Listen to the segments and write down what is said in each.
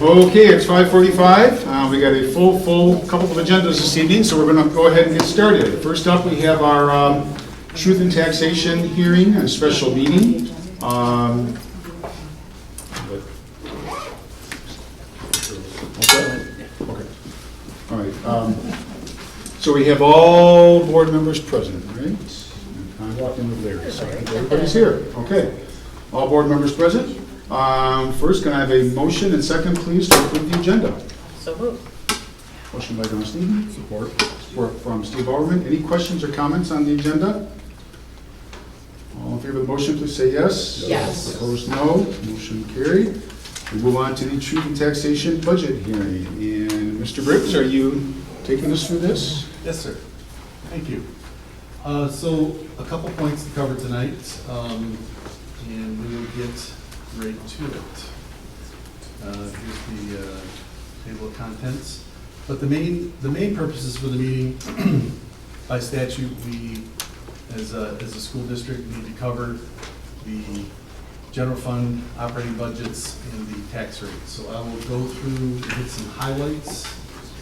Okay, it's 5:45. We got a full couple of agendas this evening, so we're going to go ahead and get started. First up, we have our Truth and Taxation hearing and special meeting. Okay. All right. So we have all board members present, right? I walked in with Larry, so I think everybody's here. Okay. All board members present. First, can I have a motion and second, please, to approve the agenda? So moved. Motion by Don Stephen, support from Steve Bauerman. Any questions or comments on the agenda? All in favor of the motion, please say yes. Yes. Opposed, no. Motion carried. We move on to the Truth and Taxation budget hearing. And Mr. Briggs, are you taking us through this? Yes, sir. Thank you. So a couple points to cover tonight, and we will get right to it. Here's the table of contents. But the main purposes for the meeting, by statute, we, as a school district, need to cover the general fund operating budgets and the tax rate. So I will go through and get some highlights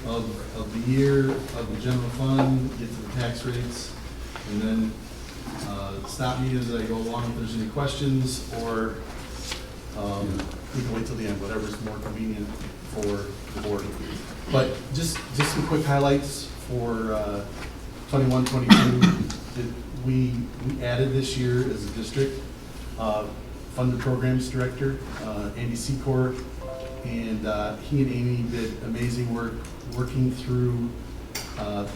of the year, of the general fund, get to the tax rates, and then stop me as I go along if there's any questions, or we can wait till the end, whatever's more convenient for the board. But just some quick highlights for 21-22. We added this year as a district funded programs director, Andy Secor, and he and Amy did amazing work working through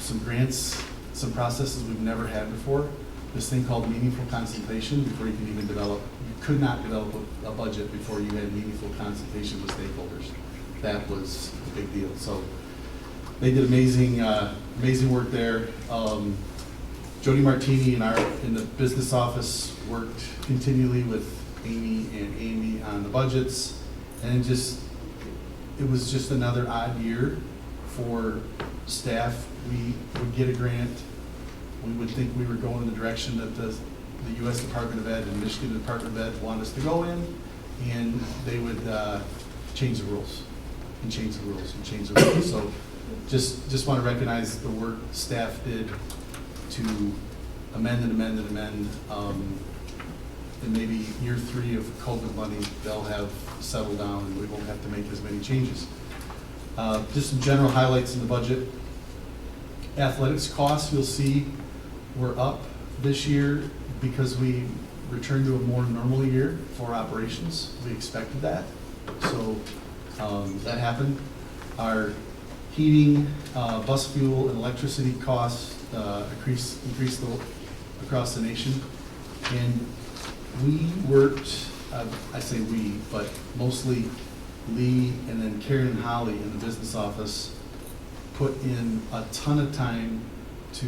some grants, some processes we've never had before. This thing called meaningful consultation before you can even develop. You could not develop a budget before you had meaningful consultation with stakeholders. That was a big deal. So they did amazing work there. Jody Martini in the business office worked continually with Amy on the budgets, and it was just another odd year for staff. We would get a grant. We would think we were going in the direction that the U.S. Department of Ed and Michigan Department of Ed want us to go in, and they would change the rules and change the rules and change the rules. So just want to recognize the work staff did to amend and amend and amend. And maybe year 3 of COVID money, they'll have settled down and we won't have to make as many changes. Just some general highlights in the budget. Athletics costs, you'll see, were up this year because we returned to a more normal year for operations. We expected that, so that happened. Our heating, bus fuel, and electricity costs increased across the nation, and we worked, I say we, but mostly Lee and then Karen and Holly in the business office put in a ton of time to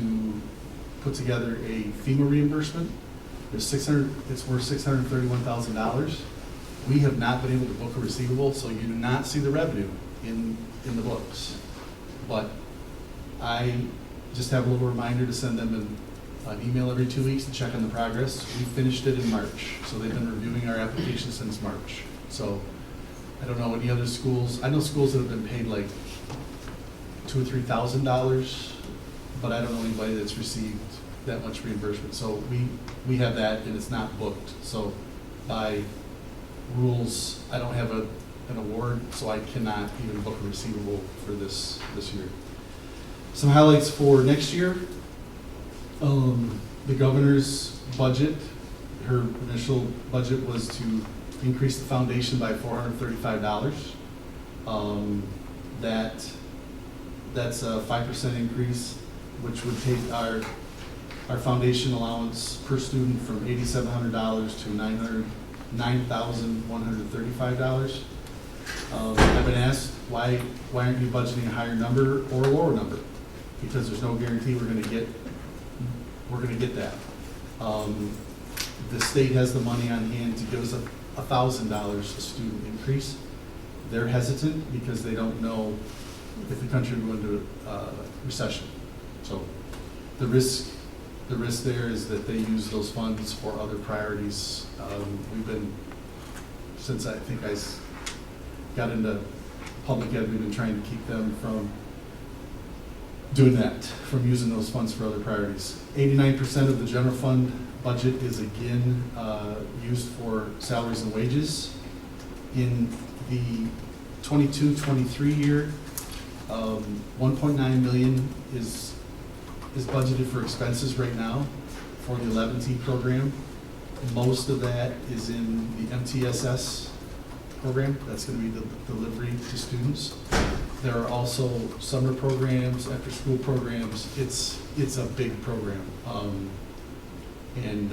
put together a FEMA reimbursement. It's worth $631,000. We have not been able to book a receivable, so you do not see the revenue in the books. But I just have a little reminder to send them an email every 2 weeks to check on the progress. We finished it in March, so they've been reviewing our application since March. So I don't know any other schools. I know schools that have been paid like $2,000 or $3,000, but I don't know anybody that's received that much reimbursement. So we have that, and it's not booked. So by rules, I don't have an award, so I cannot even book a receivable for this year. Some highlights for next year. The governor's budget, her initial budget was to increase the foundation by $435. That's a 5% increase, which would take our foundation allowance per student from $8,700 to $9,135. I've been asked, why aren't you budgeting a higher number or a lower number? Because there's no guarantee we're going to get that. The state has the money on hand to give us $1,000 a student increase. They're hesitant because they don't know if the country will go into recession. So the risk there is that they use those funds for other priorities. We've been, since I think I got into public ed, we've been trying to keep them from doing that, from using those funds for other priorities. 89% of the general fund budget is again used for salaries and wages. In the 22-23 year, 1.9 million is budgeted for expenses right now for the 11T program. Most of that is in the MTSS program. That's going to be the delivery to students. There are also summer programs, after-school programs. It's a big program, and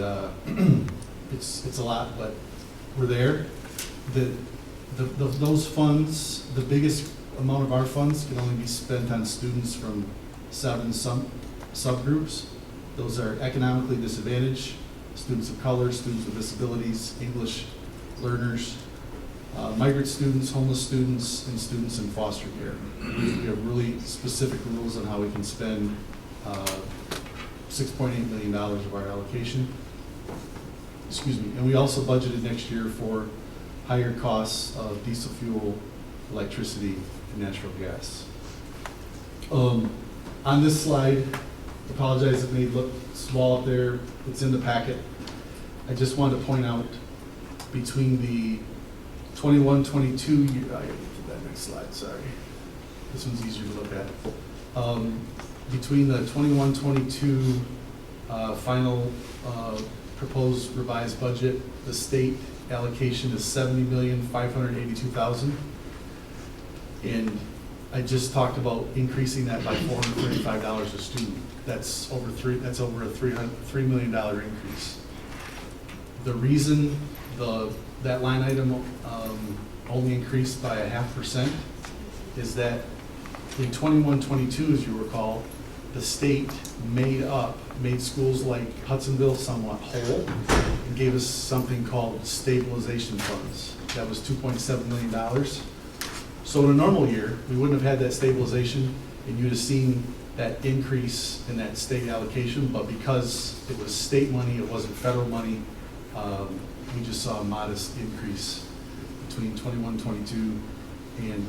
it's a lot, but we're there. Those funds, the biggest amount of our funds can only be spent on students from 7 subgroups. Those are economically disadvantaged, students of color, students with disabilities, English learners, migrant students, homeless students, and students in foster care. We have really specific rules on how we can spend $6.8 million of our allocation. Excuse me. And we also budgeted next year for higher costs of diesel fuel, electricity, and natural gas. On this slide, apologize, it may look small up there. It's in the packet. I just wanted to point out between the 21-22 year, I gotta get to that next slide, sorry. This one's easier to look at. Between the 21-22 final proposed revised budget, the state allocation is $70,582,000. And I just talked about increasing that by $435 a student. That's over a $3 million increase. The reason that line item only increased by 0.5% is that in 21-22, as you recall, the state made schools like Hudsonville somewhat whole and gave us something called stabilization funds. That was $2.7 million. So in a normal year, we wouldn't have had that stabilization, and you'd have seen that increase in that state allocation, but because it was state money, it wasn't federal money, we just saw a modest increase between 21-22 and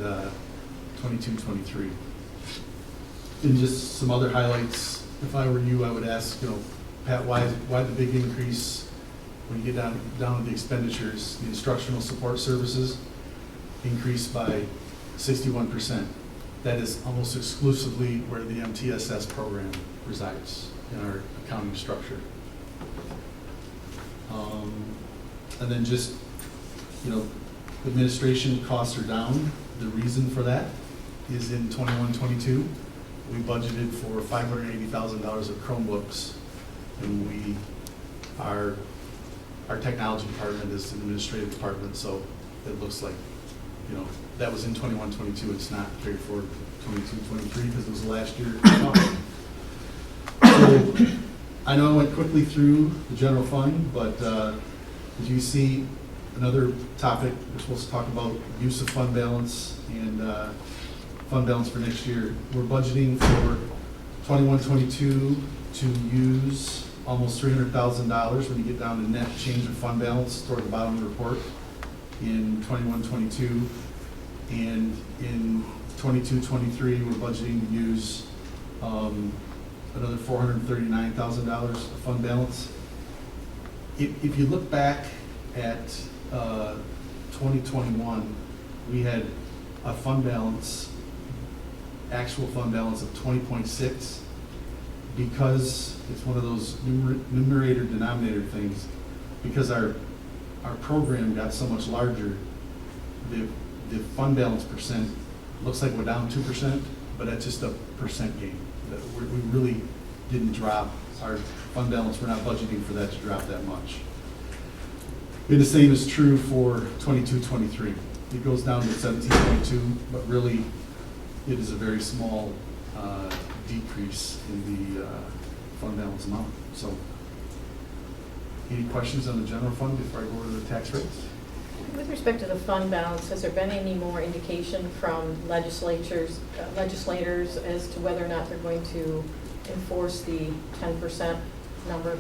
22-23. And just some other highlights. If I were you, I would ask, Pat, why the big increase when you get down to the expenditures? The instructional support services increased by 61%. That is almost exclusively where the MTSS program resides in our accounting structure. And then just, administration costs are down. The reason for that is in 21-22, we budgeted for $580,000 of Chromebooks, and our technology department is an administrative department, so it looks like, that was in 21-22. It's not carried forward to 22-23 because it was last year. So I know I went quickly through the general fund, but as you see, another topic, we're supposed to talk about use of fund balance and fund balance for next year. We're budgeting for 21-22 to use almost $300,000 when you get down to net change of fund balance toward the bottom of the report in 21-22. And in 22-23, we're budgeting to use another $439,000 of fund balance. If you look back at 2021, we had a fund balance, actual fund balance of 20.6. Because it's one of those numerator denominator things, because our program got so much larger, the fund balance percent looks like we're down 2%, but that's just a percent gain. We really didn't drop our fund balance. We're not budgeting for that to drop that much. And the same is true for 22-23. It goes down to 17.2, but really it is a very small decrease in the fund balance amount. So, any questions on the general fund before I go over to the tax rates? With respect to the fund balance, has there been any more indication from legislators as to whether or not they're going to enforce the 10% number?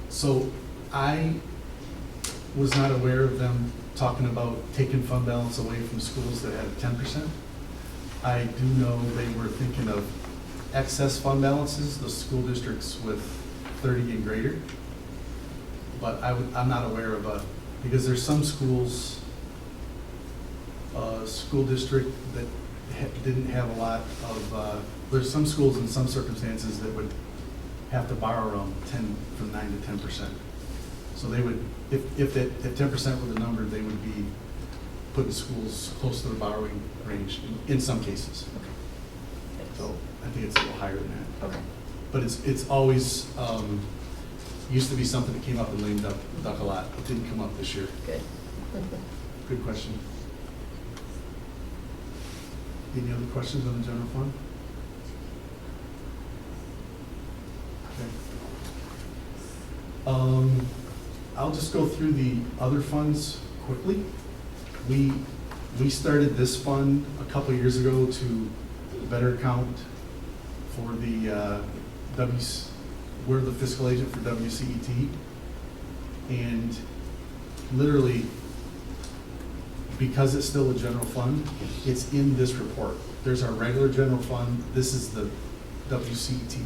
So was not aware of them talking about taking fund balance away from schools that had 10%. I do know they were thinking of excess fund balances, the school districts with 30 and greater. But I'm not aware of because there's some schools, school district that didn't have a lot of, there's some schools in some circumstances that would have to borrow around 9 to 10%. So they would, if 10% were the number, they would be putting schools close to the borrowing range in some cases. So I think it's a little higher than that. Okay. But it's always, used to be something that came up in lame duck a lot. It didn't come up this year. Good. Good question. Any other questions on the general fund? Okay. I'll just go through the other funds quickly. We started this fund a couple of years ago to better account for the we're the fiscal agent for WCET, and literally, because it's still a general fund, it's in this report. There's our regular general fund. This is the WCET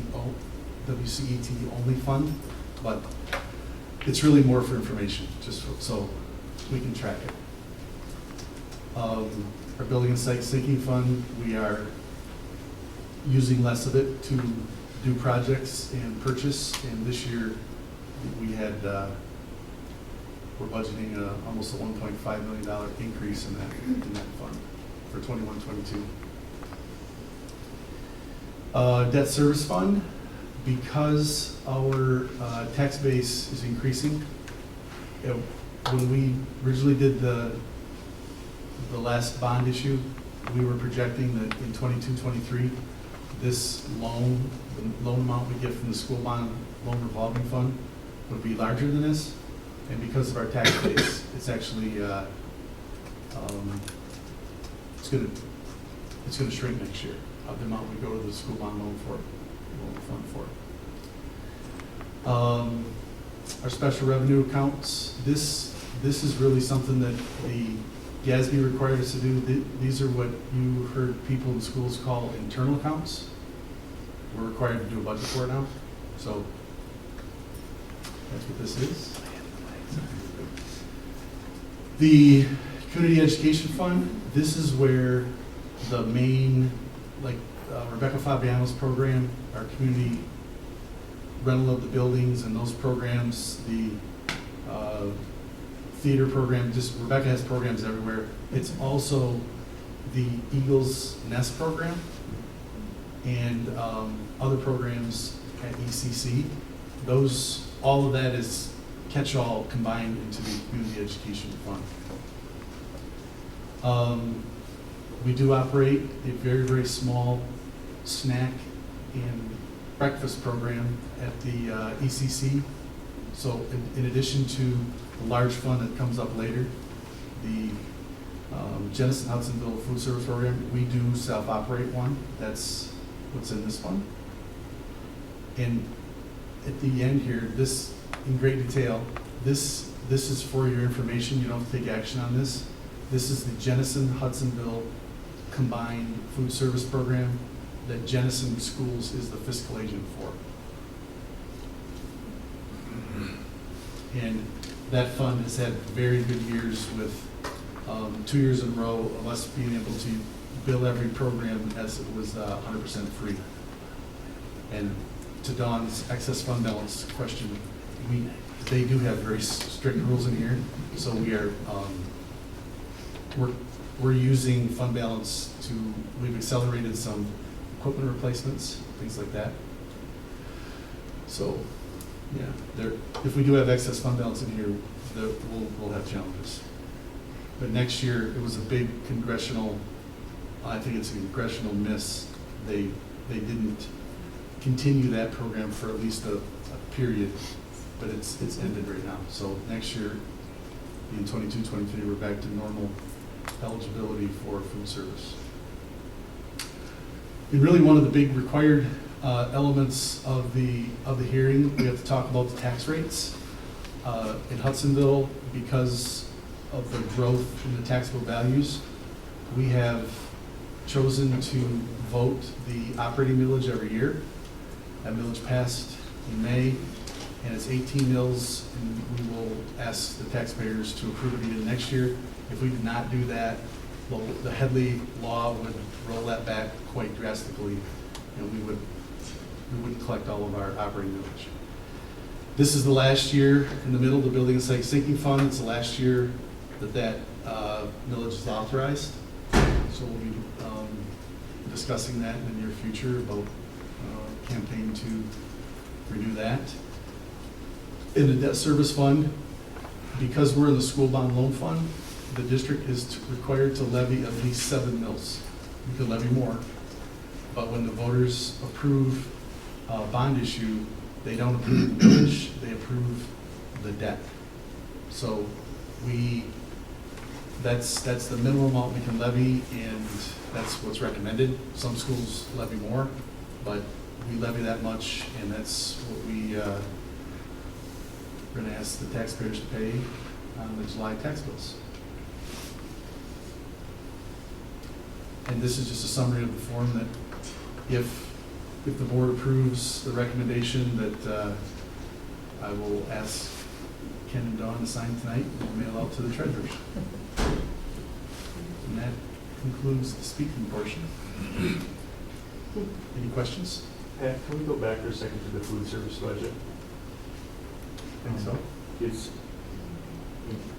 only fund, but it's really more for information, just so we can track it. Our building and site sinking fund, we are using less of it to do projects and purchase, and this year we had, we're budgeting almost a $1.5 million increase in that fund for 21-22. Debt service fund, because our tax base is increasing. When we originally did the last bond issue, we were projecting that in 22-23, this loan, the loan amount we get from the school bond loan revolving fund would be larger than this. And because of our tax base, it's actually, it's gonna shrink next year of the amount we go to the school bond loan fund for. Our special revenue accounts, this is really something that the GASB required us to do. These are what you heard people in schools call internal accounts. We're required to do a budget for it now. So that's what this is. The Community Education Fund, this is where the main, like Rebecca Fabiano's program, our community rental of the buildings and those programs, the theater program, just Rebecca has programs everywhere. It's also the Eagles Nest program and other programs at ECC. Those, all of that is catch-all combined into the Community Education Fund. We do operate a very, very small snack and breakfast program at the ECC. So in addition to the large fund that comes up later, the Jamestown Hudsonville food service program, we do self-operate one. That's what's in this fund. And at the end here, this in great detail, this is for your information. You don't have to take action on this. This is the Jamestown Hudsonville combined food service program that Jamestown Schools is the fiscal agent for. And that fund has had very good years with 2 years in a row of us being able to bill every program as it was 100% free. And to Dawn's excess fund balance question, they do have very strict rules in here. So we are we're using fund balance we've accelerated some equipment replacements, things like that. So yeah, if we do have excess fund balance in here, we'll have challenges. But next year, it was a big congressional, I think it's a congressional miss. They didn't continue that program for at least a period, but it's ended right now. So next year, in 22-23, we're back to normal eligibility for food service. And really one of the big required elements of the hearing, we have to talk about the tax rates. In Hudsonville, because of the growth in the taxable values, we have chosen to vote the operating millage every year. That millage passed in May, and it's 18 mills, and we will ask the taxpayers to approve it again next year. If we did not do that, the Headley law would roll that back quite drastically, and we wouldn't collect all of our operating millage. This is the last year in the middle, the Building and Site Sinking Fund. It's the last year that millage is authorized. So we'll be discussing that in the near future about campaign to renew that. In the debt service fund, because we're in the school bond loan fund, the district is required to levy at least 7 mills. We could levy more, but when the voters approve a bond issue, they don't approve the millage, they approve the debt. So that's the minimum amount we can levy, and that's what's recommended. Some schools levy more, but we levy that much, and that's what we're going to ask the taxpayers to pay on the July tax bills. And this is just a summary of the form that if the board approves the recommendation that I will ask Ken and Dawn to sign tonight and we'll mail out to the treasurers. And that concludes the speaking portion. Any questions? Pat, can we go back for a second to the food service budget? I think so.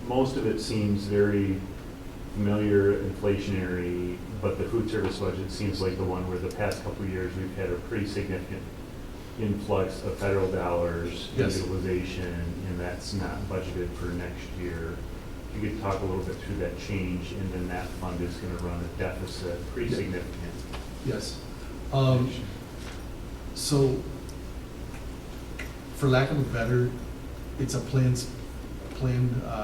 Most of it seems very familiar, inflationary, but the food service budget seems like the one where the past couple of years we've had a pretty significant influx of federal dollars, Yes. utilization, and that's not budgeted for next year. If you could talk a little bit through that change, and then that fund is going to run a deficit, pretty Yeah. significant. Yes. So, for lack of a better, it's a planned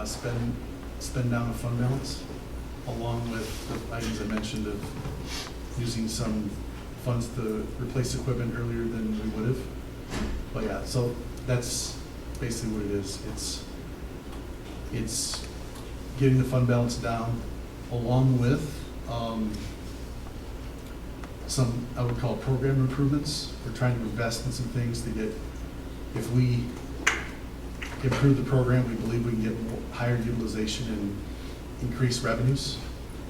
spend down of fund balance, along with the items I mentioned of using some funds to replace equipment earlier than we would have. But yeah, so that's basically what it is. It's getting the fund balance down, along with some, I would call program improvements. We're trying to invest in some things to get, if we improve the program, we believe we can get higher utilization and increase revenues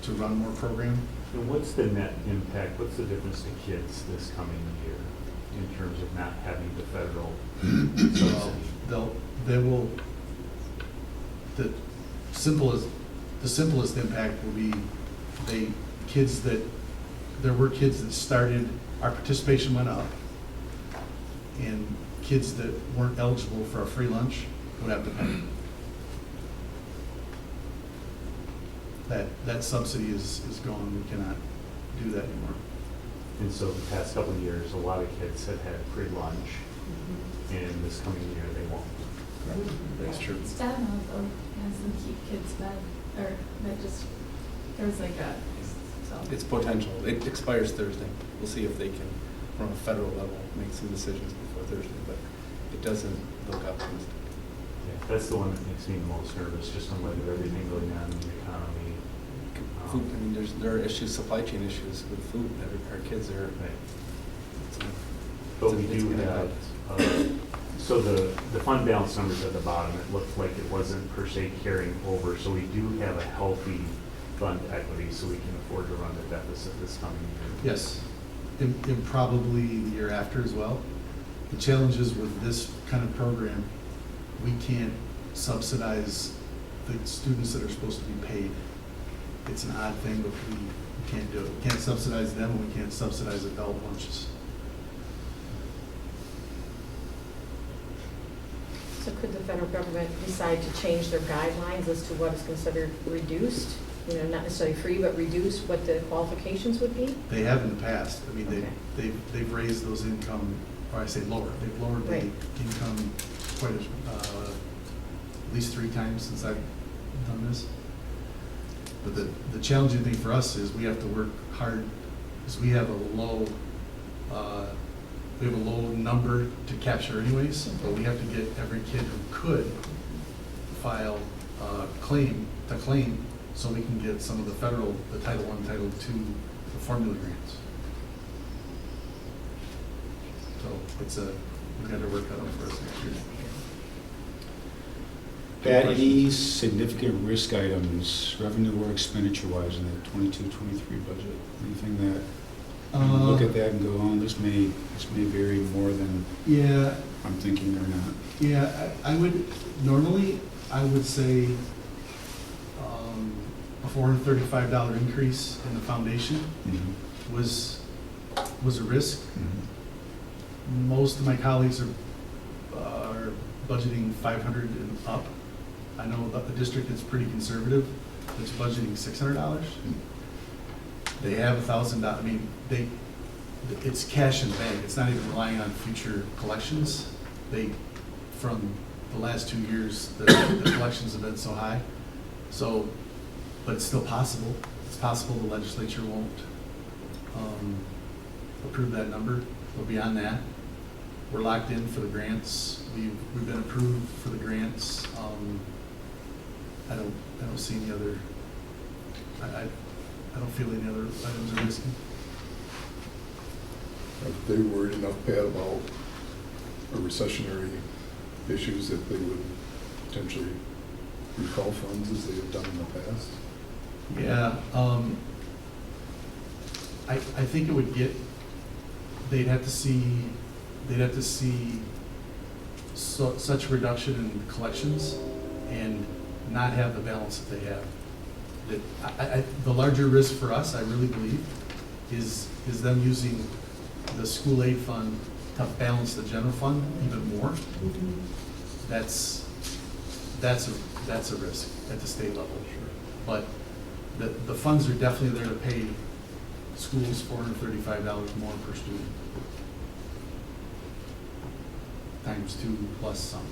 to run more program. And what's the net impact, what's the difference to kids this coming year in terms of not having the federal subsidy? They will, the simplest impact will be there were kids that started, our participation went up, and kids that weren't eligible for a free lunch would have to pay. That subsidy is gone, we cannot do that anymore. And so the past couple of years, a lot of kids have had free lunch, and this coming year, they won't. That's true. Staten Island has them keep kids fed, or that just, there's like a, so. It's potential. It expires Thursday. We'll see if they can, from a federal level, make some decisions before Thursday, but it doesn't look optimistic. Yeah, that's the one that makes me the most nervous, just on whether everything going on in the economy. Food, I mean, there are issues, supply chain issues with food that our kids are. Right. But we do gonna have, impact. so the fund balance numbers at the bottom, it looked like it wasn't per se carrying over, so we do have a healthy fund equity, so we can afford to run the deficit this coming year. Yes, and probably the year after as well. The challenge is with this kind of program, we can't subsidize the students that are supposed to be paid. It's an odd thing, but we can't do it. We can't subsidize them, and we can't subsidize adult lunches. So could the federal government decide to change their guidelines as to what is considered reduced? You know, not necessarily free, but reduce what the qualifications would be? They have in the past. I mean, Okay. they've raised those income, or I say lower. They've lowered the Right. income quite at least 3 times since I've done this. But the challenging thing for us is we have to work hard, because we have a low number to capture anyways, but we have to get every kid who could file claim, so we can get some of the federal, the Title I, Title II, the formula grants. So we've got to work that out for us next year. Pat, any significant risk items, revenue or expenditure-wise, in the 22-23 budget? Anything that, you look at that and go, oh, this may vary more than Yeah, I'm thinking or not? yeah, I would, normally, I would say a $435 increase in the foundation was a risk. Most of my colleagues are budgeting 500 and up. I know that the district is pretty conservative, it's budgeting $600. They have $1,000, I mean, it's cash in the bank, it's not even relying on future collections. From the last 2 years, the collections have been so high, but it's still possible. It's possible the legislature won't approve that number, but beyond that, we're locked in for the grants. We've been approved for the grants. I don't see any other, I don't feel any other items are risky. If they worried enough, Pat, about a recessionary issues that they would potentially recall funds as they have done in the past? Yeah, I think it would get, they'd have to see such a reduction in collections and not have the balance that they have. That the larger risk for us, I really believe, is them using the school aid fund to balance the general fund even more. That's a risk at the state level. But the funds are definitely there to pay schools $435 more per student. Times 2 plus some.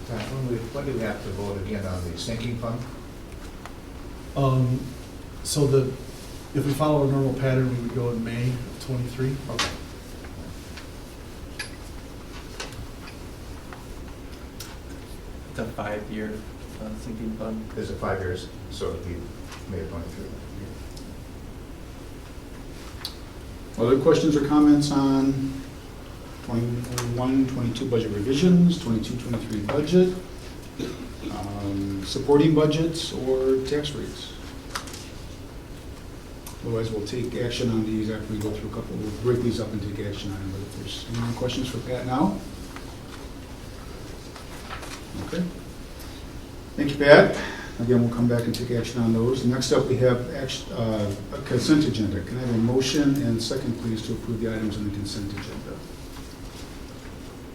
When do we have to vote again on the sinking fund? So if we follow a normal pattern, we would go in May of '23. Okay. It's a 5-year sinking fund. Is it 5 years, so it'd be May of '23? Other questions or comments on 21-22 budget revisions, 22-23 budget, supporting budgets, or tax rates? Otherwise, we'll take action on these after we go through a couple. We'll break these up and take action on them. But if there's any more questions for Pat now? Okay. Thank you, Pat. Again, we'll come back and take action on those. Next up, we have a consent agenda. Can I have a motion and second, please, to approve the items on the consent agenda?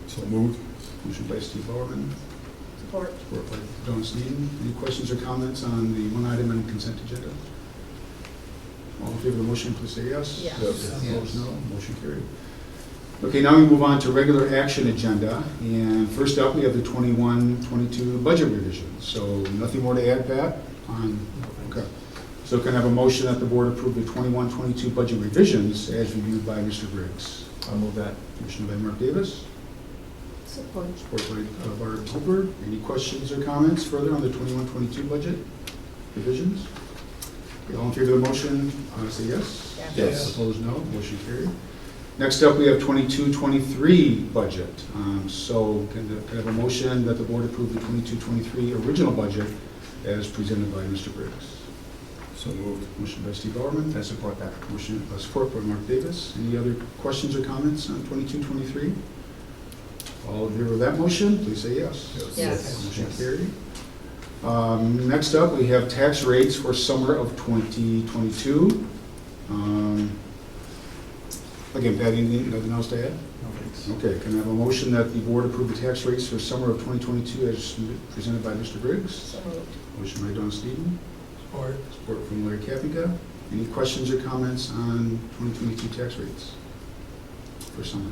So moved. Motion by Steve Bauerman, Support. support by Don Sneeden. Any questions or comments on the one item on the consent agenda? All in favor of the motion, please say yes. Yes. Opposed, no. Motion carried. Okay, now we move on to regular action agenda. And first up, we have the 21-22 budget revisions. So nothing more to add, Pat? Okay. So can I have a motion that the board approve the 21-22 budget revisions as reviewed by Mr. Briggs? I'll move that. Motion by Mark Davis, Support. support by Barb Hooper. Any questions or comments further on the 21-22 budget revisions? Okay, all in favor of the motion, say yes. Yes. Opposed, no. Motion carried. Next up, we have 22-23 budget. So can I have a motion that the board approve the 22-23 original budget as presented by Mr. Briggs? So moved. Motion by Steve Bauerman. I support that. Motion, support by Mark Davis. Any other questions or comments on 22-23? All in favor of that motion, please say yes. Yes. Motion carried. Next up, we have tax rates for summer of 2022. Again, Patty, nothing else to add? No thanks. Okay, can I have a motion that the board approve the tax rates for summer of 2022 as presented by Mr. Briggs? So moved. Motion by Don Sneeden. Support. Support from Larry Kapika. Any questions or comments on 2022 tax rates for summer?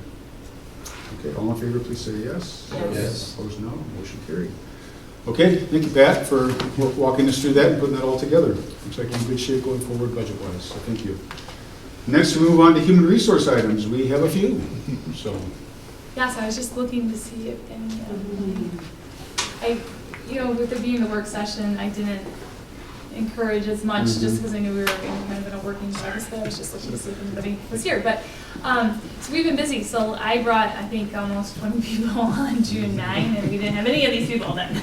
Okay, all in favor, please say yes. Yes. Opposed, no. Motion carried. Okay, thank you, Pat, for walking us through that and putting that all together. Looks like we're in good shape going forward budget-wise, so thank you. Next, we move on to human resource items. We have a few, so Yeah, so I was just looking to see if any, with it being the work session, I didn't encourage as much just because I knew we were kind of in a working focus, but I was just looking to see if anybody was here. But, so we've been busy. So I brought, I think, almost 20 people on June 9, and we didn't have any of these people then.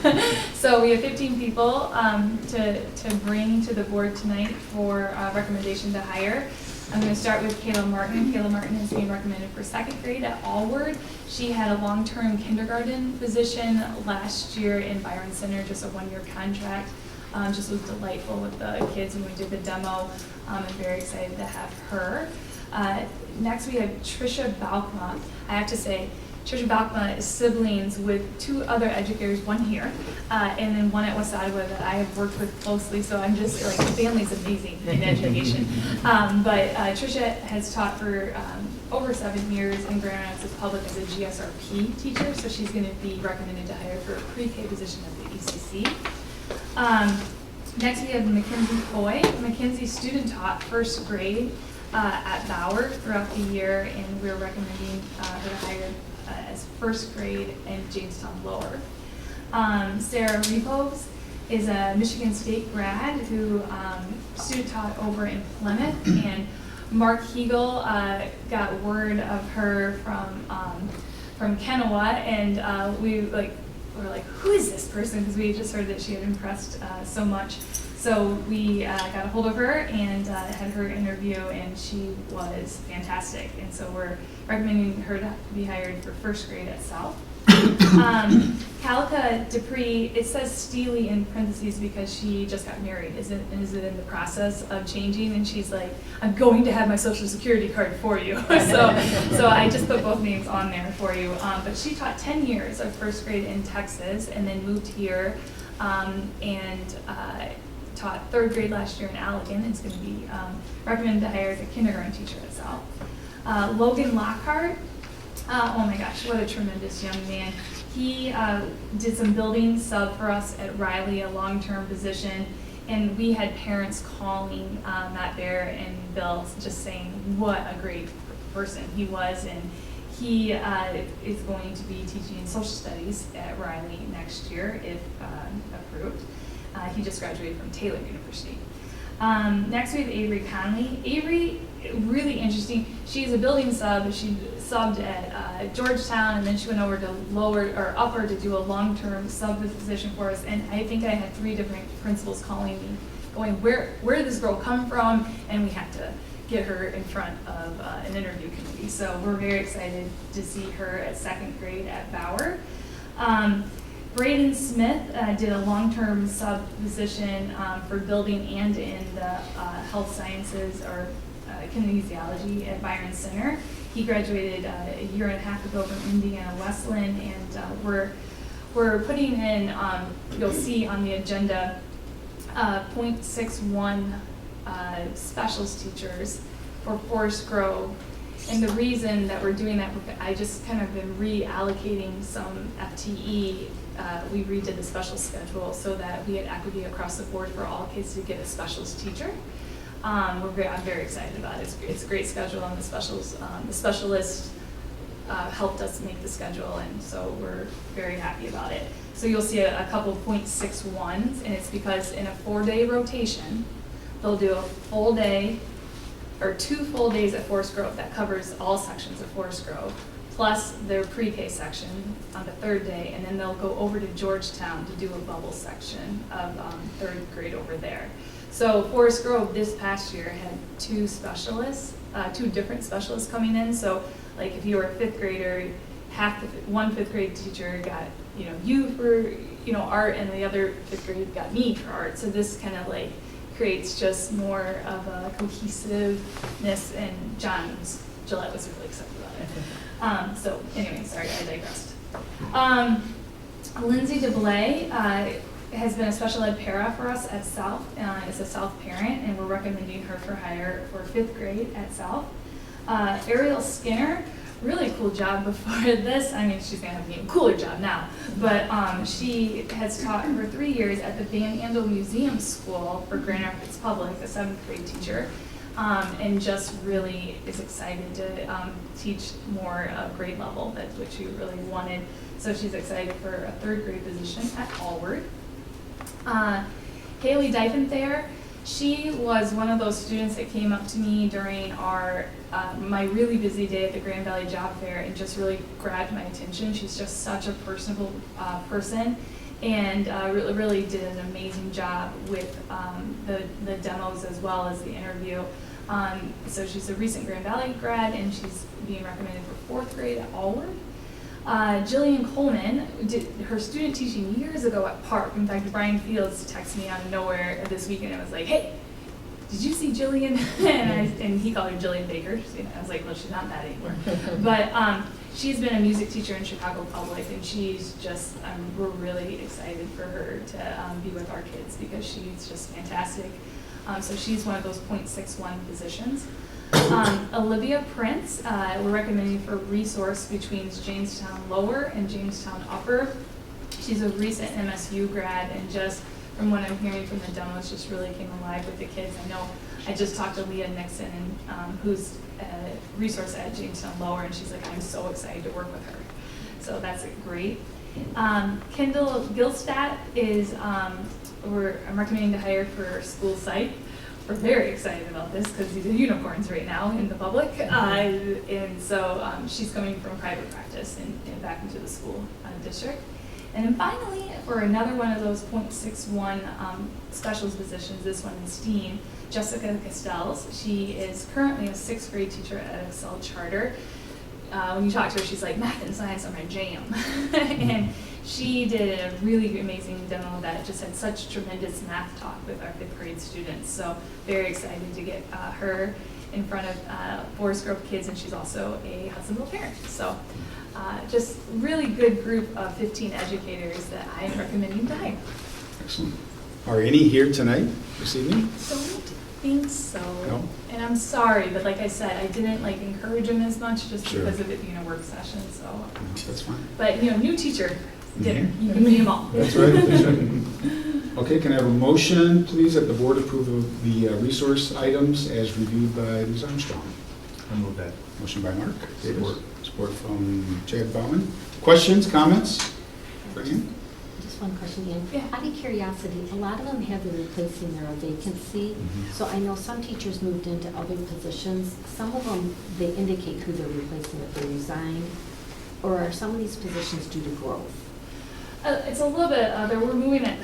So we have 15 people to bring to the board tonight for recommendation to hire. I'm going to start with Kayla Martin. Kayla Martin is being recommended for 2nd grade at Allward. She had a long-term kindergarten position last year in Byron Center, just a 1-year contract. Just was delightful with the kids when we did the demo. I'm very excited to have her. Next we have Trisha Balkma. I have to say, Trisha Balkma is siblings with 2 other educators, one here, and then one at West Ottawa that I have worked with closely, so I'm just like, the family's amazing in education. But Trisha has taught for over 7 years in Grand Rapids Public as a GSRP teacher, so she's going to be recommended to hire for a pre-K position at the ECC. Next we have Mackenzie Foy. Mackenzie student taught 1st grade at Bauer throughout the year, and we're recommending her to hire as 1st grade in Jamestown Lower. Sarah Repos is a Michigan State grad who student taught over in Plymouth, and Mark Hegel got word of her from Kennewa, and we were like, who is this person? Because we just heard that she had impressed so much. So we got a hold of her and had her interview, and she was fantastic. And so we're recommending her to be hired for 1st grade at South. Kalika Dupree, it says Steely in parentheses because she just got married. Is it in the process of changing? And she's like, I'm going to have my social security card for you. so I just put both names on there for you. But she taught 10 years of 1st grade in Texas and then moved here and taught 3rd grade last year in Allegan. It's going to be recommended to hire as a kindergarten teacher at South. Logan Lockhart. Oh my gosh, what a tremendous young man. He did some building sub for us at Riley, a long-term position, and we had parents calling Matt Bear and Bill just saying what a great person he was, and he is going to be teaching social studies at Riley next year if approved. He just graduated from Taylor University. Next we have Avery Conley. Avery, really interesting. She's a building sub. She subbed at Georgetown, and then she went over to upper to do a long-term sub position for us. And I think I had 3 different principals calling me, going, where did this girl come from? And we had to get her in front of an interview committee. So we're very excited to see her at 2nd grade at Bauer. Braden Smith did a long-term sub position for building and in the health sciences or kinesiology at Byron Center. He graduated a year and a half ago from Indiana Wesleyan, and we're putting in, you'll see on the agenda, 0.61 specialist teachers for Forest Grove. And the reason that we're doing that, I just kind of been reallocating some FTE. We redid the special schedule so that we had equity across the board for all kids to get a specialist teacher. I'm very excited about it. It's a great schedule, and the specialist helped us make the schedule, and so we're very happy about it. So you'll see a couple of 0.61s, and it's because in a 4-day rotation, they'll do a full day or 2 full days at Forest Grove that covers all sections of Forest Grove, plus their pre-K section on the 3rd day, and then they'll go over to Georgetown to do a bubble section of 3rd grade over there. So Forest Grove this past year had 2 specialists, 2 different specialists coming in. So like if you were a 5th grader, one 5th grade teacher got you for art, and the other 5th grade got me for art. So this kind of like creates just more of a cohesiveness, and John Gillette was really excited about it. So anyway, sorry, I digressed. Lindsay DeBlay has been a special ed para for us at South, as a South parent, and we're recommending her for hire for 5th grade at South. Ariel Skinner, really cool job before this. I mean, she's gonna have an even cooler job now, but she has taught for 3 years at the Van Andel Museum School for Grand Rapids Public, a 7th grade teacher. and just really is excited to teach more grade level, that's what she really wanted. So she's excited for a third grade position at Allward. Haley Dyfenthaler, she was one of those students that came up to me during our my really busy day at the Grand Valley Job Fair and just really grabbed my attention. She's just such a personable person, and really did an amazing job with the demos as well as the interview. So she's a recent Grand Valley grad, and she's being recommended for 4th grade at Allward. Jillian Coleman did her student teaching years ago at Park. In fact, Brian Fields texted me out of nowhere this weekend and was like, "Hey, did you see Jillian?" and he called her Jillian Baker. I was like, "Well, she's not that anymore." But she's been a music teacher in Chicago Public, and she's just, we're really excited for her to be with our kids because she's just fantastic. So she's one of those .61 positions. Olivia Prince, we're recommending for resource between Jamestown Lower and Jamestown Upper. She's a recent MSU grad, and just from what I'm hearing from the demos, just really came alive with the kids. I know I just talked to Leah Nixon, who's a resource at Jamestown Lower, and she's like, I'm so excited to work with her. So that's great. Kendall Gilstad is, I'm recommending to hire for school psych. We're very excited about this because these are unicorns right now in the public. And so she's coming from private practice and back into the school district. And then finally, for another one of those .61 specialist positions, this one in STEAM, Jessica Castells. She is currently a 6th grade teacher at Excel Charter. When you talk to her, she's like, math and science are my jam. And she did a really amazing demo that just had such tremendous math talk with our 5th grade students. So very excited to get her in front of Forest Grove kids, and she's also a Hudsonville parent. So just really good group of 15 educators that I am recommending to hire. Excellent. Are any here tonight, this evening? Don't think so. No? And I'm sorry, but like I said, I didn't encourage them as much just Sure. because of it being a work session. So, No, that's fine. but new teacher dinner, you can meet them all. That's right, that's right. Okay, can I have a motion, please, that the board approve of the resource items as reviewed by Ms. Armstrong? I'll move that. Motion by Mark. Support. Support from Chad Bauman. Questions, comments? Brian? Just one question, Ian. Yeah. Out of curiosity, a lot of them have been replacing their vacancy. So I know some teachers moved into other positions. Some of them, they indicate who they're replacing if they resigned. Or are some of these positions due to growth? It's a little bit, we're moving it.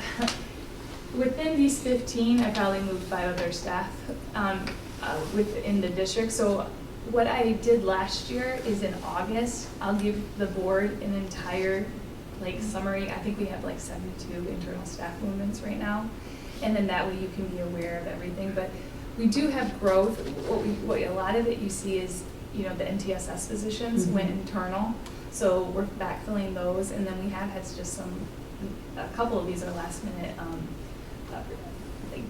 Within these 15, I probably moved 5 of their staff within the district. So what I did last year is in August, I'll give the board an entire summary. I think we have 72 internal staff movements right now. And then that way you can be aware of everything. But we do have growth. What a lot of it you see is, the NTSS positions went internal. So we're backfilling those, and then we have had just a couple of these are last minute,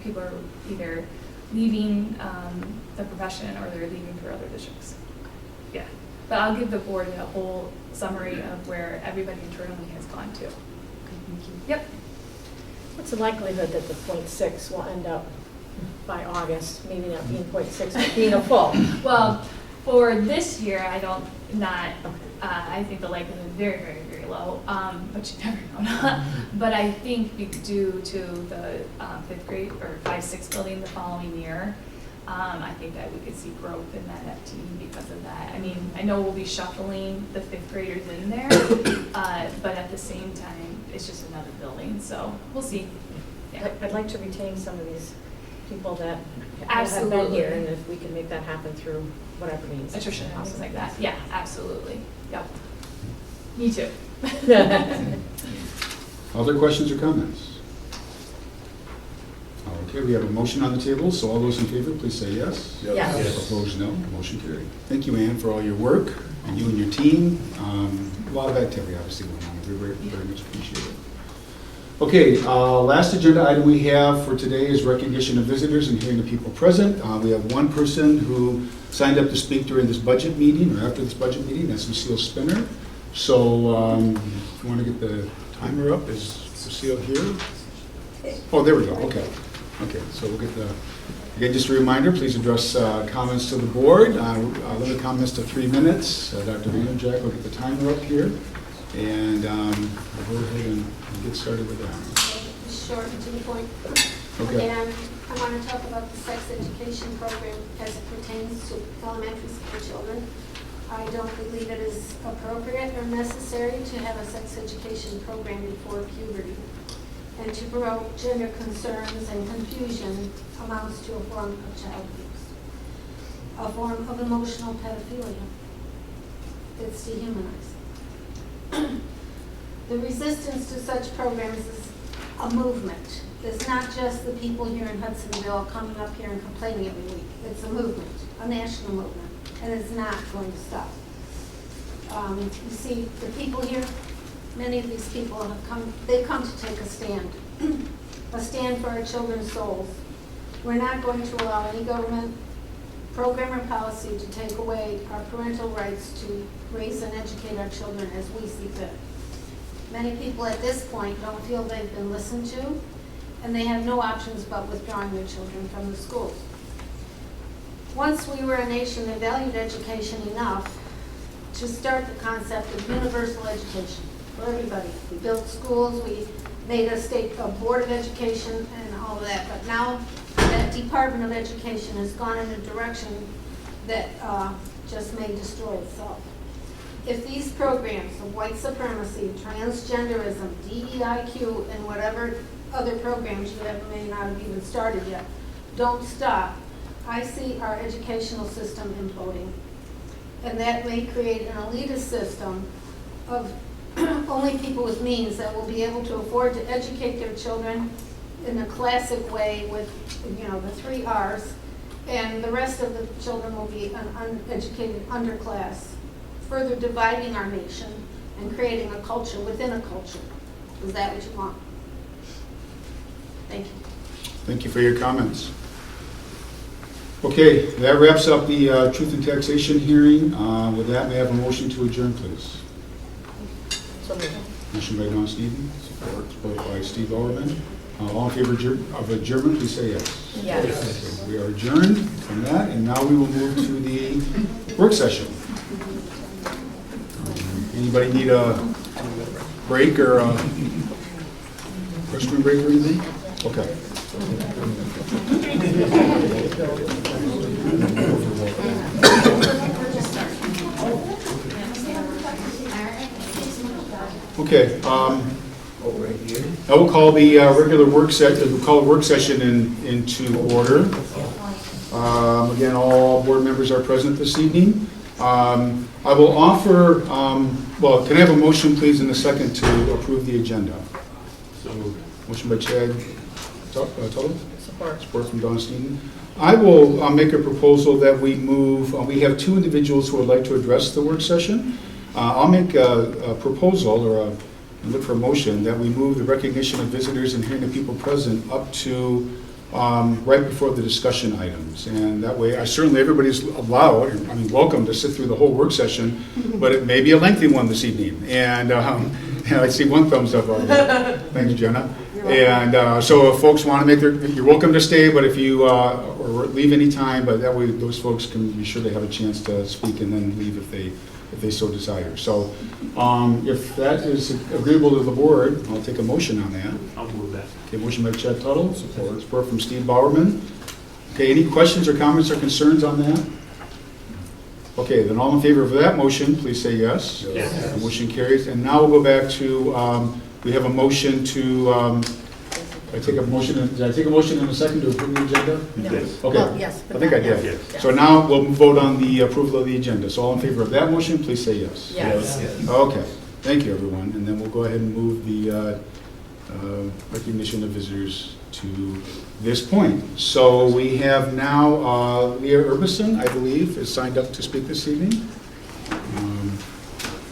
people are either leaving the profession or they're leaving for other districts. Yeah, but I'll give the board a whole summary of where everybody internally has gone to. Okay, thank you. Yep. What's the likelihood that the .6 will end up by August, maybe not being .6, but being a full? Well, for this year, I think the likelihood is very, very, very low, but you never know. But I think due to the 5th grade or 5-6 building the following year, I think that we could see growth in that FTE because of that. I mean, I know we'll be shuffling the 5th graders in there, but at the same time, it's just another building, so we'll see. Yeah. I'd like to retain some of these people that have been Absolutely. here, and if we can make that happen through whatever means. Attrition and things like that. Yeah, absolutely. Yep. Me too. Other questions or comments? Okay, we have a motion on the table, so all those in favor, please say yes. Yes. Yes. Opposed, no. Motion carried. Thank you, Ann, for all your work, and you and your team. A lot of activity, obviously, going on. We very, very much appreciate it. Okay, last agenda item we have for today is recognition of visitors and hearing the people present. We have one person who signed up to speak during this budget meeting, or after this budget meeting, that's Lucille Spinner. So if you want to get the timer up, is Lucille here? Oh, there we go, okay. Okay, so we'll get the Again, just a reminder, please address comments to the board. Limit comments to 3 minutes. Dr. Jack will get the timer up here, and we'll go ahead and get started with that. Short and to the point. Okay. And I want to talk about the sex education program as it pertains to elementary school children. I don't believe it is appropriate or necessary to have a sex education program before puberty. And to promote gender concerns and confusion amounts to a form of child abuse, a form of emotional pedophilia. It's dehumanizing. The resistance to such programs is a movement. It's not just the people here in Hudsonville coming up here and complaining every week. It's a movement, a national movement, and it's not going to stop. You see, the people here, many of these people have come, they've come to take a stand for our children's souls. We're not going to allow any government program or policy to take away our parental rights to raise and educate our children as we see fit. Many people at this point don't feel they've been listened to, and they have no options but withdrawing their children from the schools. Once we were a nation that valued education enough to start the concept of universal education for everybody. We built schools, we made a board of education and all of that, but now that Department of Education has gone in a direction that just may destroy itself. If these programs of white supremacy, transgenderism, DEIQ, and whatever other programs you may not have even started yet, don't stop, I see our educational system imploding. And that may create an elitist system of only people with means that will be able to afford to educate their children in a classic way with, the 3 R's, and the rest of the children will be an uneducated underclass, further dividing our nation and creating a culture within a culture. Is that what you want? Thank you. Thank you for your comments. Okay, that wraps up the Truth and Taxation hearing. With that, may I have a motion to adjourn, please? So moved. Motion by Don Stevens, support by Steve Bowerman. All in favor of adjournment, please say yes. Yes. Okay, we are adjourned from that, and now we will move to the work session. Anybody need a break or a restroom break or anything? Okay. Okay, I will call the regular work session into order. Again, all board members are present this evening. I will offer, can I have a motion, please, in a second to approve the agenda? So moved. Motion by Chad Tuttle. Support. Support from Don Steven. I will make a proposal that we move, we have 2 individuals who would like to address the work session. I'll make a proposal or look for a motion that we move the recognition of visitors and hearing the people present up to right before the discussion items. And that way, certainly everybody's allowed, welcome to sit through the whole work session, but it may be a lengthy one this evening. And I see one thumbs up already. Thank you, Jenna. And so if folks want to make you're welcome to stay, but if you, or leave any time, but that way those folks can be sure they have a chance to speak and then leave if they so desire. So if that is agreeable to the board, I'll take a motion on that. I'll move that. Okay, motion by Chad Tuttle, support from Steve Bowerman. Okay, any questions or comments or concerns on that? Okay, then all in favor of that motion, please say yes. Yes. The motion carries. And now we'll go back to, we have a motion to, did I take a motion in a second to approve the agenda? No. Yes. Okay. Well, yes, I but think I not did. yes. So now we'll vote on the approval of the agenda. So all in favor of that motion, please say yes. Yes. Okay, thank you, everyone. And then we'll go ahead and move the recognition of visitors to this point. So we have now Leah Urbison, I believe, is signed up to speak this evening.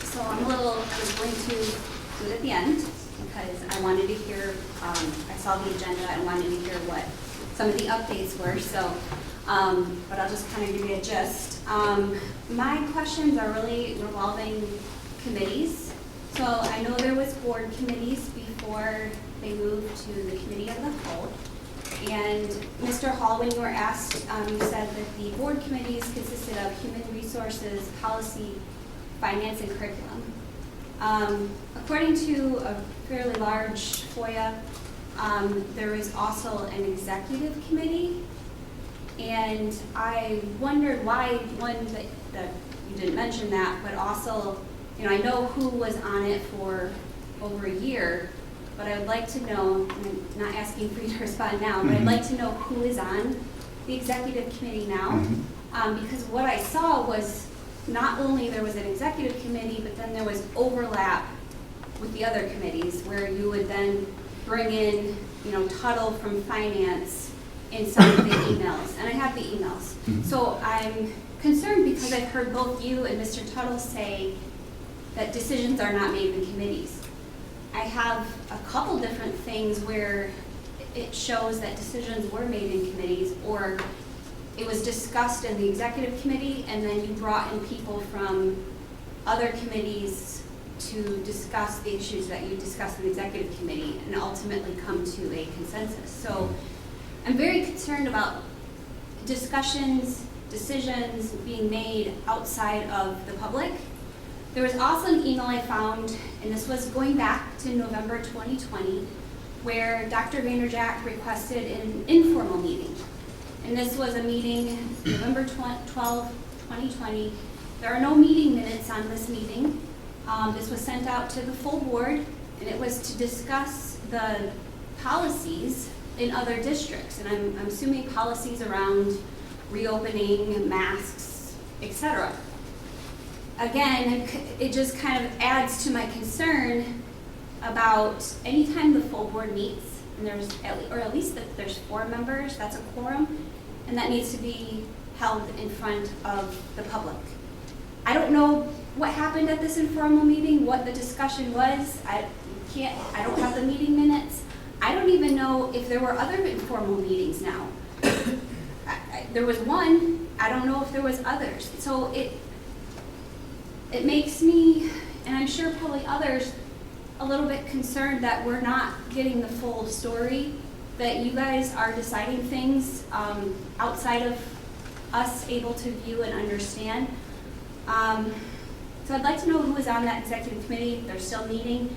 So I'm just going to do it at the end because I wanted to hear, I saw the agenda and wanted to hear what some of the updates were. So, but I'll just kind of give you a gist. My questions are really revolving committees. So I know there was board committees before they moved to the committee of the whole. And Mr. Hall, when you were asked, you said that the board committees consisted of human resources, policy, finance, and curriculum. According to a fairly large FOIA, there is also an executive committee. And I wondered why, one, that you didn't mention that, but also, I know who was on it for over a year, but I would like to know, and I'm not asking for you to respond now, but I'd like to know who is on the executive committee now. Because what I saw was not only there was an executive committee, but then there was overlap with the other committees where you would then bring in, Tuttle from finance in some of the emails. And I have the emails. So I'm concerned because I've heard both you and Mr. Tuttle say that decisions are not made in committees. I have a couple different things where it shows that decisions were made in committees, or it was discussed in the executive committee and then you brought in people from other committees to discuss the issues that you discussed in the executive committee and ultimately come to a consensus. So I'm very concerned about discussions, decisions being made outside of the public. There was also an email I found, and this was going back to November 2020, where Dr. Vanderjack requested an informal meeting. And this was a meeting November 12, 2020. There are no meeting minutes on this meeting. This was sent out to the full board, and it was to discuss the policies in other districts. And I'm assuming policies around reopening, masks, etc. Again, it just kind of adds to my concern about anytime the full board meets, and at least that there's 4 members, that's a quorum, and that needs to be held in front of the public. I don't know what happened at this informal meeting, what the discussion was. I don't have the meeting minutes. I don't even know if there were other informal meetings now. There was one, I don't know if there was others. So it makes me, and I'm sure probably others, a little bit concerned that we're not getting the full story, that you guys are deciding things outside of us able to view and understand. So I'd like to know who is on that executive committee. They're still meeting.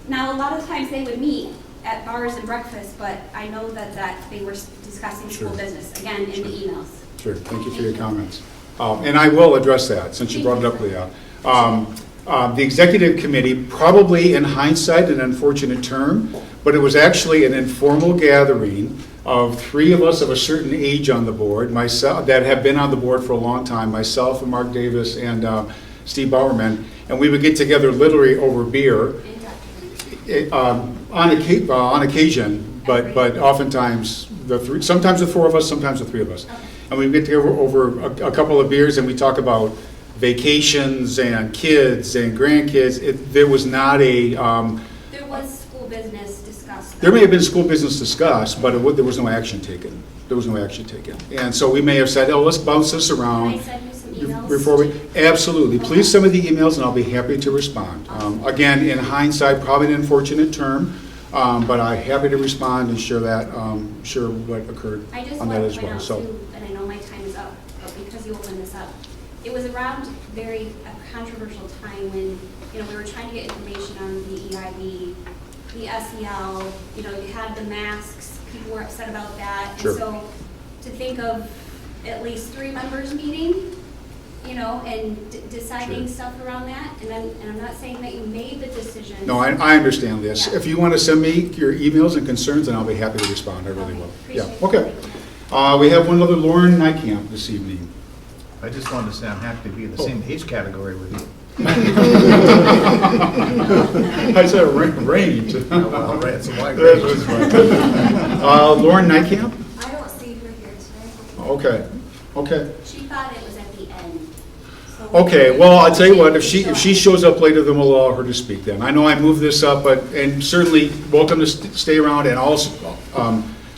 Now, a lot of times they would meet at bars and breakfast, but I know that they were discussing school business, again, in the emails. Sure, thank you for your comments. And I will address that, since you brought it up, Leah. The executive committee, probably in hindsight, an unfortunate term, but it was actually an informal gathering of 3 of us of a certain age on the board, myself, that have been on the board for a long time, myself and Mark Davis and Steve Bauerman, and we would get together literally over beer on occasion, but oftentimes sometimes the 4 of us, sometimes the 3 of us. And we get together over a couple of beers and we talk about vacations and kids and grandkids. There was not a... there was school business discussed. There may have been school business discussed, but there was no action taken. There was no action taken. And so we may have said, oh, let's bounce this around. Can I send you some emails? Before we, absolutely. Please send me the emails and I'll be happy to respond. Again, in hindsight, probably an unfortunate term, but I'm happy to respond and share that, share what occurred on that as well. I just want to point out too, and I know my time is up, but because you opened this up, it was around a controversial time when, we were trying to get information on the EIB, the SEL, you had the masks, people were upset about that. Sure. And so to think of at least 3 members meeting, and deciding stuff around that, and I'm not saying that you made the decision. No, I understand this. Yeah. If you want to send me your emails and concerns, then I'll be happy to respond. I really will. Yeah, okay. We have one other, Lauren Nightcamp, this evening. I just wanted to say I'm happy to be in the same age category with you. I said range. Well, it's a wide That's range. right. Lauren Nightcamp? I don't see her here today. Okay. She thought it was at the end. So Okay, well, I'll tell you what, if she shows up later, then we'll allow her to speak then. I know I moved this up, and certainly welcome to stay around, and also,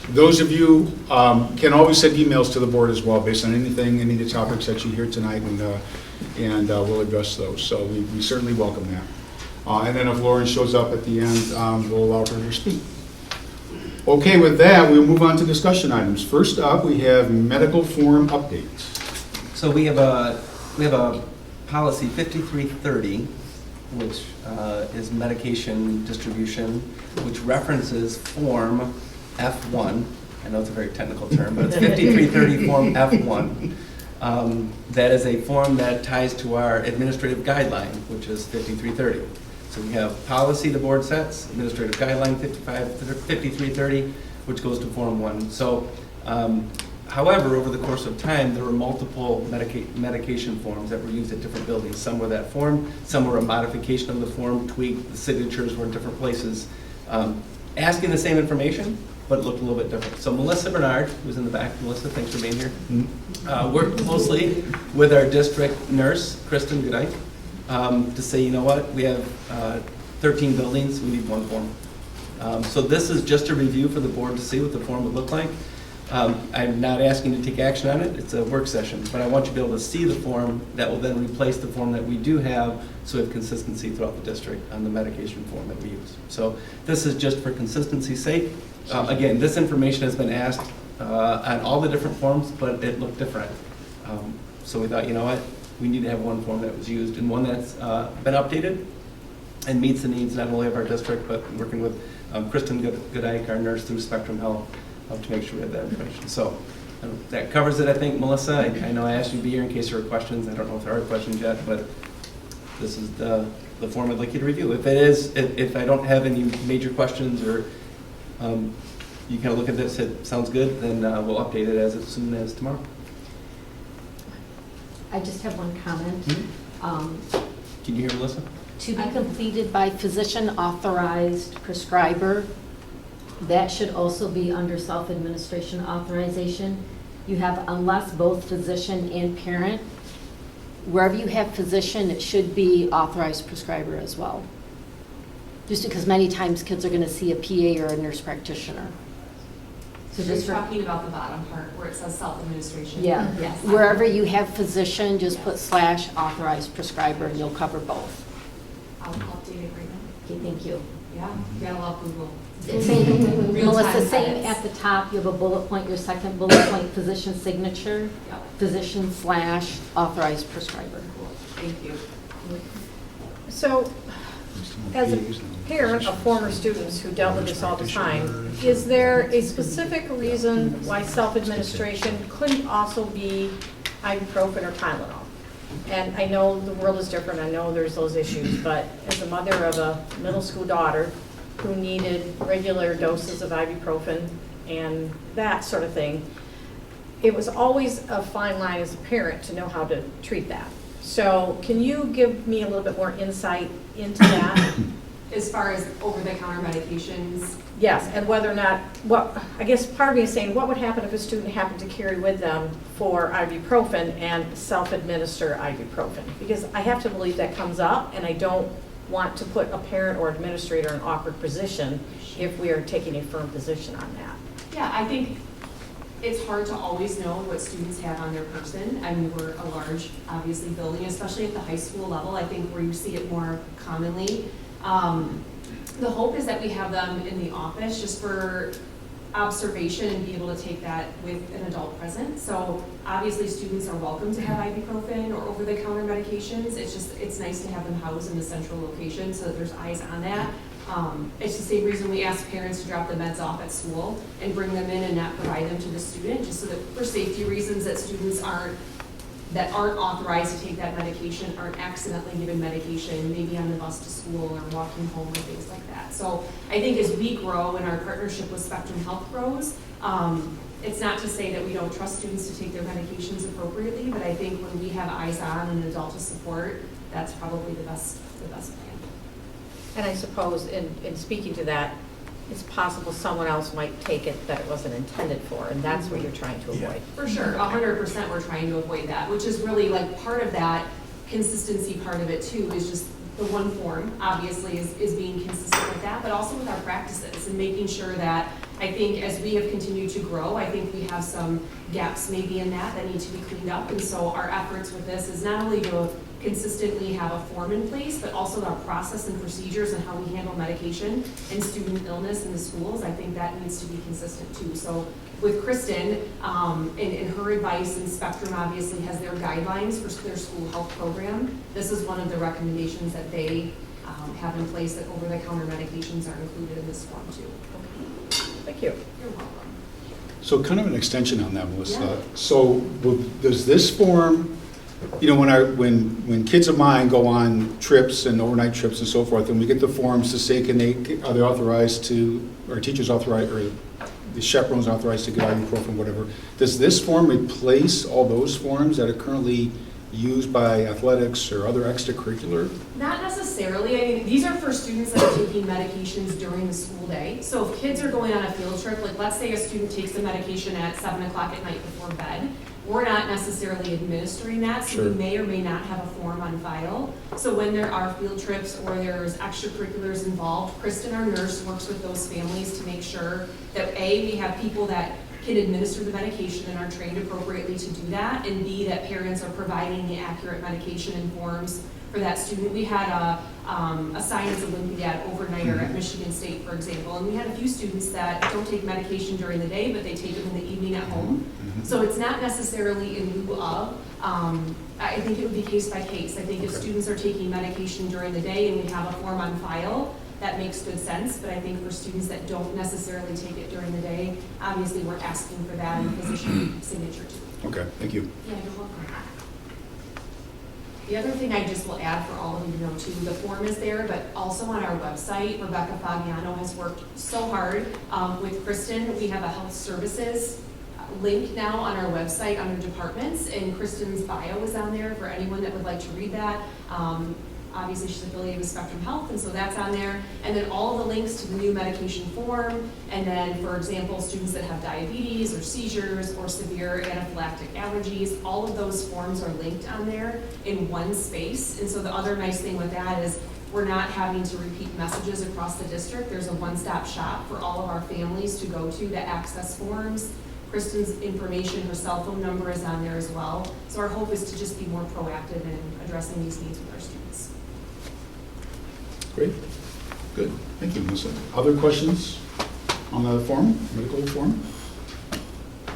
those of you can always send emails to the board as well, based on anything, any of the topics that you hear tonight, and we'll address those. So we certainly welcome that. And then if Lauren shows up at the end, we'll allow her to speak. Okay, with that, we'll move on to discussion items. First up, we have medical form updates. So we have a policy 5330, which is medication distribution, which references Form F1. I know it's a very technical term, but it's 5330 Form F1. That is a form that ties to our administrative guideline, which is 5330. So we have policy the board sets, administrative guideline 5330, which goes to Form 1. So, however, over the course of time, there were multiple medication forms that were used at different buildings. Some were that form, some were a modification of the form, tweaked, the signatures were in different places, asking the same information, but it looked a little bit different. So Melissa Bernard, who's in the back, Melissa, thanks for being here, worked closely with our district nurse, Kristen Goodike, to say, you know what, we have 13 buildings, we need one form. So this is just a review for the board to see what the form would look like. I'm not asking you to take action on it, it's a work session, but I want you to be able to see the form that will then replace the form that we do have, so we have consistency throughout the district on the medication form that we use. So this is just for consistency's sake. Again, this information has been asked on all the different forms, but it looked different. So we thought, you know what, we need to have one form that was used and one that's been updated and meets the needs not only of our district, but working with Kristen Goodike, our nurse through Spectrum Health, to make sure we have that information. So that covers it, I think, Melissa. I know I asked you to be here in case there were questions. I don't know if there are questions yet, but this is the form I'd like you to review. If it is, if I don't have any major questions or you kind of look at this, it sounds good, then we'll update it as soon as tomorrow. I just have one comment. Can you hear Melissa? To be completed by physician authorized prescriber. That should also be under self-administration authorization. You have unless both physician and parent. Wherever you have physician, it should be authorized prescriber as well. Just because many times kids are going to see a PA or a nurse practitioner. So You're just talking about the bottom part where it says self-administration. Yeah. Yes. Wherever you have physician, just put / authorized prescriber and you'll cover both. I'll update it right now. Okay, thank you. Yeah, you gotta love Google. Same, Real-time Melissa, same edits. at the top, you have a bullet point, your second bullet point, physician signature, Yep. physician / authorized prescriber. Cool. Thank you. So, as a parent of former students who dealt with this all the time, is there a specific reason why self-administration couldn't also be ibuprofen or Tylenol? And I know the world is different, I know there's those issues, but as a mother of a middle school daughter who needed regular doses of ibuprofen and that sort of thing, it was always a fine line as a parent to know how to treat that. So can you give me a little bit more insight into that? As far as over-the-counter medications, Yes, and whether or not, I guess part of me is saying, what would happen if a student happened to carry with them for ibuprofen and self-administer ibuprofen? Because I have to believe that comes up, and I don't want to put a parent or administrator in an awkward position if we are taking a firm position on that. yeah, I think it's hard to always know what students have on their person. I mean, we're a large, obviously, building, especially at the high school level, I think where you see it more commonly. The hope is that we have them in the office just for observation and be able to take that with an adult present. So obviously students are welcome to have ibuprofen or over-the-counter medications. It's nice to have them housed in the central location so that there's eyes on that. It's the same reason we ask parents to drop the meds off at school and bring them in and not provide them to the student, just so that for safety reasons that students that aren't authorized to take that medication aren't accidentally given medication, maybe on the bus to school or walking home or things like that. So I think as we grow and our partnership with Spectrum Health grows, it's not to say that we don't trust students to take their medications appropriately, but I think when we have eyes on and an adult to support, that's probably the best plan. And I suppose in speaking to that, it's possible someone else might take it that it wasn't intended for, and that's what you're trying to avoid. For sure, 100% we're trying to avoid that, which is really like part of that consistency part of it too, is just the one form, obviously, is being consistent with that, but also with our practices and making sure that I think as we have continued to grow, I think we have some gaps maybe in that need to be cleaned up. And so our efforts with this is not only to consistently have a form in place, but also our process and procedures and how we handle medication and student illness in the schools. I think that needs to be consistent too. So with Kristen, and her advice, and Spectrum obviously has their guidelines for their school health program. This is one of the recommendations that they have in place, that over-the-counter medications are included in this form too. Thank you. You're welcome. So kind of an extension on that, Melissa. Yeah. So does this form, when kids of mine go on trips and overnight trips and so forth, and we get the forms to say, are they authorized to, or teachers authorized, or the chaperones authorized to get ibuprofen, whatever, does this form replace all those forms that are currently used by athletics or other extracurricular? Not necessarily. I mean, these are for students that are taking medications during the school day. So if kids are going on a field trip, like let's say a student takes the medication at 7 o'clock at night before bed, we're not necessarily administering that, so Sure. we may or may not have a form on file. So when there are field trips or there's extracurriculars involved, Kristen, our nurse, works with those families to make sure that A, we have people that can administer the medication and are trained appropriately to do that, and B, that parents are providing the accurate medication and forms for that student. We had a science Olympiad overnighter at Michigan State, for example, and we had a few students that don't take medication during the day, but they take them in the evening at home. So it's not necessarily in lieu of. I think it would be case by case. I think if students are taking medication during the day and we have a form on file, that makes good sense, but I think for students that don't necessarily take it during the day, obviously we're asking for that in the physician signature too. Okay, thank you. Yeah, you're welcome. The other thing I just will add for all of you to know too, the form is there, but also on our website, Rebecca Fagiano has worked so hard with Kristen. We have a health services link now on our website under departments, and Kristen's bio is on there for anyone that would like to read that. Obviously, she's affiliated with Spectrum Health, and so that's on there. And then all of the links to the new medication form, and then, for example, students that have diabetes or seizures or severe anaphylactic allergies, all of those forms are linked on there in one space. And so the other nice thing with that is we're not having to repeat messages across the district. There's a one-stop shop for all of our families to go to access forms. Kristen's information, her cell phone number is on there as well. So our hope is to just be more proactive in addressing these needs with our students. Great, good, thank you, Melissa. Other questions on the form, medical form?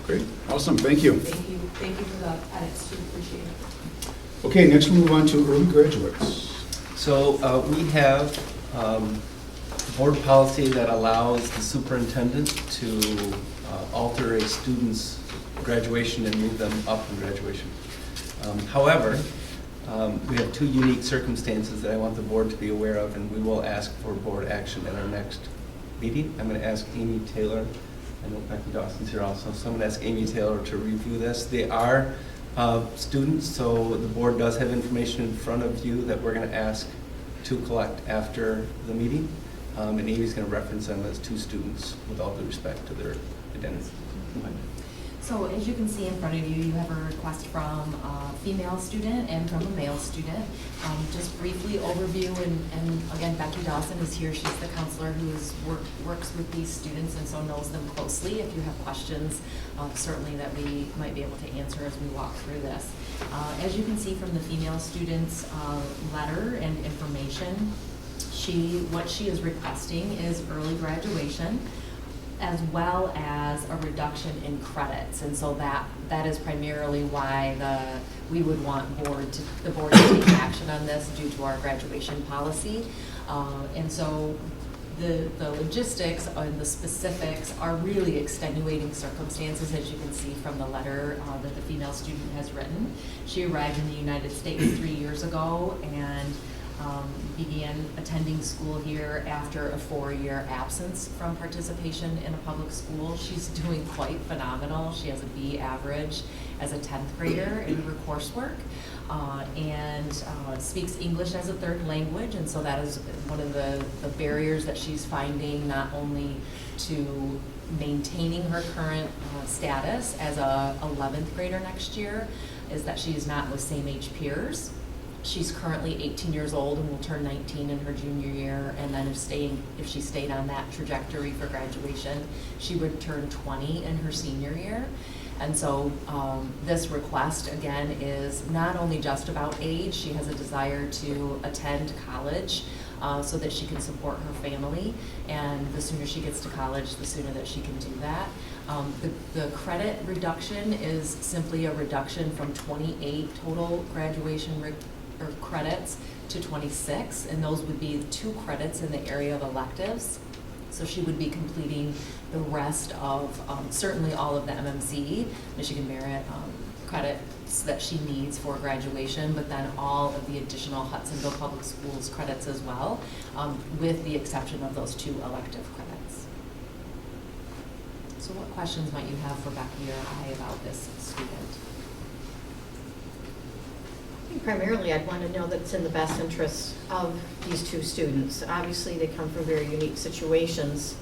Great, awesome, thank you. Thank you for the edits too, appreciate it. Okay, next we'll move on to early graduates. So we have board policy that allows the superintendent to alter a student's graduation and move them up in graduation. However, we have two unique circumstances that I want the board to be aware of, and we will ask for board action at our next meeting. I'm going to ask Amy Taylor, I know Becky Dawson's here also, so I'm going to ask Amy Taylor to review this. They are students, so the board does have information in front of you that we're going to ask to collect after the meeting. And Amy's going to reference them as two students with all due respect to their identity. So as you can see in front of you, you have a request from a female student and from a male student. Just briefly overview, and again, Becky Dawson is here. She's the counselor who works with these students and so knows them closely. If you have questions, certainly that we might be able to answer as we walk through this. As you can see from the female student's letter and information, what she is requesting is early graduation, as well as a reduction in credits, and so that is primarily why we would want the board to take action on this due to our graduation policy. And so the logistics and the specifics are really extenuating circumstances, as you can see from the letter that the female student has written. She arrived in the United States 3 years ago and began attending school here after a 4-year absence from participation in a public school. She's doing quite phenomenal. She has a B average as a 10th grader in her coursework and speaks English as a third language, and so that is one of the barriers that she's finding, not only to maintaining her current status as a 11th grader next year, is that she is not with same age peers. She's currently 18 years old and will turn 19 in her junior year. And then if she stayed on that trajectory for graduation, she would turn 20 in her senior year. And so this request, again, is not only just about age. She has a desire to attend college so that she can support her family. And the sooner she gets to college, the sooner that she can do that. The credit reduction is simply a reduction from 28 total graduation or credits to 26, and those would be 2 credits in the area of electives. So she would be completing the rest of, certainly all of the MMC, Michigan Merit credits that she needs for graduation, but then all of the additional Hudsonville Public Schools credits as well, with the exception of those 2 elective credits. So what questions might you have for Becky or I about this student? Primarily, I'd want to know that it's in the best interest of these 2 students. Obviously, they come from very unique situations,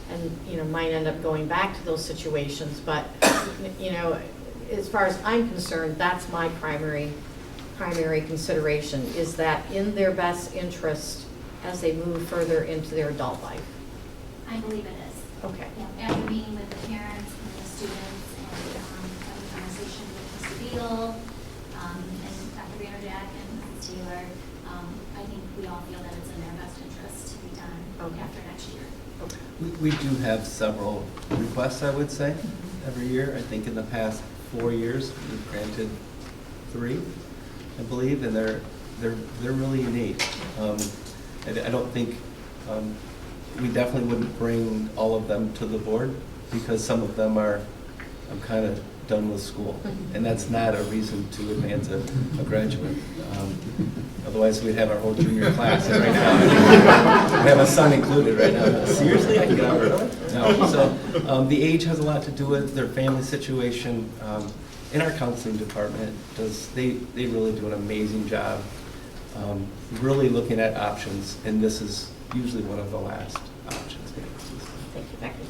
and might end up going back to those situations. But as far as I'm concerned, that's my primary consideration, is that in their best interest as they move further into their adult life. I believe it is. Okay. Yeah, after meeting with the parents and the students and having a conversation with Mr. Beal, and Dr. Vanderjack and Mrs. Taylor, I think we all feel that it's in their best interest to be done after next year. Okay. We do have several requests, I would say, every year. I think in the past 4 years, we've granted 3, I believe, and they're really unique. I don't think, we definitely wouldn't bring all of them to the board, because some of them I'm kind of done with school, and that's not a reason to advance a graduate. Otherwise, we'd have our whole junior class right now. We have a son included right now. Seriously, I can get out early? No. So the age has a lot to do with their family situation. In our counseling department, they really do an amazing job, really looking at options, and this is usually one of the last options. Thank you, Becky.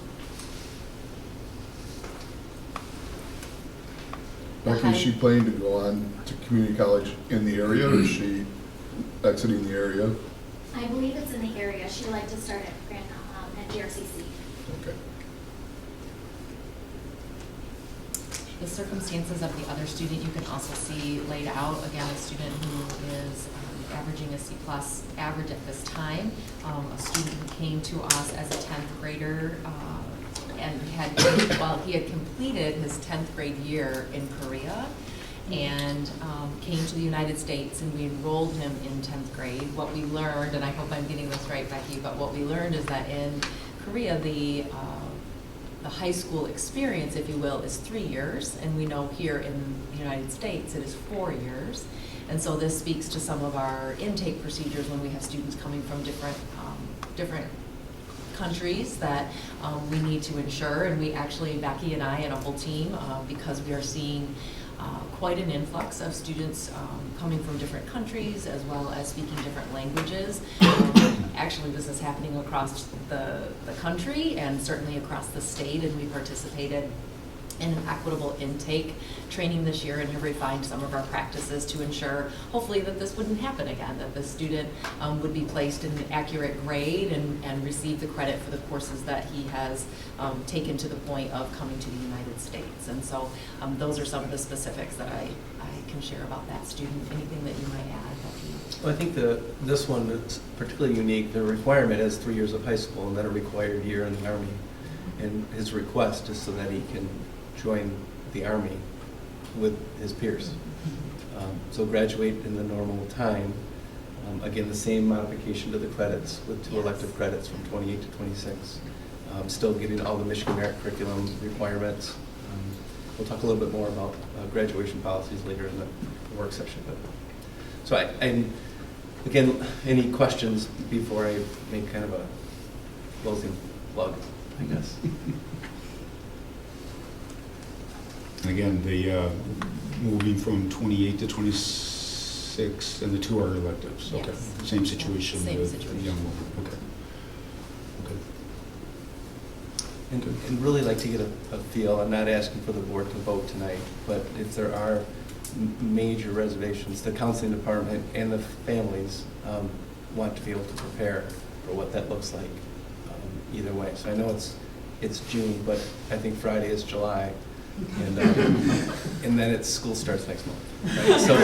Becky, is she planning to go on to community college in the area, or is she exiting the area? I believe it's in the area. She'd like to start at GRCC. Okay. The circumstances of the other student you can also see laid out. Again, a student who is averaging a C+ average at this time, a student who came to us as a 10th grader and he had completed his 10th grade year in Korea and came to the United States, and we enrolled him in 10th grade. What we learned, and I hope I'm getting this right, Becky, but what we learned is that in Korea, the high school experience, if you will, is 3 years, and we know here in the United States it is 4 years. And so this speaks to some of our intake procedures when we have students coming from different countries that we need to ensure. And we actually, Becky and I and a whole team, because we are seeing quite an influx of students coming from different countries as well as speaking different languages. Actually, this is happening across the country and certainly across the state, and we participated in an equitable intake training this year and have refined some of our practices to ensure, hopefully, that this wouldn't happen again, that the student would be placed in an accurate grade and receive the credit for the courses that he has taken to the point of coming to the United States. And so those are some of the specifics that I can share about that student. Anything that you might add, Becky? Well, I think this one is particularly unique. The requirement is 3 years of high school and then a required year in the Army. And his request is so that he can join the Army with his peers. So graduate in the normal time. Again, the same modification to the credits with 2 elective credits from 28 to 26. Still getting all the Michigan Merit curriculum requirements. We'll talk a little bit more about graduation policies later in the work session. So again, any questions before I make kind of a closing plug, I guess? And again, the moving from 28 to 26, and the 2 are electives. Okay. Yes. Same situation Same with situation. the young woman. Okay. And really like to get a feel, I'm not asking for the board to vote tonight, but if there are major reservations. The counseling department and the families want to be able to prepare for what that looks like either way. So I know it's June, but I think Friday is July, and then school starts next month. Right? So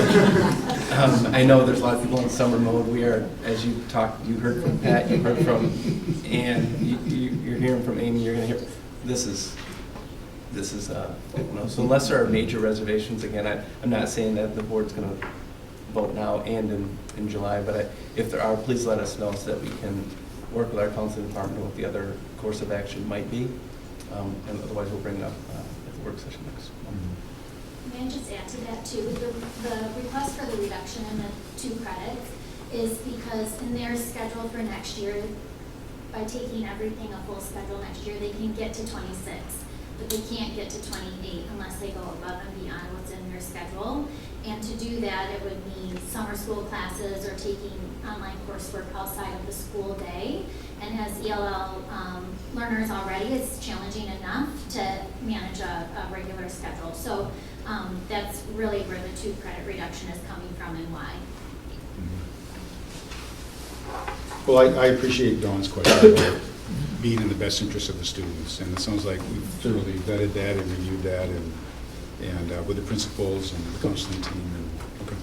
I know there's a lot of people in summer mode. We are, as you talked, you heard from Pat, you heard from Ann, you're hearing from Amy, you're going to hear. This is so unless there are major reservations, again, I'm not saying that the board's going to vote now and in July, but if there are, please let us know so that we can work with our counseling department on what the other course of action might be, and otherwise we'll bring it up at the work session next month. May I just add to that too? The request for the reduction in the 2 credits is because in their schedule for next year, by taking everything a full schedule next year, they can get to 26, but they can't get to 28 unless they go above and beyond what's in their schedule. And to do that, it would mean summer school classes or taking online coursework outside of the school day. And as ELL learners already, it's challenging enough to manage a regular schedule. So that's really where the 2 credit reduction is coming from and why. Well, I appreciate Dawn's question about being in the best interest of the students, and it sounds like we've thoroughly vetted that and reviewed that, and with the principals and the counseling team. And okay.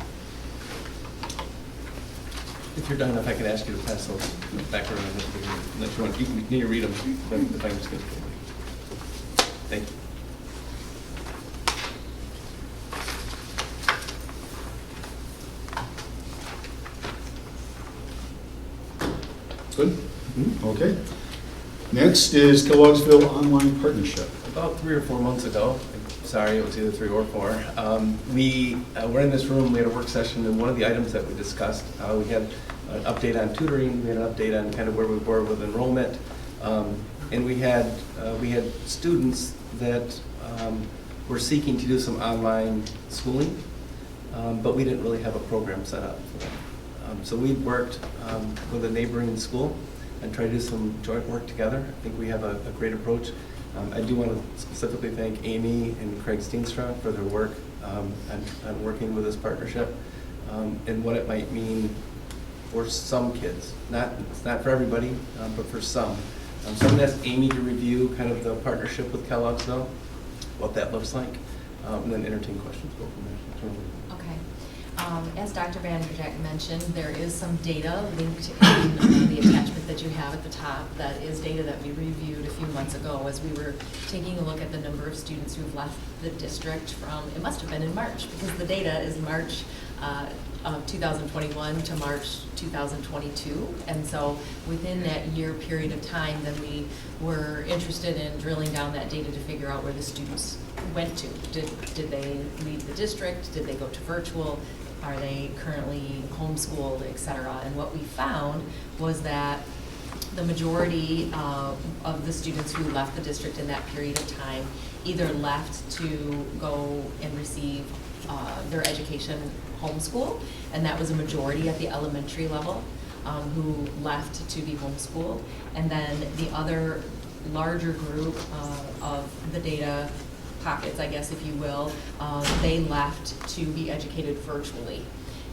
If you're done, if I could ask you to pass those back around, unless you want, you can read them, but if I can just get them. Thank you. Good? Okay. Next is Kelloggsville Online Partnership. About 3 or 4 months ago, sorry, it was either 3 or 4, we were in this room, we had a work session, and one of the items that we discussed, we had an update on tutoring, we had an update on kind of where we were with enrollment, and we had students that were seeking to do some online schooling, but we didn't really have a program set up for them. So we worked with a neighboring school and tried to do some joint work together. I think we have a great approach. I do want to specifically thank Amy and Craig Steenstra for their work on working with this partnership and what it might mean for some kids. It's not for everybody, but for some. So I'm going to ask Amy to review kind of the partnership with Kelloggsville, what that looks like, and then entertain questions. Go from there. Okay. As Dr. Vanderjack mentioned, there is some data linked in the attachment that you have at the top. That is data that we reviewed a few months ago as we were taking a look at the number of students who've left the district from, it must have been in March, because the data is March of 2021 to March 2022. And so within that year period of time, then we were interested in drilling down that data to figure out where the students went to. Did they leave the district? Did they go to virtual? Are they currently homeschooled, et cetera? And what we found was that the majority of the students who left the district in that period of time either left to go and receive their education homeschool, and that was a majority at the elementary level who left to be homeschooled. And then the other larger group of the data pockets, I guess, if you will, they left to be educated virtually.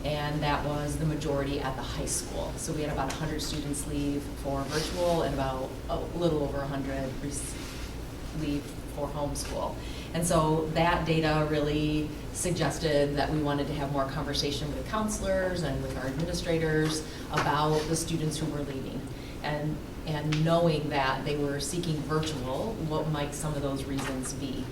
And that was the majority at the high school. So we had about 100 students leave for virtual and about a little over 100 leave for homeschool. And so that data really suggested that we wanted to have more conversation with counselors and with our administrators about the students who were leaving. And knowing that they were seeking virtual, what might some of those reasons be?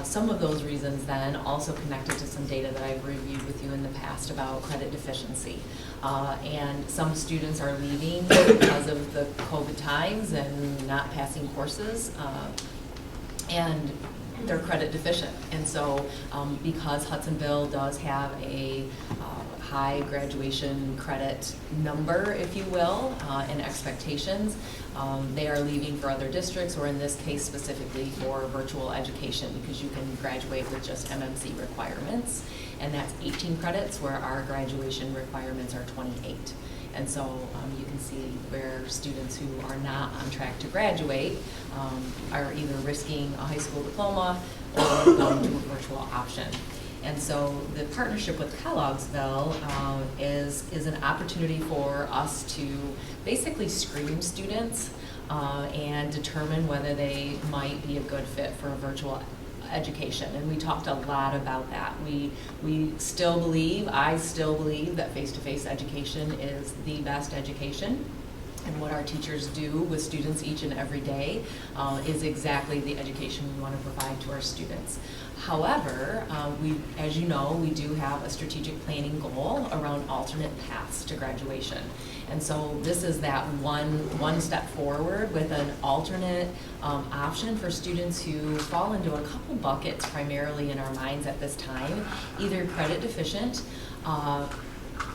Some of those reasons then also connected to some data that I've reviewed with you in the past about credit deficiency. And some students are leaving because of the COVID times and not passing courses, and they're credit deficient. And so because Hudsonville does have a high graduation credit number, if you will, and expectations, they are leaving for other districts, or in this case specifically for virtual education, because you can graduate with just MMC requirements, and that's 18 credits where our graduation requirements are 28. And so you can see where students who are not on track to graduate are either risking a high school diploma or going to a virtual option. And so the partnership with Kelloggsville is an opportunity for us to basically screen students and determine whether they might be a good fit for a virtual education. And we talked a lot about that. We still believe, I still believe that face-to-face education is the best education. And what our teachers do with students each and every day is exactly the education we want to provide to our students. However, as you know, we do have a strategic planning goal around alternate paths to graduation. And so this is that one step forward with an alternate option for students who fall into a couple buckets primarily in our minds at this time, either credit deficient,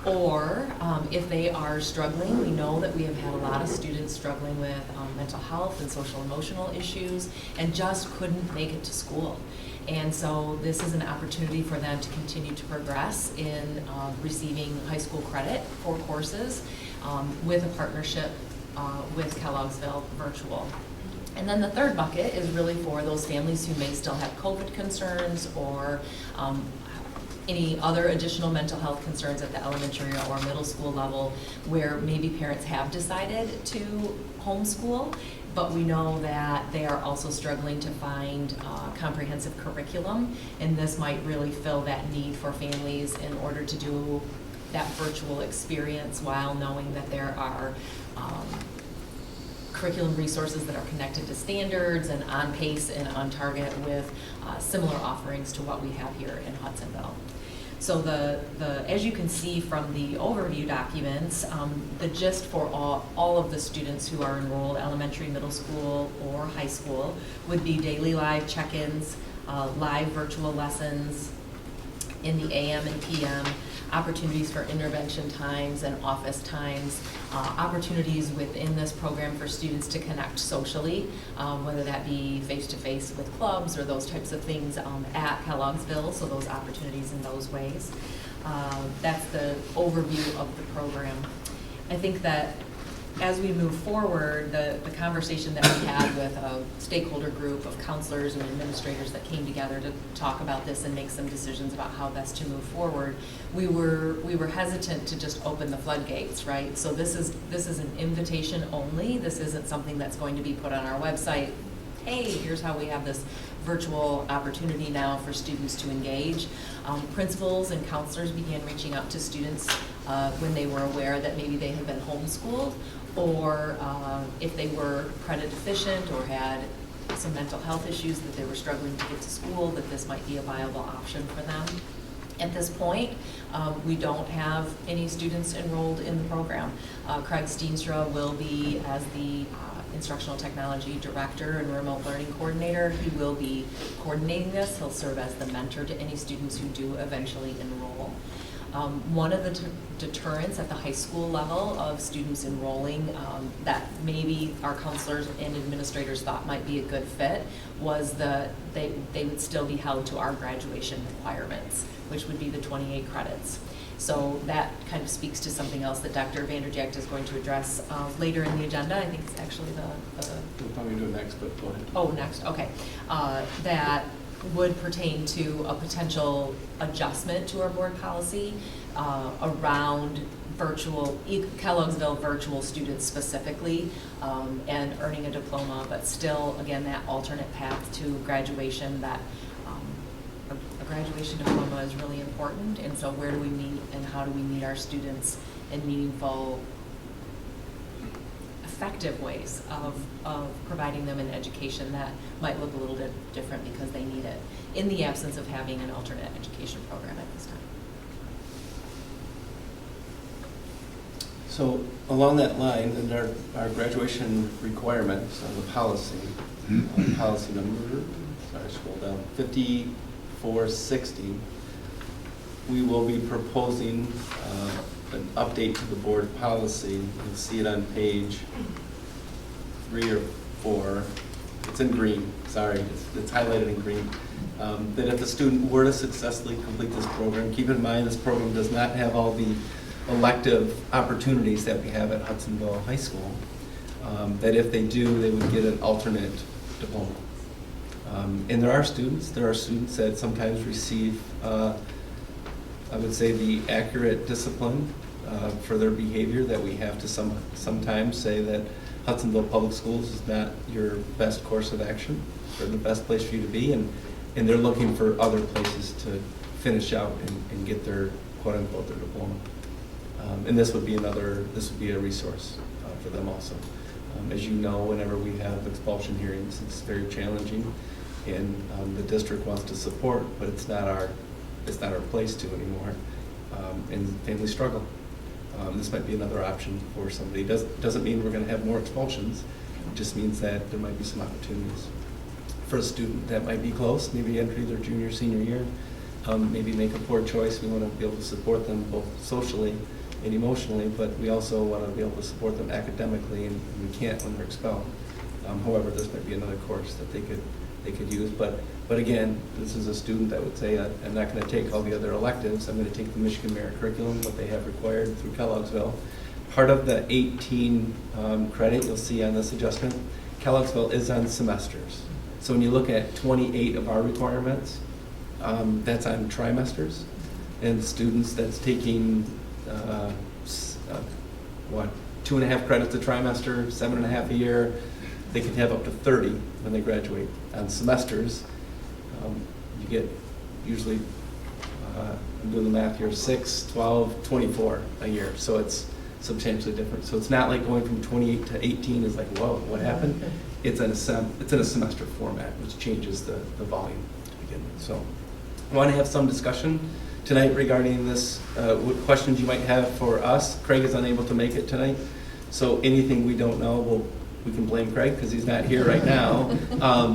or if they are struggling. We know that we have had a lot of students struggling with mental health and social emotional issues and just couldn't make it to school. And so this is an opportunity for them to continue to progress in receiving high school credit for courses with a partnership with Kelloggsville Virtual. And then the third bucket is really for those families who may still have COVID concerns or any other additional mental health concerns at the elementary or middle school level where maybe parents have decided to homeschool, but we know that they are also struggling to find comprehensive curriculum, and this might really fill that need for families in order to do that virtual experience while knowing that there are curriculum resources that are connected to standards and on pace and on target with similar offerings to what we have here in Hudsonville. So as you can see from the overview documents, the gist for all of the students who are enrolled, elementary, middle school, or high school, would be daily live check-ins, live virtual lessons in the AM and PM, opportunities for intervention times and office times, opportunities within this program for students to connect socially, whether that be face-to-face with clubs or those types of things at Kelloggsville, so those opportunities in those ways. That's the overview of the program. I think that as we move forward, the conversation that we had with a stakeholder group of counselors and administrators that came together to talk about this and make some decisions about how best to move forward, we were hesitant to just open the floodgates, right? So this is an invitation only. This isn't something that's going to be put on our website. Hey, here's how we have this virtual opportunity now for students to engage. Principals and counselors began reaching out to students when they were aware that maybe they had been homeschooled, or if they were credit deficient or had some mental health issues that they were struggling to get to school, that this might be a viable option for them. At this point, we don't have any students enrolled in the program. Craig Steenstra will be, as the Instructional Technology Director and Remote Learning Coordinator, he will be coordinating this. He'll serve as the mentor to any students who do eventually enroll. One of the deterrents at the high school level of students enrolling that maybe our counselors and administrators thought might be a good fit was that they would still be held to our graduation requirements, which would be the 28 credits. So that kind of speaks to something else that Dr. Vanderjagt is going to address later in the agenda. I think it's actually We'll probably do it next, but go ahead. Oh, next, okay. That would pertain to a potential adjustment to our board policy around Kelloggsville virtual students specifically, and earning a diploma, but still, again, that alternate path to graduation, that a graduation diploma is really important. And so where do we meet and how do we meet our students in meaningful, effective ways of providing them an education that might look a little bit different because they need it in the absence of having an alternate education program at this time. So along that line, in our graduation requirements on the policy, policy number, sorry, scroll down, 5460, we will be proposing an update to the board policy. You'll see it on page 3 or 4. It's in green, sorry, it's highlighted in green. That if the student were to successfully complete this program, keep in mind this program does not have all the elective opportunities that we have at Hudsonville High School, that if they do, they would get an alternate diploma. And there are students that sometimes receive, I would say, the accurate discipline for their behavior that we have to sometimes say that Hudsonville Public Schools is not your best course of action or the best place for you to be, and they're looking for other places to finish out and get their quote-unquote their diploma. And this would be a resource for them also. As you know, whenever we have expulsion hearings, it's very challenging, and the district wants to support, but it's not our place to anymore, and families struggle. This might be another option for somebody. Doesn't mean we're going to have more expulsions. It just means that there might be some opportunities for a student that might be close, maybe entering their junior, senior year, maybe make a poor choice. We want to be able to support them both socially and emotionally, but we also want to be able to support them academically, and we can't when they're expelled. However, this might be another course that they could use. But again, this is a student that would say, I'm not going to take all the other electives. I'm going to take the Michigan Merit Curriculum, what they have required through Kelloggsville. Part of the 18 credit you'll see on this adjustment, Kelloggsville is on semesters. So when you look at 28 of our requirements, that's on trimesters, and students that's taking 2.5 credits a trimester, 7.5 a year, they can have up to 30 when they graduate. On semesters, you get usually, I'm doing the math here, 6, 12, 24 a year. So it's substantially different. So it's not like going from 28 to 18 is like, whoa, what happened? It's in a semester format, which changes the volume to begin with. So I want to have some discussion tonight regarding this, what questions you might have for us. Craig is unable to make it tonight, so anything we don't know, we can blame Craig because he's not here right now,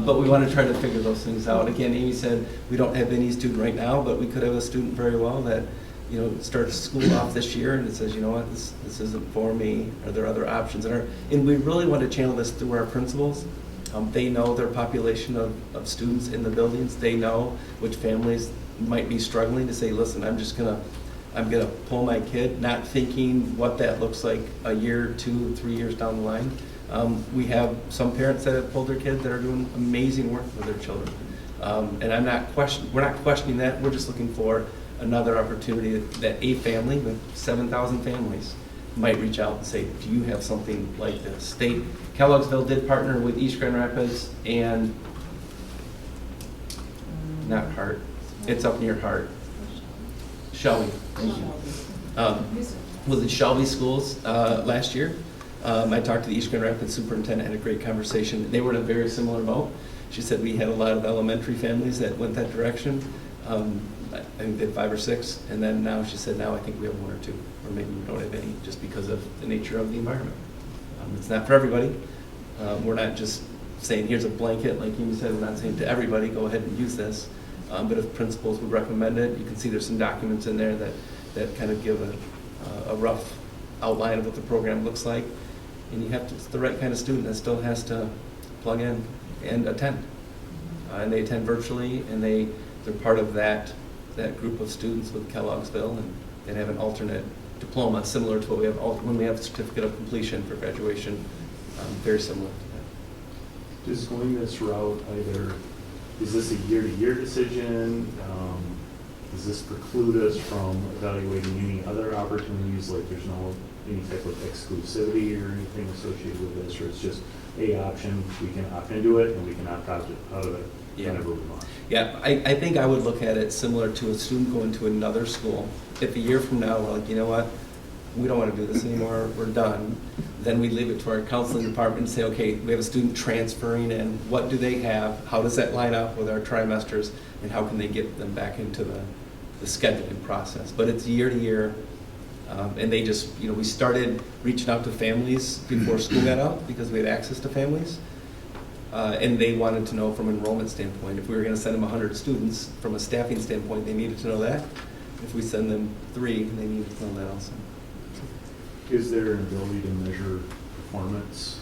but we want to try to figure those things out. Again, Amy said we don't have any student right now, but we could have a student very well that, you know, starts school off this year and it says, you know what, this isn't for me. Are there other options? And we really want to channel this through our principals. They know their population of students in the buildings. They know which families might be struggling to say, listen, I'm gonna pull my kid, not thinking what that looks like a year, 2, 3 years down the line. We have some parents that have pulled their kids that are doing amazing work with their children. And we're not questioning that. We're just looking for another opportunity that a family with 7,000 families might reach out and say, do you have something like this? Kelloggsville did partner with East Grand Rapids and not Hart. It's up near Hart. Shelby. Thank you. Was it Shelby Schools last year? I talked to the East Grand Rapids superintendent, had a great conversation. They were in a very similar boat. She said we had a lot of elementary families that went that direction. I think they had 5 or 6, and then now she said, now I think we have 1 or 2, or maybe we don't have any, just because of the nature of the environment. It's not for everybody. We're not just saying here's a blanket, like you said, we're not saying to everybody, go ahead and use this. But if principals would recommend it, you can see there's some documents in there that kind of give a rough outline of what the program looks like. And it's the right kind of student that still has to plug in and attend. And they attend virtually, and they're part of that group of students with Kelloggsville, and have an alternate diploma similar to what we have when we have certificate of completion for graduation, very similar to that. Does going this route is this a year-to-year decision? Does this preclude us from evaluating any other opportunities, like there's any type of exclusivity or anything associated with this, or it's just a option, we can opt into it and we can opt out of it whenever we want? Yeah, I think I would look at it similar to a student going to another school. If a year from now we're like, you know what, we don't want to do this anymore, we're done, then we leave it to our counseling department and say, okay, we have a student transferring in, what do they have, how does that line up with our trimesters, and how can they get them back into the scheduling process. But it's year to year, and they just, we started reaching out to families before school got out because we had access to families, and they wanted to know from an enrollment standpoint, if we were going to send them 100 students, from a staffing standpoint, they needed to know that. If we send them 3, they needed to know that also. Is there an ability to measure performance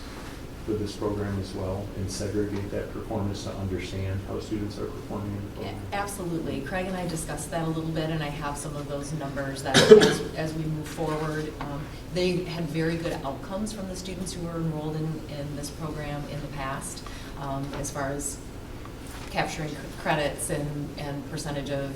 for this program as well and segregate that performance to understand how students are performing in the program? Yeah, absolutely. Craig and I discussed that a little bit, and I have some of those numbers that as we move forward. They had very good outcomes from the students who were enrolled in this program in the past, as far as capturing credits and percentage of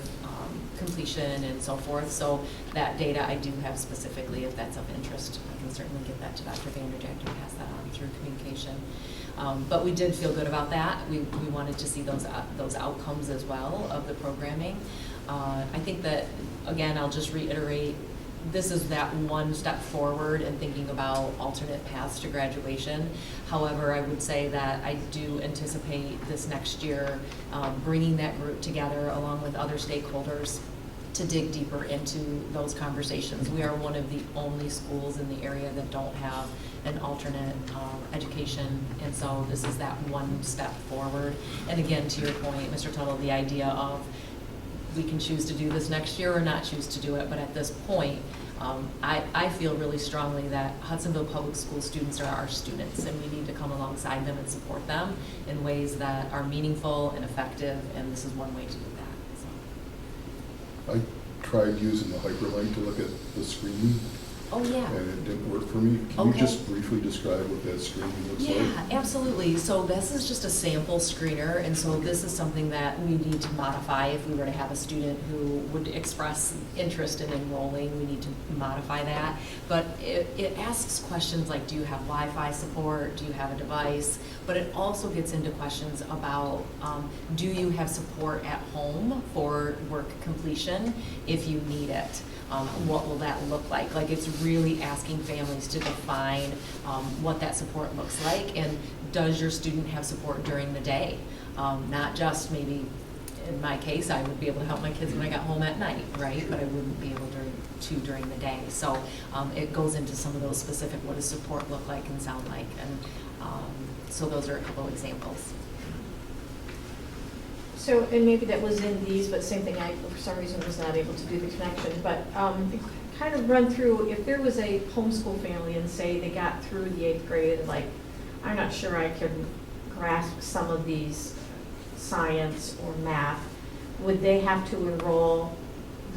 completion and so forth. So that data I do have specifically, if that's of interest. I can certainly get that to Dr. Vanderjack and pass that on through communication. But we did feel good about that. We wanted to see those outcomes as well of the programming. I think that, again, I'll just reiterate, this is that one step forward in thinking about alternate paths to graduation. However, I would say that I do anticipate this next year bringing that group together along with other stakeholders to dig deeper into those conversations. We are one of the only schools in the area that don't have an alternate education, and so this is that one step forward. And again, to your point, Mr. Tuttle, the idea of we can choose to do this next year or not choose to do it, but at this point, I feel really strongly that Hudsonville Public School students are our students, and we need to come alongside them and support them in ways that are meaningful and effective, and this is one way to do that. So. I tried using the hyperlink to look at the screen. Oh, yeah. And it didn't work for me. Can you just briefly describe what that screen looks like? Yeah, absolutely. So this is just a sample screener, and so this is something that we need to modify if we were to have a student who would express interest in enrolling. We need to modify that. But it asks questions like, do you have Wi-Fi support? Do you have a device? But it also gets into questions about, do you have support at home for work completion if you need it? What will that look like? Like, it's really asking families to define what that support looks like, and does your student have support during the day? Not just maybe, in my case, I would be able to help my kids when I got home at night, right? But I wouldn't be able during the day. So it goes into some of those specific, what does support look like and sound like? And so those are a couple examples. So, and maybe that was in these, but same thing, I, for some reason, was not able to do the connection. But kind of run through, if there was a homeschool family and say they got through the 8th grade and like, I'm not sure I can grasp some of these science or math, would they have to enroll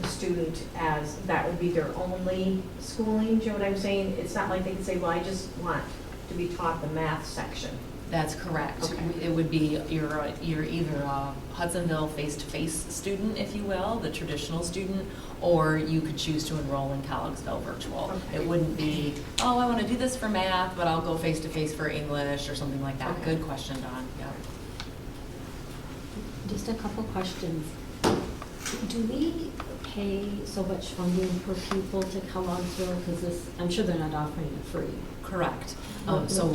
the student as that would be their only schooling? Do you know what I'm saying? It's not like they could say, well, I just want to be taught the math section. That's correct. Okay. It would be you're either a Hudsonville face-to-face student, if you will, the traditional student, or you could choose to enroll in Kelloggsville virtual. Okay. It wouldn't be, oh, I want to do this for math, but I'll go face-to-face for English or something like that. Okay. Good question, Dawn. Yeah. Just a couple questions. Do we pay so much funding per pupil to Kelloggsville? Because I'm sure they're not offering it free. Correct. So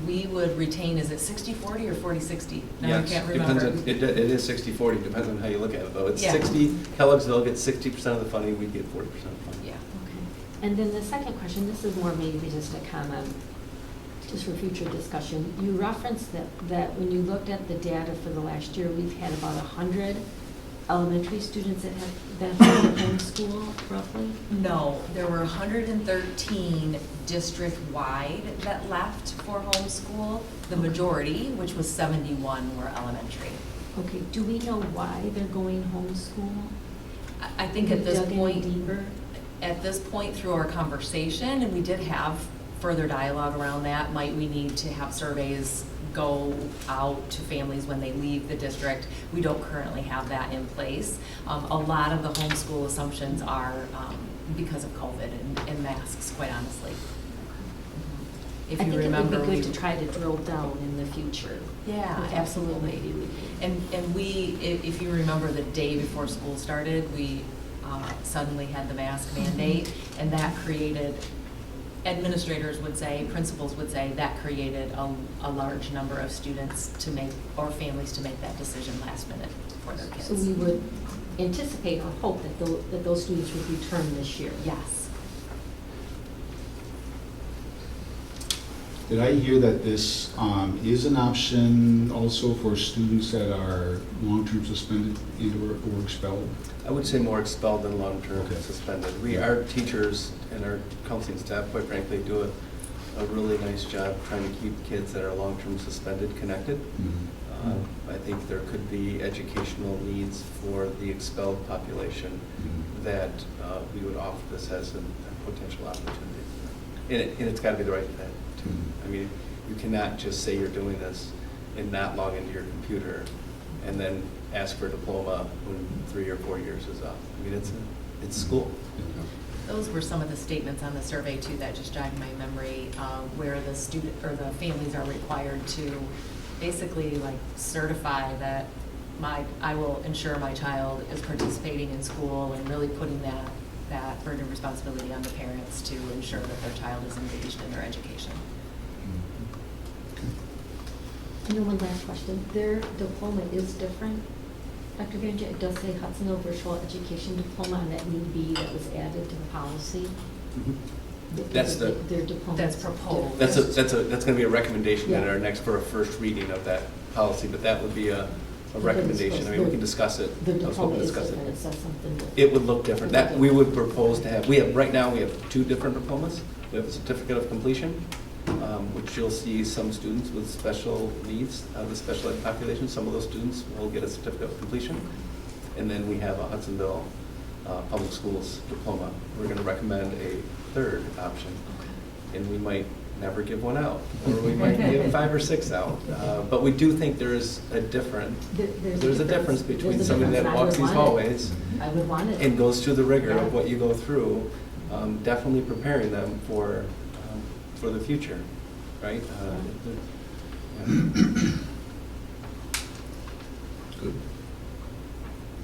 we would retain, is it 60-40 or 40-60? Now I can't remember. It is 60-40, depends on how you look at it though. It's 60, Kelloggsville gets 60% of the funding, we get 40% of the funding. Yeah. Okay. And then the second question, this is more maybe just a comment, just for future discussion. You referenced that when you looked at the data for the last year, we've had about 100 elementary students that have homeschool, roughly? No, there were 113 district-wide that left for homeschool. The majority, which was 71, were elementary. Okay, do we know why they're going homeschool? I think at this point through our conversation, and we did have further dialogue around that, might we need to have surveys go out to families when they leave the district. We don't currently have that in place. A lot of the homeschool assumptions are because of COVID and masks, quite honestly. If you remember, it would be good to try to drill down in the future. Yeah, absolutely. And we, if you remember, the day before school started, we suddenly had the mask mandate, and that created, administrators would say, principals would say, that created a large number of students to make, or families to make that decision last minute for their kids. So we would anticipate or hope that those students would return this year. Yes. Did I hear that this is an option also for students that are long-term suspended or expelled? I would say more expelled than long-term suspended. Our teachers and our counseling staff, quite frankly, do a really nice job trying to keep kids that are long-term suspended connected. Mm-hmm. I think there could be educational needs for the expelled population that we would offer this as a potential opportunity. And it's got to be the right fit, too. I mean, you cannot just say you're doing this and not log into your computer and then ask for a diploma when 3 or 4 years is up. I mean, it's school. Those were some of the statements on the survey too that just jogged my memory, where the student or the families are required to basically like certify that I will ensure my child is participating in school, and really putting that burden of responsibility on the parents to ensure that their child is engaged in their education. And then one last question. Their diploma is different. Dr. Granger, it does say Hudsonville Virtual Education Diploma on that need be that was added to the policy. That's Their diploma. That's proposed. That's going to be a recommendation at Yeah. our next, for a first reading of that policy, but that would be a recommendation. I mean, we can discuss it. The I was hoping diploma to is discuss different. It says something different. It would look different. That, we would propose to have, right now, we have 2 different diplomas. We have a certificate of completion, which you'll see some students with special needs, the special ed population. Some of those students will get a certificate of completion. And then we have a Hudsonville Public Schools diploma. We're going to recommend a 3rd option. And we might never give one out, or we might give 5 or 6 out. But we do think there's a difference. There's a difference between somebody that walks these hallways I would want it. and goes through the rigor of what you go through, definitely preparing them for the future, right? Good.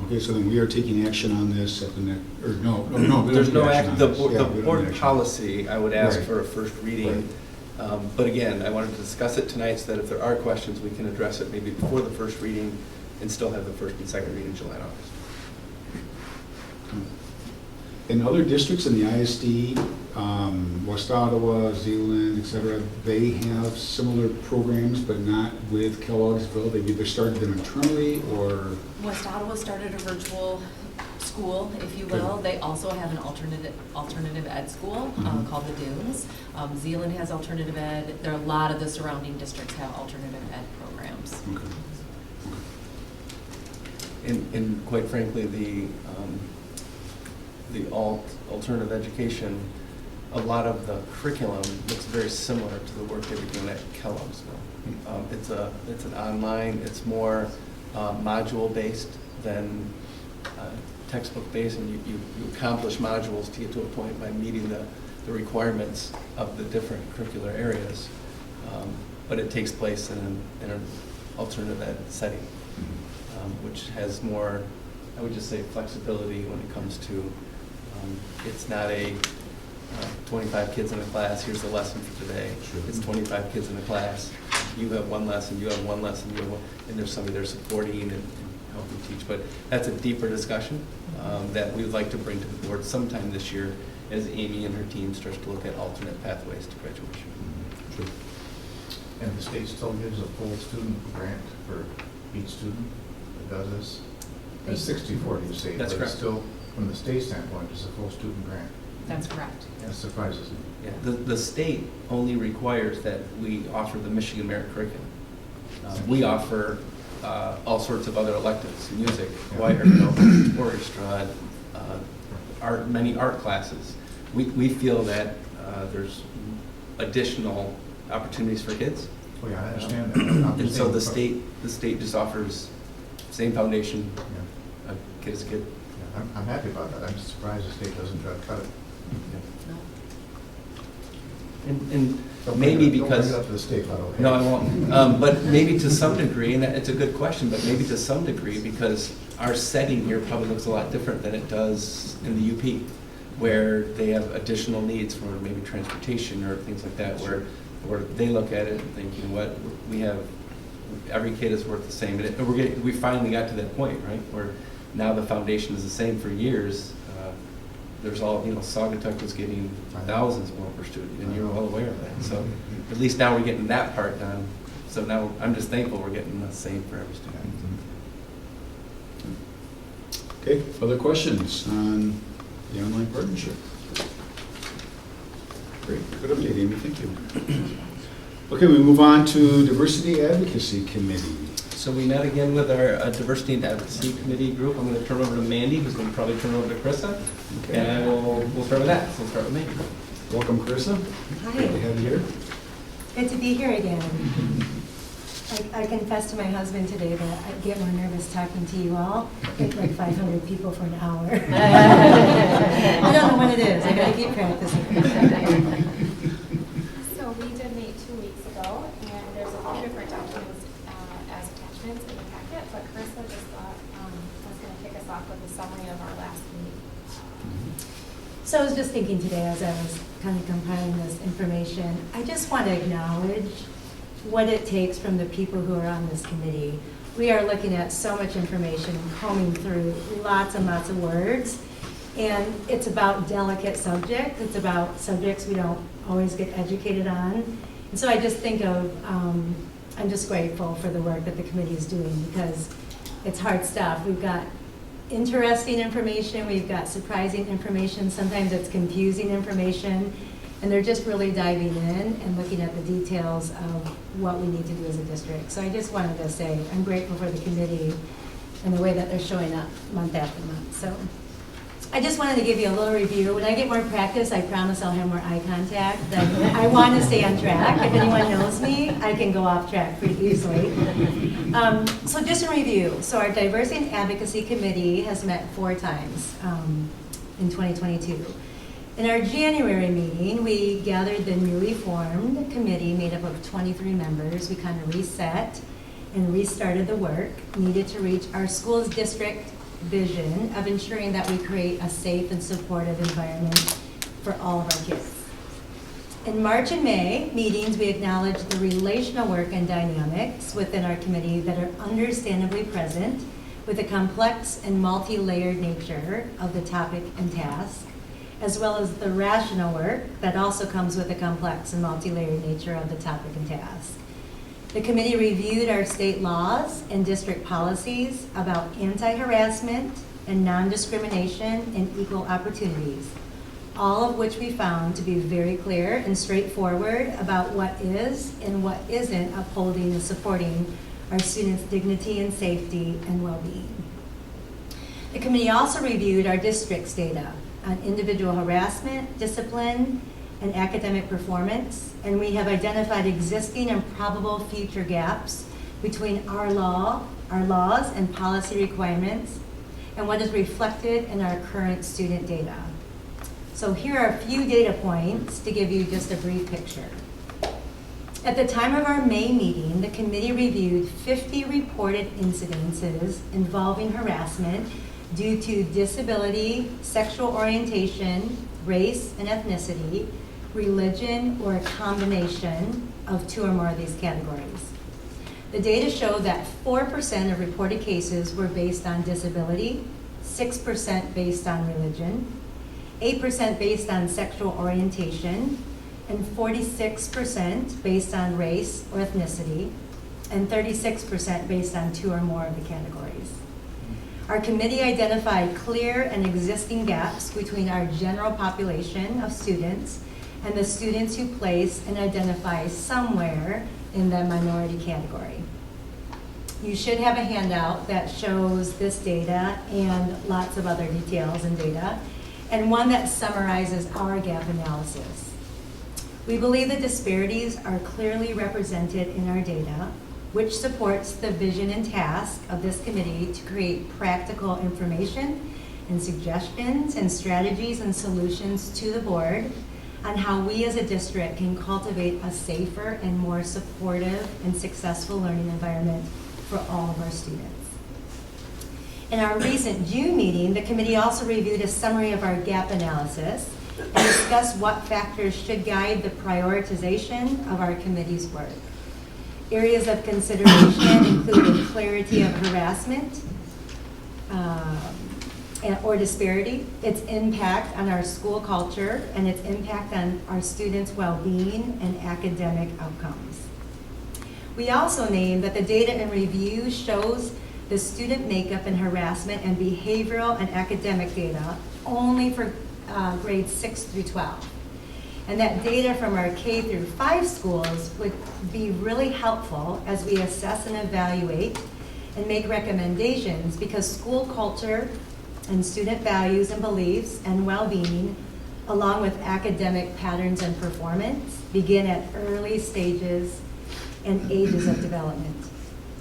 Okay, so then we are taking action on this at the next, or no. we There's don't no take act, on the this. board, Yeah, the we don't board take action. policy, I would ask Right. for a first reading. But again, I wanted to discuss it tonight so that if there are questions, we can address it maybe before the first reading and still have the first and second reading in July and August. In other districts in the ISD, West Ottawa, Zealand, et cetera, they have similar programs, but not with Kelloggsville. They've either started them internally or, West Ottawa started a virtual school, if you will. They also have an alternative ed school called the Dunes. Zealand has alternative ed. There are a lot of the surrounding districts have alternative ed programs. And quite frankly, the alternative education, a lot of the curriculum looks very similar to the work they were doing at Kelloggsville. It's an online, it's more module-based than textbook-based, and you accomplish modules to get to a point by meeting the requirements of the different curricular areas. But it takes place in an alternative ed setting, which has more, I would just say, flexibility when it comes to, it's not a 25 kids in a class, here's the lesson for today. Sure. It's 25 kids in a class, you have one lesson, you have one lesson, you have one, and there's somebody there supporting and helping teach. But that's a deeper discussion that we would like to bring to the board sometime this year as Amy and her team starts to look at alternate pathways to graduation. Sure. And the state still gives a full student grant for each student that does this? It's 60/40, you say, but That's it's correct. still, from the state standpoint, it's a full student grant. That's correct. That surprises me. Yeah, the state only requires that we offer the Michigan Merit Curriculum. We offer all sorts of other electives, music, choir, orchestra, many art classes. We feel that there's additional opportunities for kids. Oh, yeah, I understand that. I'm And just so saying- the state just offers same foundation, Yeah. kid is a kid. Yeah, I'm happy about that. I'm just surprised the state doesn't try to cut it. No. And Don't maybe bring it- because. Don't bring it up to the state level. No, I won't. But maybe to some degree, and it's a good question, but maybe to some degree, because our setting here probably looks a lot different than it does in the UP, where they have additional needs for maybe transportation or things like that, where they look at it and think, you know what, we have, every kid is worth the same. And we finally got to that point, right, where now the foundation is the same for years. There's all, Saugatuck was getting thousands more per student, and you're well aware of that. So at least now we're getting that part done. So now I'm just thankful we're getting the same for every student. Okay, other questions on the online partnership? Great, good update, Amy, thank you. Okay, we move on to Diversity Advocacy Committee. So we met again with our Diversity and Advocacy Committee group. I'm going to turn over to Mandy, who's going to probably turn over to Krista. Okay. And we'll start with that. So we'll start with Mandy. Welcome, Carissa. Hi. Good to have you here. Good to be here again. I confessed to my husband today that I get more nervous talking to you all. I think like 500 people for an hour. I don't know what it is. I gotta keep practicing. So we did meet 2 weeks ago, and there's a few different documents as attachments in the packet, but Carissa just thought was going to kick us off with a summary of our last meeting. So I was just thinking today as I was kind of compiling this information, I just want to acknowledge what it takes from the people who are on this committee. We are looking at so much information and combing through lots and lots of words. And it's about delicate subjects. It's about subjects we don't always get educated on. And so I just think of, I'm just grateful for the work that the committee is doing because it's hard stuff. We've got interesting information, we've got surprising information, sometimes it's confusing information, and they're just really diving in and looking at the details of what we need to do as a district. So I just wanted to say I'm grateful for the committee and the way that they're showing up month after month. So I just wanted to give you a little review. When I get more practice, I promise I'll have more eye contact. I want to stay on track. If anyone knows me, I can go off track pretty easily. So just a review. So our Diversity and Advocacy Committee has met 4 times in 2022. In our January meeting, we gathered the newly formed committee made up of 23 members. We kind of reset and restarted the work needed to reach our school's district vision of ensuring that we create a safe and supportive environment for all of our kids. In March and May meetings, we acknowledged the relational work and dynamics within our committee that are understandably present with the complex and multi-layered nature of the topic and task, as well as the rational work that also comes with the complex and multi-layered nature of the topic and task. The committee reviewed our state laws and district policies about anti-harassment and non-discrimination and equal opportunities, all of which we found to be very clear and straightforward about what is and what isn't upholding and supporting our students' dignity and safety and well-being. The committee also reviewed our district's data on individual harassment, discipline, and academic performance, and we have identified existing and probable future gaps between our laws and policy requirements and what is reflected in our current student data. So here are a few data points to give you just a brief picture. At the time of our May meeting, the committee reviewed 50 reported incidences involving harassment due to disability, sexual orientation, race and ethnicity, religion, or a combination of 2 or more of these categories. The data show that 4% of reported cases were based on disability, 6% based on religion, 8% based on sexual orientation, and 46% based on race or ethnicity, and 36% based on 2 or more of the categories. Our committee identified clear and existing gaps between our general population of students and the students who place and identify somewhere in the minority category. You should have a handout that shows this data and lots of other details and data, and one that summarizes our gap analysis. We believe the disparities are clearly represented in our data, which supports the vision and task of this committee to create practical information and suggestions and strategies and solutions to the board on how we as a district can cultivate a safer and more supportive and successful learning environment for all of our students. In our recent June meeting, the committee also reviewed a summary of our gap analysis and discussed what factors should guide the prioritization of our committee's work. Areas of consideration included clarity of harassment or disparity, its impact on our school culture, and its impact on our students' well-being and academic outcomes. We also named that the data in review shows the student makeup and harassment and behavioral and academic data only for grades 6 through 12. And that data from our K through 5 schools would be really helpful as we assess and evaluate and make recommendations, because school culture and student values and beliefs and well-being, along with academic patterns and performance, begin at early stages and ages of development.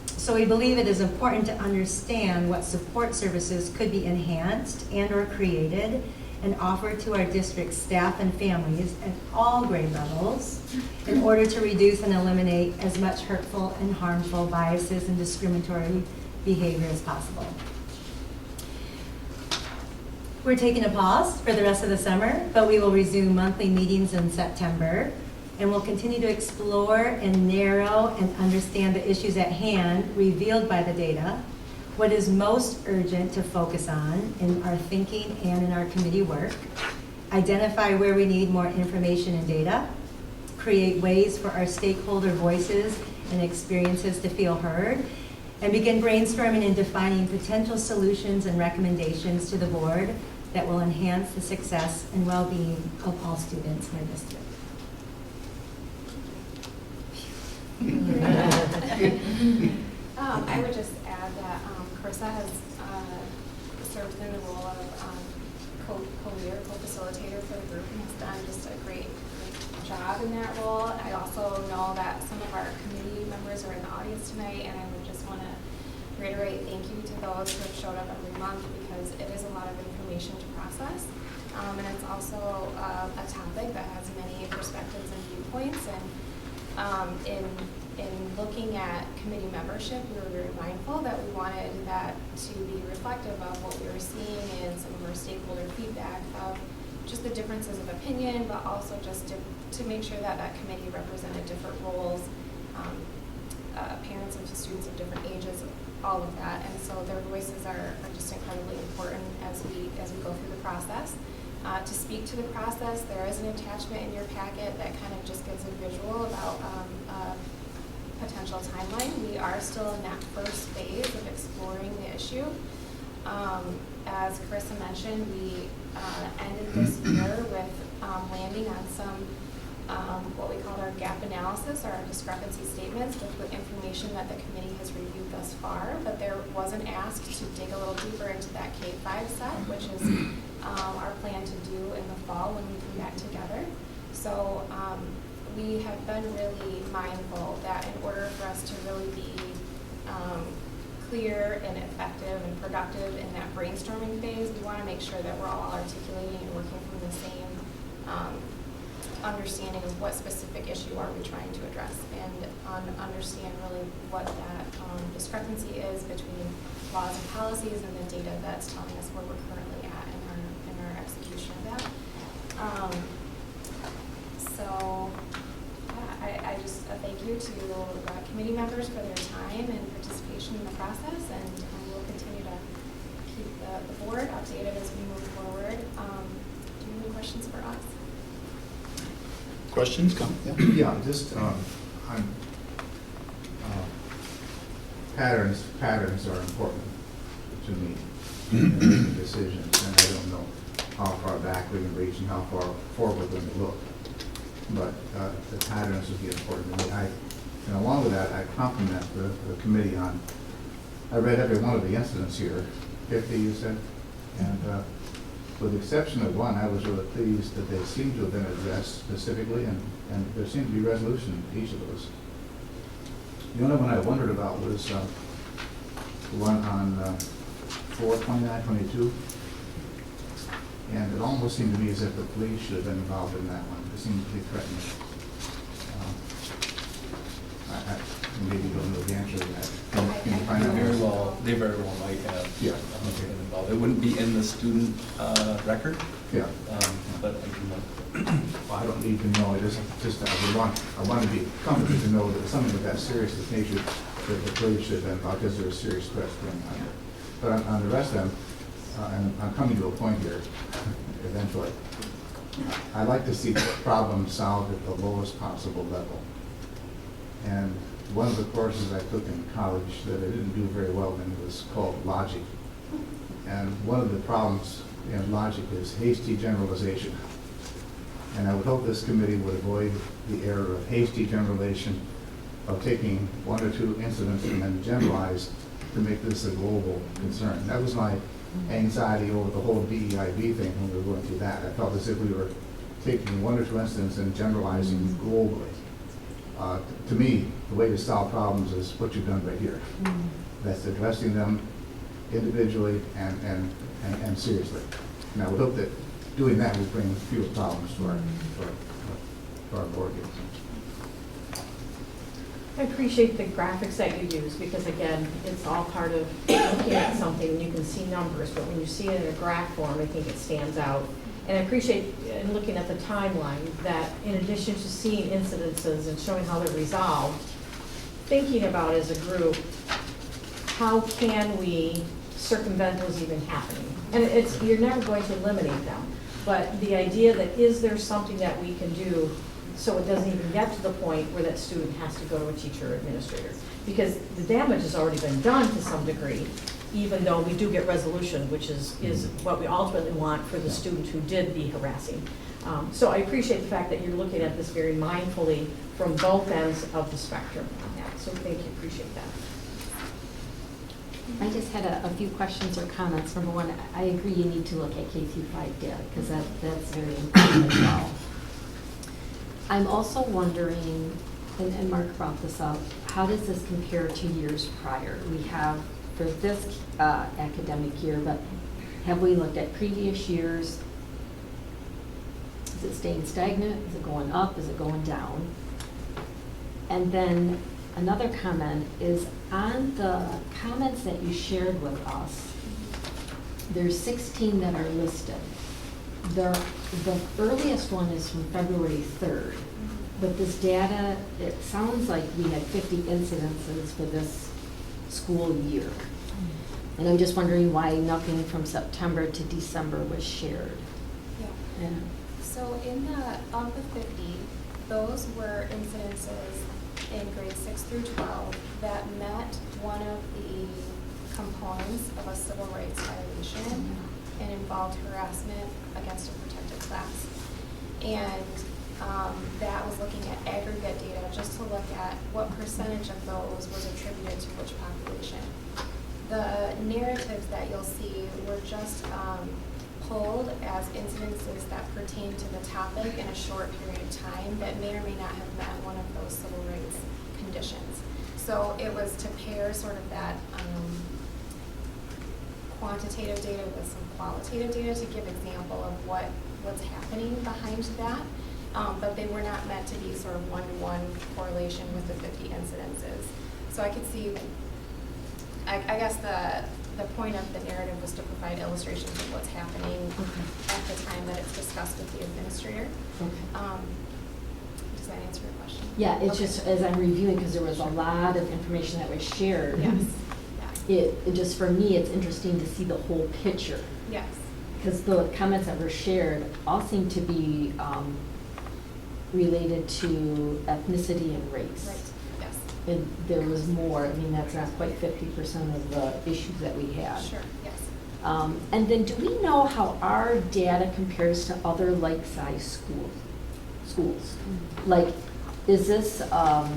So we believe it is important to understand what support services could be enhanced and/or created and offered to our district staff and families at all grade levels in order to reduce and eliminate as much hurtful and harmful biases and discriminatory behavior as possible. We're taking a pause for the rest of the summer, but we will resume monthly meetings in September, and we'll continue to explore and narrow and understand the issues at hand revealed by the data, what is most urgent to focus on in our thinking and in our committee work, identify where we need more information and data, create ways for our stakeholder voices and experiences to feel heard, and begin brainstorming and defining potential solutions and recommendations to the board that will enhance the success and well-being of all students in our district. I would just add that Carissa has served in the role of co-leader, co-facilitator for the group and has done just a great job in that role. I also know that some of our committee members are in the audience tonight, and I would just want to reiterate thank you to those who have showed up every month, because it is a lot of information to process. And it's also a topic that has many perspectives and viewpoints. And in looking at committee membership, we were very mindful that we wanted that to be reflective of what we were seeing in some of our stakeholder feedback of just the differences of opinion, but also just to make sure that that committee represented different roles, parents and students of different ages, all of that. And so their voices are just incredibly important as we go through the process. To speak to the process, there is an attachment in your packet that kind of just gives a visual about potential timeline. We are still in that first phase of exploring the issue. As Carissa mentioned, we ended this year with landing on some what we called our gap analysis, or our discrepancy statements with the information that the committee has reviewed thus far. But there was an ask to dig a little deeper into that K-5 set, which is our plan to do in the fall when we come back together. So we have been really mindful that in order for us to really be clear and effective and productive in that brainstorming phase, we want to make sure that we're all articulating and working from the same understanding of what specific issue are we trying to address, and understand really what that discrepancy is between laws and policies and the data that's telling us where we're currently at in our execution of that. So yeah, I just thank you to committee members for their time and participation in the process, and we'll continue to keep the board updated as we move forward. Do you have any questions for us? Questions? Come. Yeah, just patterns are important to me in making decisions, and I don't know how far back we can reach and how far forward we're going to look. But the patterns would be important to me. And along with that, I compliment the committee on, I read every one of the incidents here, 50 you said, and with the exception of one, I was really pleased that they seem to have been addressed specifically, and there seemed to be resolution to each of those. The only one I wondered about was the one on 4/29/22, and it almost seemed to me as if the police should have been involved in that one. It seemed to be threatening. Maybe you don't know the answer to that. Can you find out? They very well might have. Yeah. Been involved. It wouldn't be in the student record. Yeah. But I do know. Well, I don't need to know. I want to be comforted to know that something of that serious nature that the police should have been involved, because there are serious threats going on there. But on the rest of them, and I'm coming to a point here eventually, I like to see problems solved at the lowest possible level. And one of the courses I took in college that I didn't do very well in was called logic. And one of the problems in logic is hasty generalization. And I would hope this committee would avoid the error of hasty generalization, of taking one or two incidents and then generalize to make this a global concern. That was my anxiety over the whole DEIB thing when we were going through that. I felt as if we were taking one or two incidents and generalizing globally. To me, the way to solve problems is what you've done right here. That's addressing them individually and seriously. And I would hope that doing that would bring fewer problems to our board here. I appreciate the graphics that you use, because again, it's all part of looking at something, and you can see numbers, but when you see it in a graph form, I think it stands out. And I appreciate, in looking at the timeline, that in addition to seeing incidences and showing how they're resolved, thinking about as a group, how can we circumvent those even happening? And you're never going to eliminate them, but the idea that is there something that we can do so it doesn't even get to the point where that student has to go to a teacher or administrator. Because the damage has already been done to some degree, even though we do get resolution, which is what we ultimately want for the student who did the harassing. So I appreciate the fact that you're looking at this very mindfully from both ends of the spectrum on that. So thank you, appreciate that. I just had a few questions or comments. Number one, I agree you need to look at K-5 data because that's very important as well. I'm also wondering, and Mark brought this up, how does this compare to years prior? We have for this academic year, but have we looked at previous years? Is it staying stagnant? Is it going up? Is it going down? And then another comment is on the comments that you shared with us, there's 16 that are listed. The earliest one is from February 3rd, but this data, it sounds like we had 50 incidences for this school year. And I'm just wondering why nothing from September to December was shared. Yeah. So of the 50, those were incidences in grades 6 through 12 that met one of the components of a civil rights violation and involved harassment against a protected class. And that was looking at aggregate data just to look at what percentage of those was attributed to which population. The narratives that you'll see were just pulled as incidences that pertain to the topic in a short period of time that may or may not have met one of those civil rights conditions. So it was to pair sort of that quantitative data with some qualitative data to give example of what's happening behind that. But they were not meant to be sort of one-to-one correlation with the 50 incidences. So I could see, I guess the point of the narrative was to provide illustrations of what's happening at the time that it's discussed with the administrator. Does that answer your question? Yeah, it's just as I'm reviewing, because there was a lot of information that was shared. Yes. It just, for me, it's interesting to see the whole picture. Yes. Because the comments that were shared all seem to be related to ethnicity and race. Right, yes. And there was more, I mean, that's not quite 50% of the issues that we had. Sure, yes. And then do we know how our data compares to other like-sized schools? Like, is this, I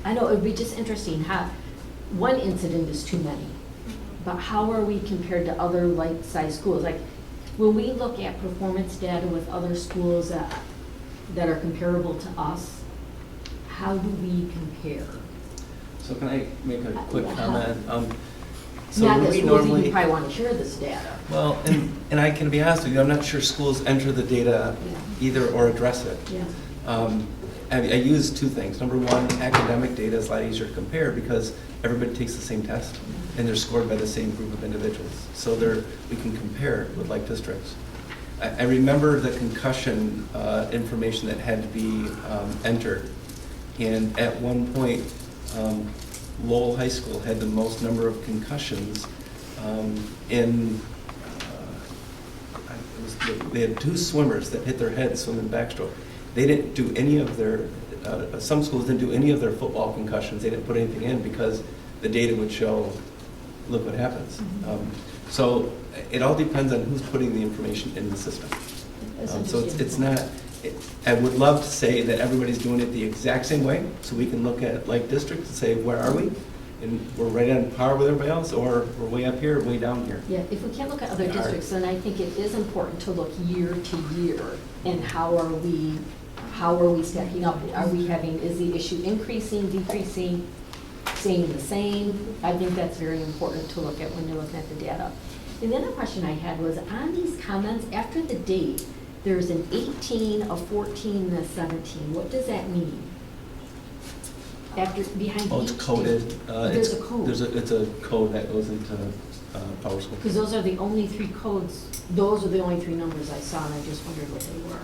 know it would be just interesting, one incident is too many, but how are we compared to other like-sized schools? Like, when we look at performance data with other schools that are comparable to us, how do we compare? So can I make a quick comment? So not that schools even probably want to share this data. Well, and I can be honest with you, I'm not sure schools enter the data either or address it. Yeah. I use two things. Number one, academic data is a lot easier to compare because everybody takes the same test and they're scored by the same group of individuals. So we can compare with like districts. I remember the concussion information that had to be entered. And at one point, Lowell High School had the most number of concussions they had two swimmers that hit their head swimming backstroke. They didn't do any of their, some schools didn't do any of their football concussions. They didn't put anything in because the data would show, look what happens. So it all depends on who's putting the information in the system. So it's not, I would love to say that everybody's doing it the exact same way, so we can look at like districts and say, where are we? And we're right on par with everybody else, or we're way up here, way down here. Yeah, if we can't look at other districts, then I think it is important to look year to year and how are we how are we stacking up? Are we having, is the issue increasing, decreasing, staying the same? I think that's very important to look at when you're looking at the data. And the other question I had was, on these comments, after the date, there's an 18, a 14, and a 17. What does that mean? After, behind Oh, it's each coded. date? There's a code. It's a code that goes into Power School. Because those are the only three codes, those are the only three numbers I saw, and I just wondered what they were.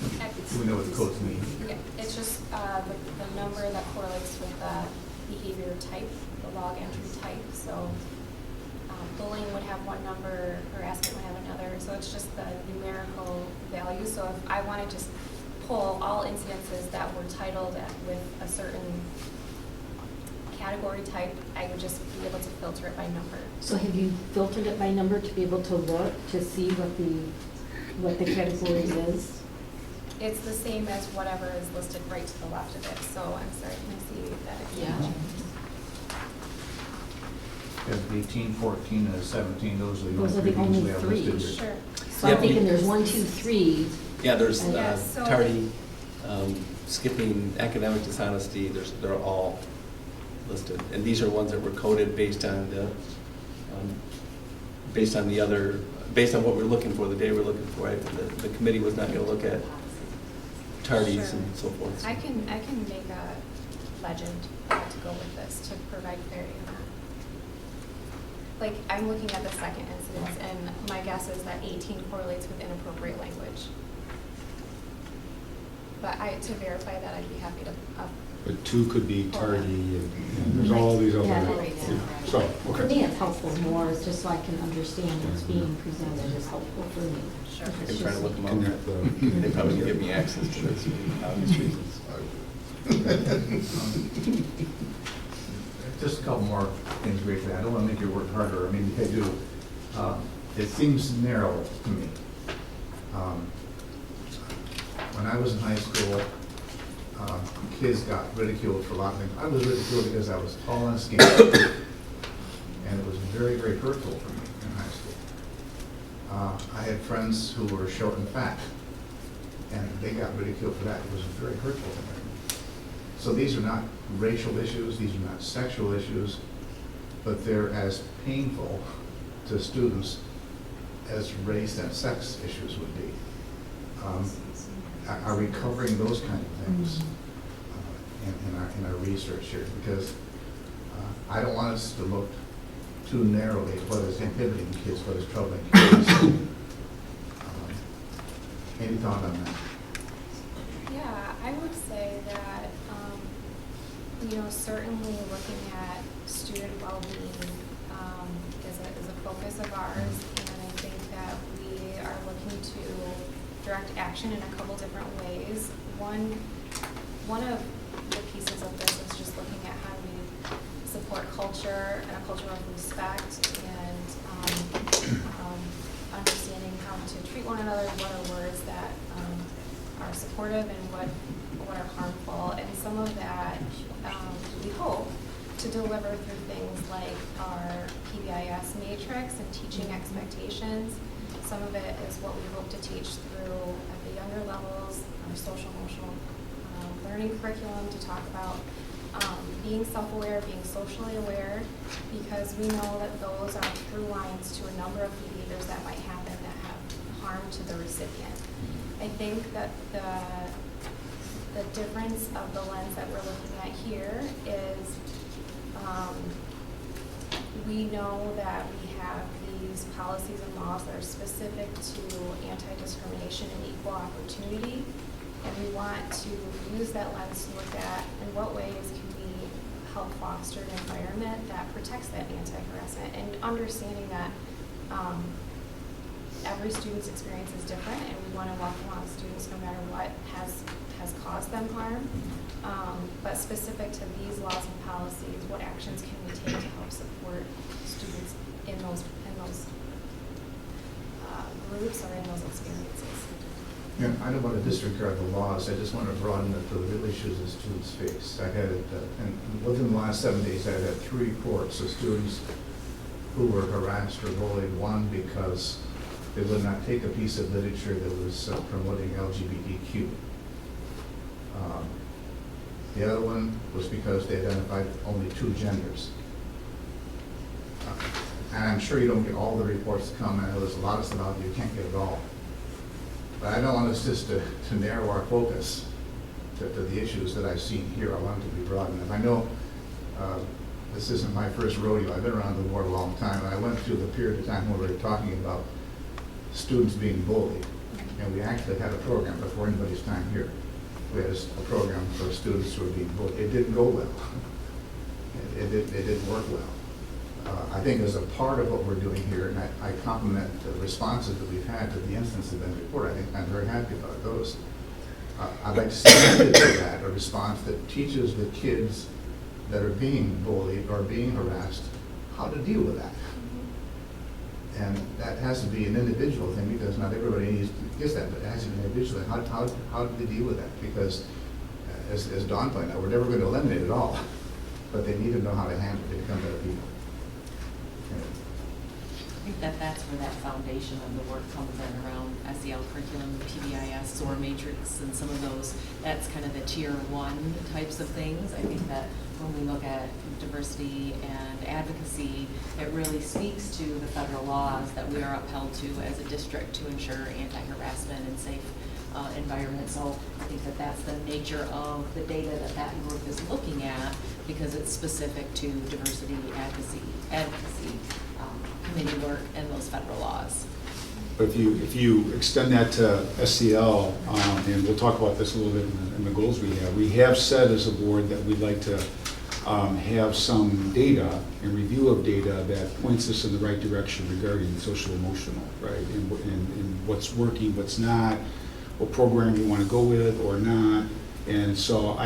Do we know what the codes mean? Yeah, it's just the number that correlates with the behavior type, the log entry type. So bullying would have one number, harassment would have another. So it's just the numerical value. So if I want to just pull all incidences that were titled with a certain category type, I would just be able to filter it by number. So have you filtered it by number to be able to look, to see what the category is? It's the same as whatever is listed right to the left of it. So I'm sorry, can I see that again? Yeah. Because 18, 14, and 17, those are the Those are only the three things only we have three. listed here. Sure. So I'm thinking there's 1, 2, 3. Yeah, there's Yeah, so- tardy, skipping, academic dishonesty, they're all listed. And these are ones that were coded based on based on what we're looking for, the day we're looking for. The committee was not going to look at tardies Sure. and so forth. I can make a legend to go with this to provide clarity on that. Like, I'm looking at the second incidence, and my guess is that 18 correlates with inappropriate language. But to verify that, I'd be happy to. But 2 could be tardy, and there's all these other. Yeah, So, For okay. me, it's helpful more, it's just so I can understand what's being presented is helpful for me. Sure. If I'm it's trying to just- look them Connect up. the. They probably can give me access to this for obvious reasons. Just a couple more things briefly. I don't want to make your work harder. I mean, if I do, it seems narrow to me. When I was in high school, kids got ridiculed for a lot of things. I was ridiculed because I was tall and skinny. And it was very, very hurtful for me in high school. I had friends who were short and fat, and they got ridiculed for that. It was very hurtful to me. So these are not racial issues, these are not sexual issues, but they're as painful to students as race and sex issues would be. Are we covering those kind of things in our research here? Because I don't want us to look too narrowly at what is inhibiting kids, what is troubling kids. Any thought on that? Yeah, I would say that, certainly looking at student well-being is a focus of ours, and I think that we are looking to direct action in a couple different ways. One of the pieces of this is just looking at how we support culture and a culture of respect and understanding how to treat one another, what are words that are supportive and what are harmful. And some of that we hope to deliver through things like our PBIS matrix and teaching expectations. Some of it is what we hope to teach through at the younger levels, our social emotional learning curriculum to talk about being self-aware, being socially aware, because we know that those are through lines to a number of behaviors that might happen that have harm to the recipient. I think that the difference of the lens that we're looking at here is we know that we have these policies and laws that are specific to anti-discrimination and equal opportunity, and we want to use that lens to look at in what ways can we help foster an environment that protects that anti-harassment, and understanding that every student's experience is different, and we want to welcome all students no matter what has caused them harm. But specific to these laws and policies, what actions can we take to help support students in those groups or in those experiences? Yeah, I don't want to disregard the laws, I just want to broaden it to the real issues that students face. I had, and within the last 7 days, I had 3 reports of students who were harassed or bullied. One because they would not take a piece of literature that was promoting LGBTQ. The other one was because they identified only 2 genders. And I'm sure you don't get all the reports that come, and there's a lot of stuff out there you can't get it all. But I don't want us just to narrow our focus to the issues that I've seen here. I want it to be broad enough. I know this isn't my first rodeo. I've been around the board a long time, and I went through the period of time where we were talking about students being bullied. And we actually had a program before anybody's time here. We had a program for students who were being bullied. It didn't go well. It didn't work well. I think as a part of what we're doing here, and I compliment the responses that we've had to the instances that have been reported. I think I'm very happy about those. I'd like to see added to that a response that teaches the kids that are being bullied or being harassed how to deal with that. And that has to be an individual thing, because not everybody gets that, but it has to be an individual thing. How do they deal with that? Because as Dawn pointed out, we're never going to eliminate it all, but they need to know how to handle it to become better people. I think that's where that foundation of the work comes in around SEL curriculum, PBIS, SOAR matrix, and some of those. That's kind of the tier 1 types of things. I think that when we look at diversity and advocacy, it really speaks to the federal laws that we are upheld to as a district to ensure anti-harassment and safe environment. So I think that that's the nature of the data that group is looking at, because it's specific to diversity, advocacy committee work and those federal laws. But if you extend that to SEL, and we'll talk about this a little bit in the goals we have said as a board that we'd like to have some data and review of data that points us in the right direction regarding social emotional, right? And what's working, what's not, what program you want to go with or not. And so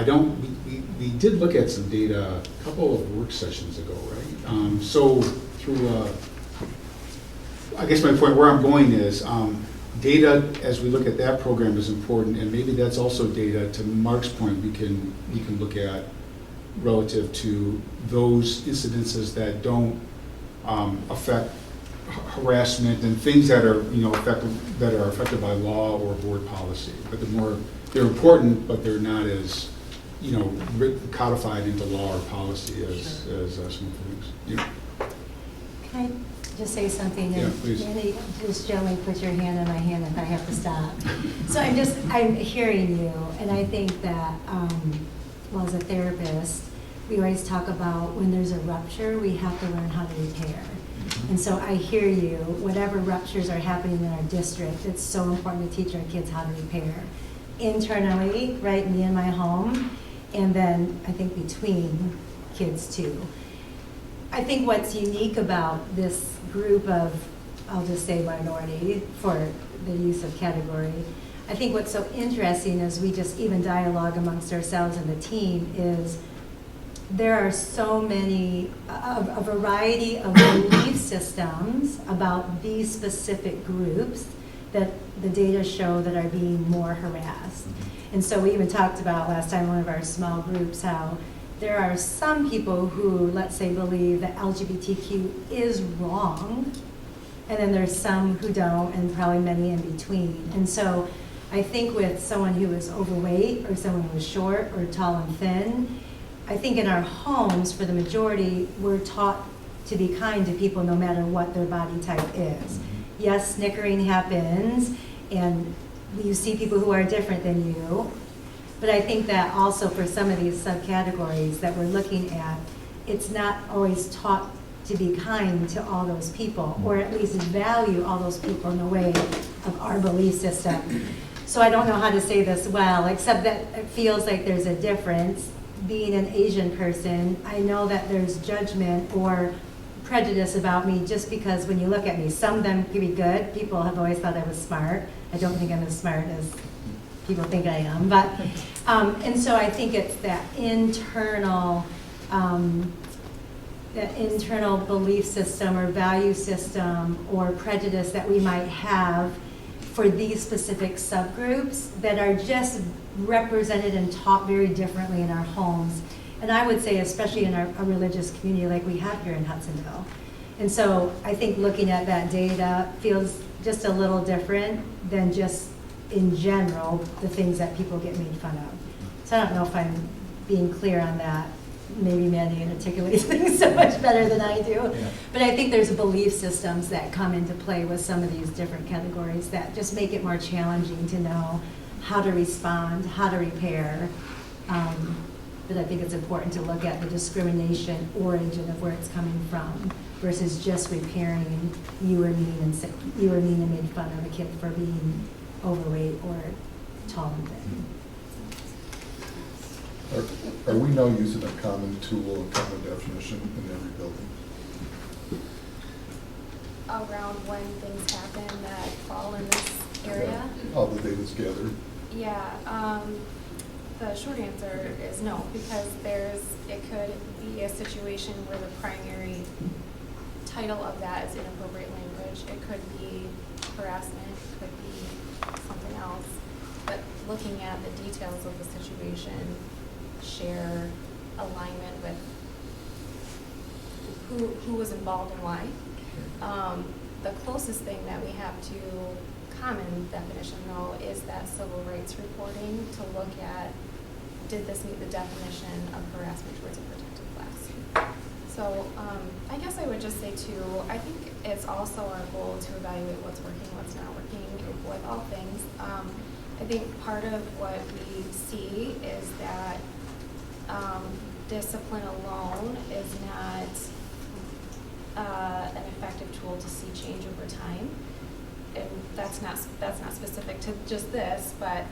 we did look at some data a couple of work sessions ago, right? So through I guess my point where I'm going is data, as we look at that program, is important, and maybe that's also data, to Mark's point, we can look at relative to those incidences that don't affect harassment and things that are affected by law or board policy. But they're important, but they're not as codified into law or policy as some things. Yeah. Can I just say something? Yeah, please. Andy, just gently put your hand in my hand if I have to stop. So I'm hearing you, and I think that, as a therapist, we always talk about when there's a rupture, we have to learn how to repair. And so I hear you, whatever ruptures are happening in our district, it's so important to teach our kids how to repair. Internally, right, me and my home, and then I think between kids too. I think what's unique about this group of, I'll just say minority for the use of category, I think what's so interesting is we just even dialogue amongst ourselves and the team is there are so many, a variety of belief systems about these specific groups that the data show that are being more harassed. And so we even talked about last time, one of our small groups, how there are some people who, let's say, believe that LGBTQ is wrong, and then there's some who don't, and probably many in between. And so I think with someone who is overweight or someone who is short or tall and thin, I think in our homes, for the majority, we're taught to be kind to people no matter what their body type is. Yes, snickering happens, and you see people who are different than you, but I think that also for some of these subcategories that we're looking at, it's not always taught to be kind to all those people, or at least value all those people in the way of our belief system. So I don't know how to say this well, except that it feels like there's a difference. Being an Asian person, I know that there's judgment or prejudice about me just because when you look at me, some of them can be good. People have always thought I was smart. I don't think I'm as smart as people think I am. But, and so I think it's that internal belief system or value system or prejudice that we might have for these specific subgroups that are just represented and taught very differently in our homes. And I would say especially in a religious community like we have here in Hudsonville. And so I think looking at that data feels just a little different than just in general the things that people get made fun of. So I don't know if I'm being clear on that. Maybe Mandy articulates things so much better than I do. Yeah. But I think there's belief systems that come into play with some of these different categories that just make it more challenging to know how to respond, how to repair. But I think it's important to look at the discrimination origin of where it's coming from versus just repairing and you were mean and made fun of a kid for being overweight or tall and thin. Are we now using a common tool, a common definition in every building? Around when things happen that fall in this area? All the data's gathered? Yeah, the short answer is no, because it could be a situation where the primary title of that is inappropriate language. It could be harassment, it could be something else. But looking at the details of the situation, share alignment with who was involved and why. The closest thing that we have to common definition, though, is that civil rights reporting to look at, did this meet the definition of harassment towards a protected class? So I guess I would just say, too, I think it's also our goal to evaluate what's working, what's not working with all things. I think part of what we see is that discipline alone is not an effective tool to see change over time. And that's not specific to just this, but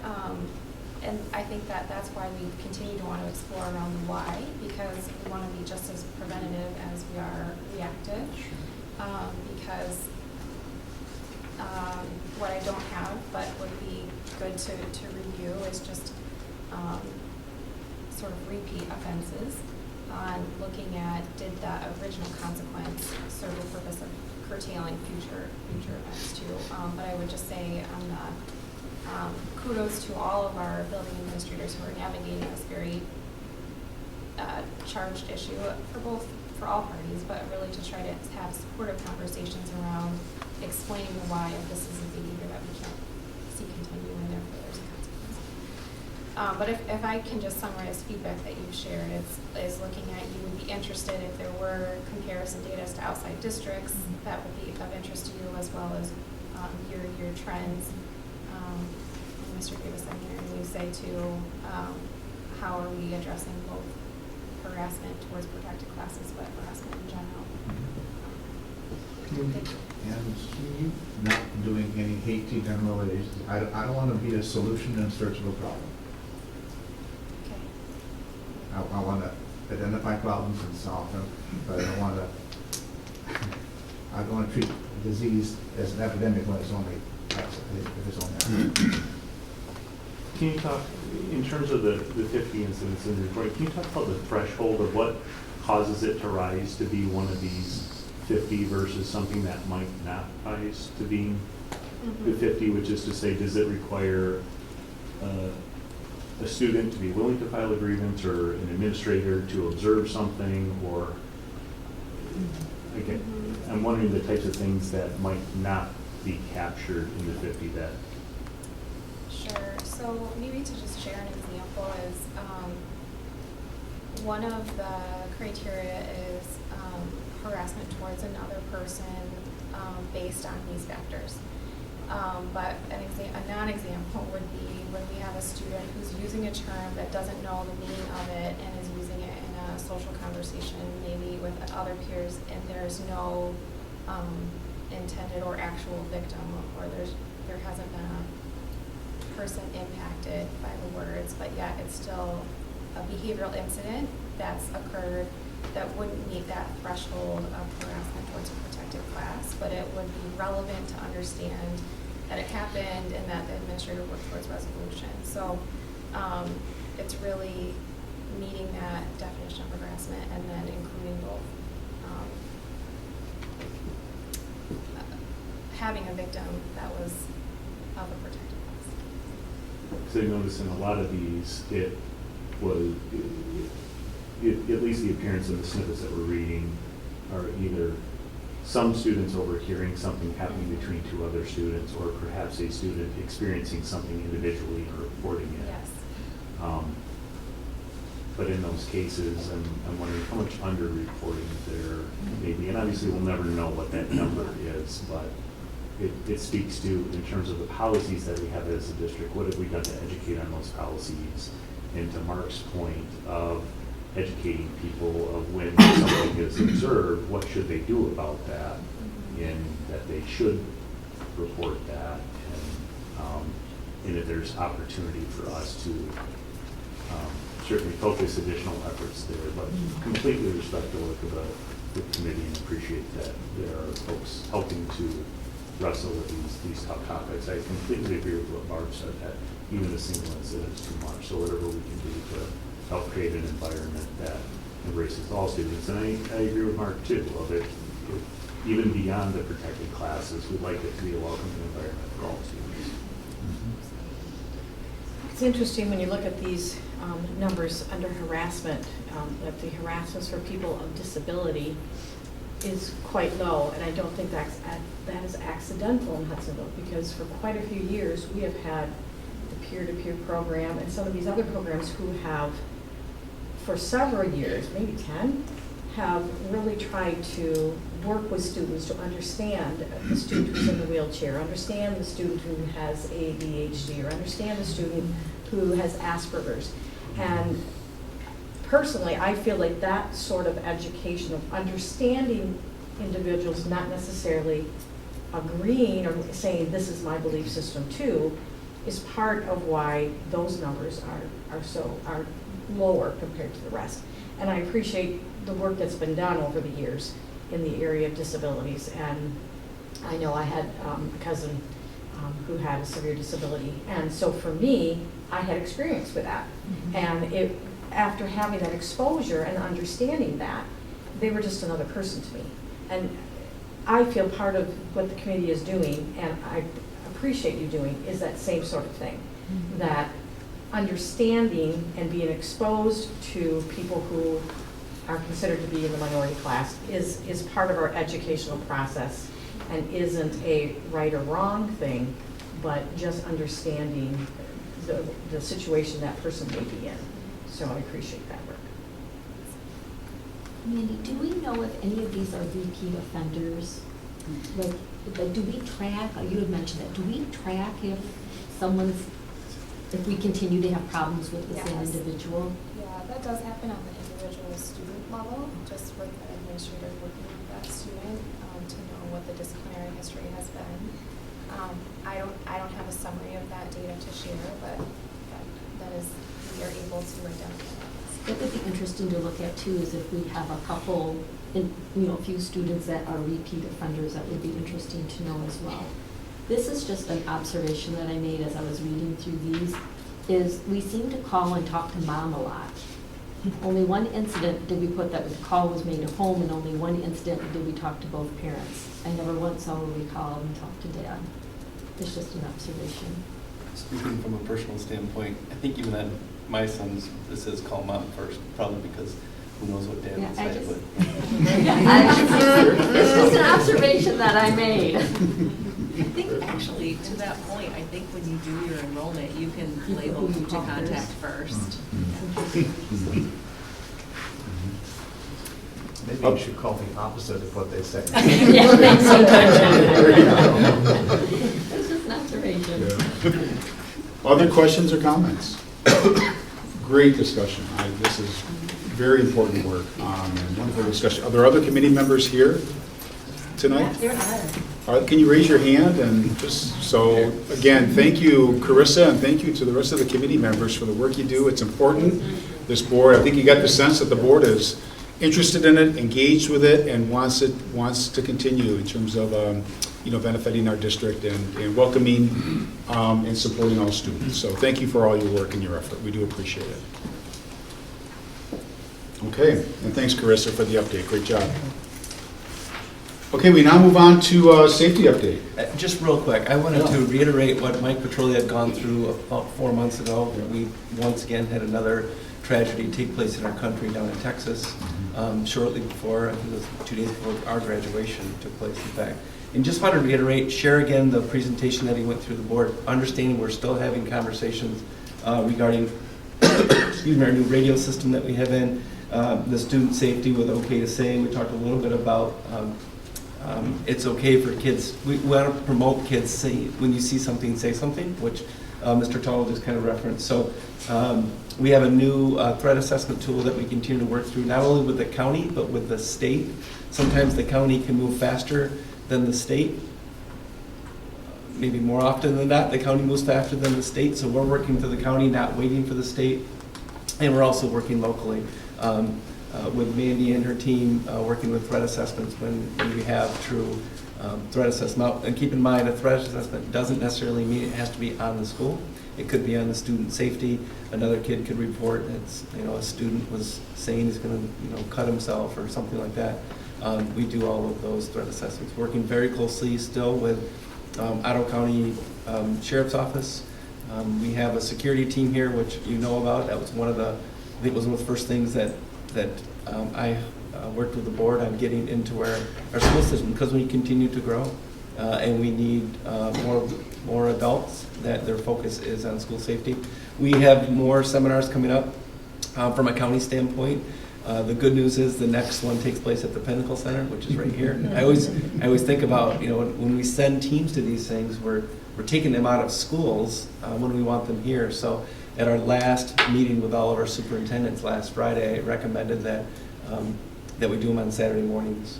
and I think that's why we continue to want to explore around the why, because we want to be just as preventative as we are reactive. Because what I don't have, but would be good to review, is just sort of repeat offenses on looking at, did that original consequence serve the purpose of curtailing future events too. But I would just say on the kudos to all of our building administrators who are navigating this very charged issue for all parties, but really to try to have supportive conversations around explaining the why of this is a behavior that we can't see continue, and therefore there's a consequence. But if I can just summarize feedback that you've shared, is looking at, you would be interested if there were comparison data to outside districts that would be of interest to you, as well as your trends. Mr. Davis, I'm hearing you say too, how are we addressing both harassment towards protected classes, but harassment in general? Thank you. And not doing any hasty generalizations. I don't want to be a solution in search of a problem. Okay. I want to identify problems and solve them, but I don't want to treat disease as an epidemic when it's only Can you talk, in terms of the 50 incidents in the report, can you talk about the threshold of what causes it to rise to be one of these 50 versus something that might not rise to being the 50, which is to say, does it require a student to be willing to file a grievance, or an administrator to observe something, or, again, I'm wondering the types of things that might not be captured in the 50 that. Sure. So maybe to just share an example is one of the criteria is harassment towards another person based on these factors. But a non-example would be when we have a student who's using a term that doesn't know the meaning of it and is using it in a social conversation, maybe with other peers, and there's no intended or actual victim, or there hasn't been a person impacted by the words, but yet it's still a behavioral incident that's occurred that wouldn't meet that threshold of harassment towards a protected class, but it would be relevant to understand that it happened and that the administrator worked towards resolution. So it's really meeting that definition of harassment and then including both having a victim that was of a protected class. So you notice in a lot of these, it was, at least the appearance of the snippets that we're reading are either some students overhearing something happening between two other students, or perhaps a student experiencing something individually and reporting it. Yes. But in those cases, I'm wondering how much under-reporting there may be. And obviously, we'll never know what that number is, but it speaks to, in terms of the policies that we have as a district, what have we done to educate on those policies? And to Mark's point of educating people of when something is observed, what should they do about that? And that they should report that. And if there's opportunity for us to certainly focus additional efforts there, but completely respect the work of the committee and appreciate that there are folks helping to wrestle with these tough topics. I completely agree with what Barb said, that even a single incident is too much. So whatever we can do to help create an environment that embraces all students. And I agree with Mark too, of it, even beyond the protected classes, we'd like it to be a welcoming environment for all students. It's interesting when you look at these numbers under harassment, that the harassments for people of disability is quite low, and I don't think that is accidental in Hudsonville, because for quite a few years we have had the peer-to-peer program and some of these other programs who have, for several years, maybe 10, have really tried to work with students to understand the student who's in the wheelchair, understand the student who has ADHD, or understand the student who has Asperger's. And personally, I feel like that sort of education of understanding individuals, not necessarily agreeing or saying this is my belief system too, is part of why those numbers are lower compared to the rest. And I appreciate the work that's been done over the years in the area of disabilities. And I know I had a cousin who had a severe disability. And so for me, I had experience with that. Mm-hmm. And after having that exposure and understanding that, they were just another person to me. And I feel part of what the committee is doing, and I appreciate you doing, is that same sort of thing. Mm-hmm. That understanding and being exposed to people who are considered to be in the minority class is part of our educational process, and isn't a right or wrong thing, but just understanding the situation that person may be in. So I appreciate that work. Mandy, do we know if any of these are repeat offenders? Like do we track, you had mentioned that, do we track if we continue to have problems with the same individual? Yeah, that does happen on the individual student level, just with the administrator working with that student to know what the disciplinary history has been. I don't have a summary of that data to share, but that is, we are able to identify that. What would be interesting to look at too is if we have a couple, a few students that are repeat offenders, that would be interesting to know as well. This is just an observation that I made as I was reading through these, is we seem to call and talk to mom a lot. Only one incident did we put that the call was made at home, and only one incident did we talk to both parents. I never once saw where we called and talked to dad. It's just an observation. Speaking from a personal standpoint, I think even on my son's, it says call mom first, probably because who knows what dad would say. It's just an observation that I made. I think actually, to that point, I think when you do your enrollment, you can label who to contact first. Maybe you should call the opposite of what they say. It's just an observation. Yeah. Other questions or comments? Great discussion. This is very important work and wonderful discussion. Are there other committee members here tonight? There are. Can you raise your hand? And just so, again, thank you, Carissa, and thank you to the rest of the committee members for the work you do. It's important. This board, I think you got the sense that the board is interested in it, engaged with it, and wants to continue in terms of benefiting our district and welcoming and supporting all students. So thank you for all your work and your effort. We do appreciate it. Okay, and thanks, Carissa, for the update. Great job. Okay, we now move on to safety update. Just real quick, I wanted to reiterate what Mike Petroli had gone through about 4 months ago. We once again had another tragedy take place in our country down in Texas shortly before, I think it was 2 days before our graduation took place, in fact. And just want to reiterate, share again the presentation that he went through the board, understanding we're still having conversations regarding excuse me, our new radio system that we have in, the student safety with OK to Say. We talked a little bit about it's okay for kids. We want to promote kids say, when you see something, say something, which Mr. Tuttle just kind of referenced. So we have a new threat assessment tool that we continue to work through, not only with the county, but with the state. Sometimes the county can move faster than the state. Maybe more often than not, the county moves faster than the state. So we're working for the county, not waiting for the state. And we're also working locally with Mandy and her team, working with threat assessments when we have true threat assessment. And keep in mind, a threat assessment doesn't necessarily mean it has to be on the school. It could be on the student safety. Another kid could report it's, a student was saying he's going to, cut himself or something like that. We do all of those threat assessments, working very closely still with Ottawa County Sheriff's Office. We have a security team here, which you know about. That was one of the, I think it was one of the first things that I worked with the board on getting into our school system, because we continue to grow and we need more adults that their focus is on school safety. We have more seminars coming up from a county standpoint. The good news is the next one takes place at the Pinnacle Center, which is right here. I always think about, when we send teams to these things, we're taking them out of schools when we want them here. So at our last meeting with all of our superintendents last Friday, I recommended that we do them on Saturday mornings.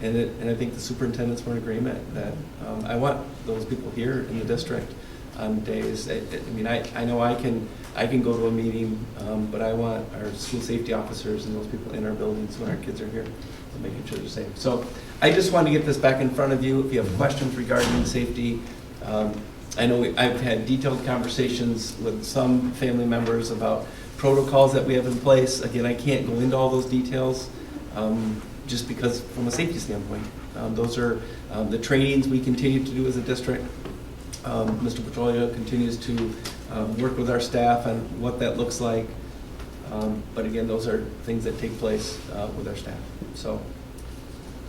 And I think the superintendents were in agreement that I want those people here in the district on days. I know I can go to a meeting, but I want our school safety officers and those people in our buildings when our kids are here, making sure they're safe. So I just wanted to get this back in front of you. If you have questions regarding safety, I know I've had detailed conversations with some family members about protocols that we have in place. Again, I can't go into all those details just because from a safety standpoint. Those are the trainings we continue to do as a district. Mr. Petrolia continues to work with our staff on what that looks like. But again, those are things that take place with our staff. So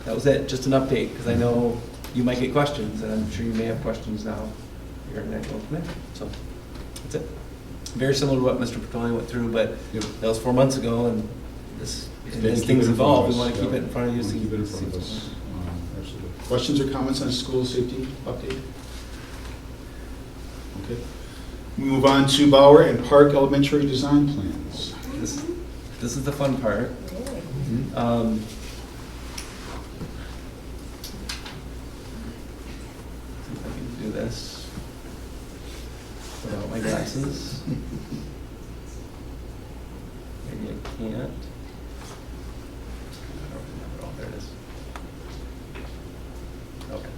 that was it, just an update, because I know you might get questions, and I'm sure you may have questions now. You're next one. So that's it. Very similar to what Mr. Petrolia went through, but that was 4 months ago, and as things evolve, we want to keep it in front of you. Keep it in front of us. Absolutely. Questions or comments on school safety update? Okay. We move on to Bauer and Park Elementary design plans. This is the fun part. See if I can do this without my glasses. Maybe I can't. I don't remember. Oh, there it is. Okay.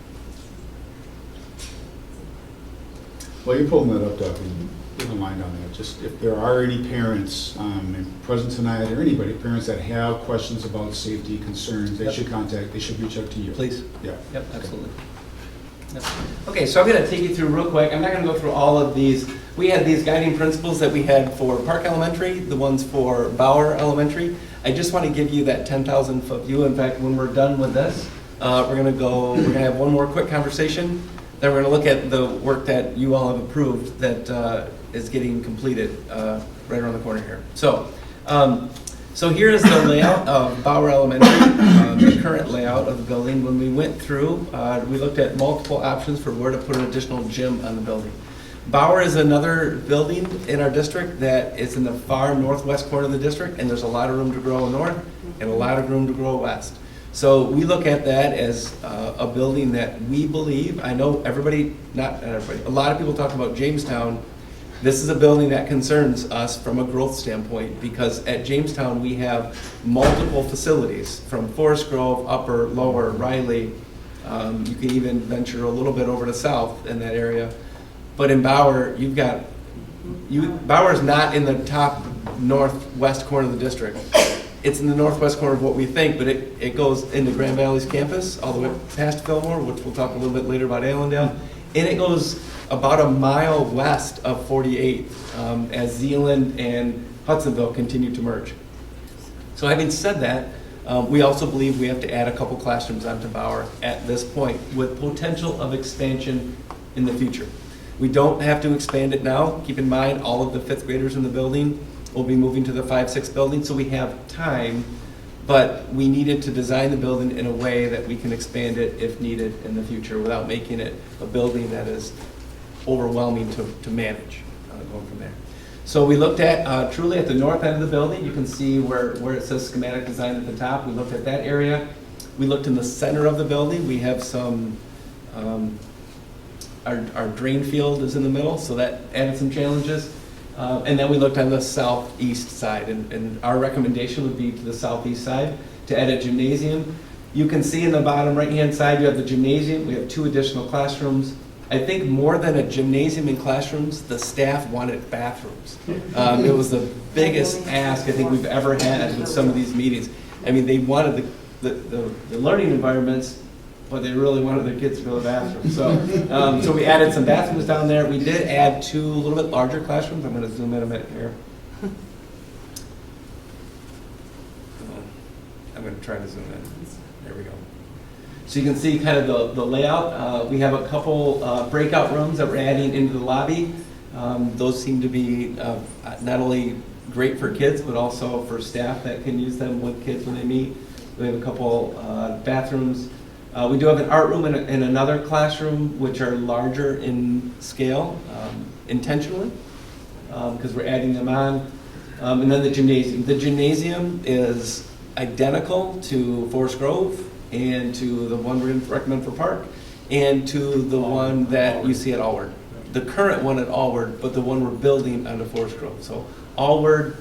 While you're pulling that up, Doug, and give a mind on that, just if there are any parents present tonight, or anybody, parents that have questions about safety concerns, they should reach out to you. Please. Yeah. Yep, absolutely. Yep. Okay, so I'm going to take you through real quick. I'm not going to go through all of these. We had these guiding principles that we had for Park Elementary, the ones for Bauer Elementary. I just want to give you that 10,000-foot view. In fact, when we're done with this, we're going to have one more quick conversation. Then we're going to look at the work that you all have approved that is getting completed right around the corner here. So here is the layout of Bauer Elementary, the current layout of the building. When we went through, we looked at multiple options for where to put an additional gym on the building. Bauer is another building in our district that is in the far northwest corner of the district, and there's a lot of room to grow north and a lot of room to grow west. So we look at that as a building that we believe, I know not everybody, a lot of people talk about Jamestown. This is a building that concerns us from a growth standpoint, because at Jamestown we have multiple facilities from Forest Grove, Upper, Lower, Riley. You can even venture a little bit over to south in that area. But in Bauer, Bauer's not in the top northwest corner of the district. It's in the northwest corner of what we think, but it goes into Grand Valley's campus all the way past Fillmore, which we'll talk a little bit later about Allendale. And it goes about a mile west of 48 as Zeeland and Hudsonville continue to merge. So having said that, we also believe we have to add a couple classrooms onto Bauer at this point with potential of expansion in the future. We don't have to expand it now. Keep in mind, all of the fifth graders in the building will be moving to the 5-6 building, so we have time, but we needed to design the building in a way that we can expand it if needed in the future without making it a building that is overwhelming to manage going from there. So we looked at truly at the north end of the building. You can see where it says schematic design at the top. We looked at that area. We looked in the center of the building. We have some, our drain field is in the middle, so that added some challenges. And then we looked on the southeast side, and our recommendation would be to the southeast side to add a gymnasium. You can see in the bottom right-hand side, you have the gymnasium. We have 2 additional classrooms. I think more than a gymnasium and classrooms, the staff wanted bathrooms. It was the biggest ask I think we've ever had with some of these meetings. I mean, they wanted the learning environments, but they really wanted their kids to go to the bathroom. So we added some bathrooms down there. We did add 2 a little bit larger classrooms. I'm going to zoom in a minute here. I'm going to try to zoom in. There we go. So you can see kind of the layout. We have a couple breakout rooms that we're adding into the lobby. Those seem to be not only great for kids, but also for staff that can use them with kids when they meet. We have a couple bathrooms. We do have an art room and another classroom, which are larger in scale, intentionally, because we're adding them on. And then the gymnasium. The gymnasium is identical to Forest Grove and to the one we're going to recommend for Park, and to the one that you see at Allward. The current one at Allward, but the one we're building on the Forest Grove. So Allward,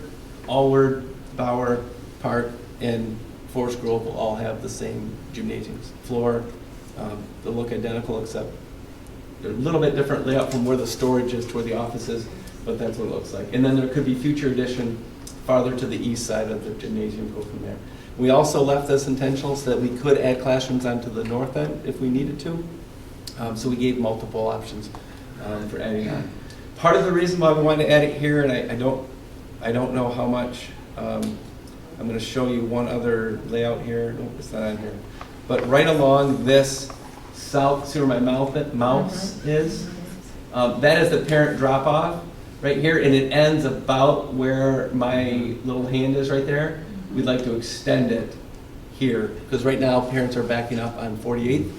Bauer, Park, and Forest Grove will all have the same gymnasiums. Floor, they'll look identical, except they're a little bit different layout from where the storage is to where the office is, but that's what it looks like. And then there could be future addition farther to the east side of the gymnasium, go from there. We also left this intentional so that we could add classrooms onto the north end if we needed to. So we gave multiple options for adding on. Part of the reason why we wanted to add it here, and I don't know how much, I'm going to show you one other layout here. Nope, it's not on here. But right along this south, see where my mouse is? That is the parent drop-off right here, and it ends about where my little hand is right there. We'd like to extend it here, because right now parents are backing up on 48th.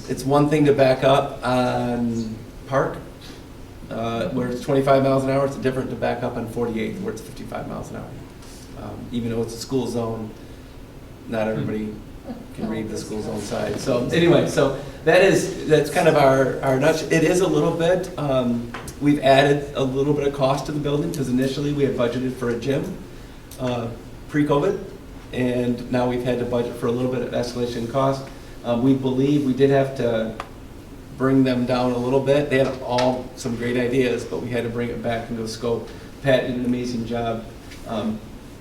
It's one thing to back up on Park, where it's 25 miles an hour. It's different to back up on 48th, where it's 55 miles an hour. Even though it's a school zone, not everybody can read the school zone side. So anyway, so that's kind of our nutshell. It is a little bit, we've added a little bit of cost to the building, because initially we had budgeted for a gym pre-COVID, and now we've had to budget for a little bit of escalation in cost. We believe we did have to bring them down a little bit. They had all some great ideas, but we had to bring it back into the scope. Pat did an amazing job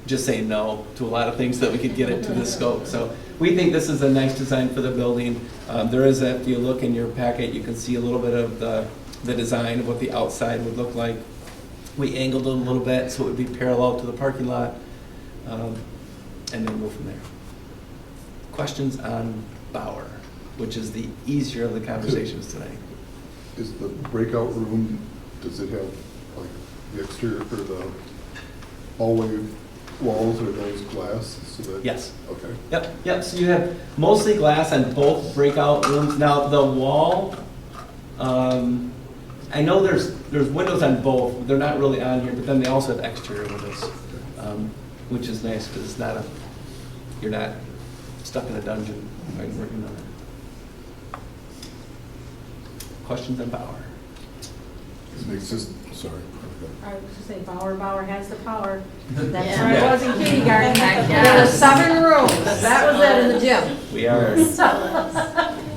just saying no to a lot of things that we could get it to the scope. So we think this is a nice design for the building. There is, if you look in your packet, you can see a little bit of the design of what the outside would look like. We angled it a little bit so it would be parallel to the parking lot, and then go from there. Questions on Bauer, which is the easier of the conversations tonight. Is the breakout room, does it have like the exterior or the hallway walls, or those glass? So that, yes. Okay. Yep. So you have mostly glass on both breakout rooms. Now the wall, I know there's windows on both. They're not really on here, but then they also have exterior windows, which is nice because it's not you're not stuck in a dungeon working on it. Questions on Bauer? Sorry. I was to say, Bauer has the power. That's Yeah. where I was in kindergarten. Yes. There were 7 rooms. That was it in the gym. We are.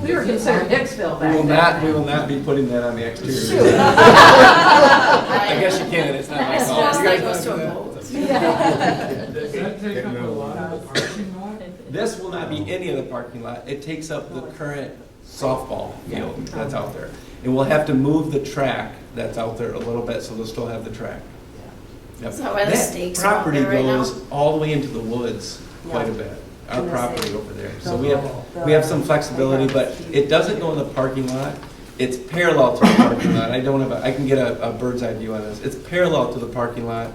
We were considered Hicksville back then. We will not be putting that on the exterior. Shoot. I guess you can. It's not my It's fault. just You like guys goes to a wanna do vote. that? Does that take up a lot of the parking lot? This will not be any of the parking lot. It takes up the current softball field that's out there. And we'll have to move the track that's out there a little bit, so they'll still have the track. Yep. Is that why the stakes are out property there right now? goes all the way into the woods quite a bit. Our Gonna property say, over there. So we have some flexibility, but it doesn't go in the parking lot. It's parallel to the parking lot. I can get a bird's eye view on this. It's parallel to the parking lot,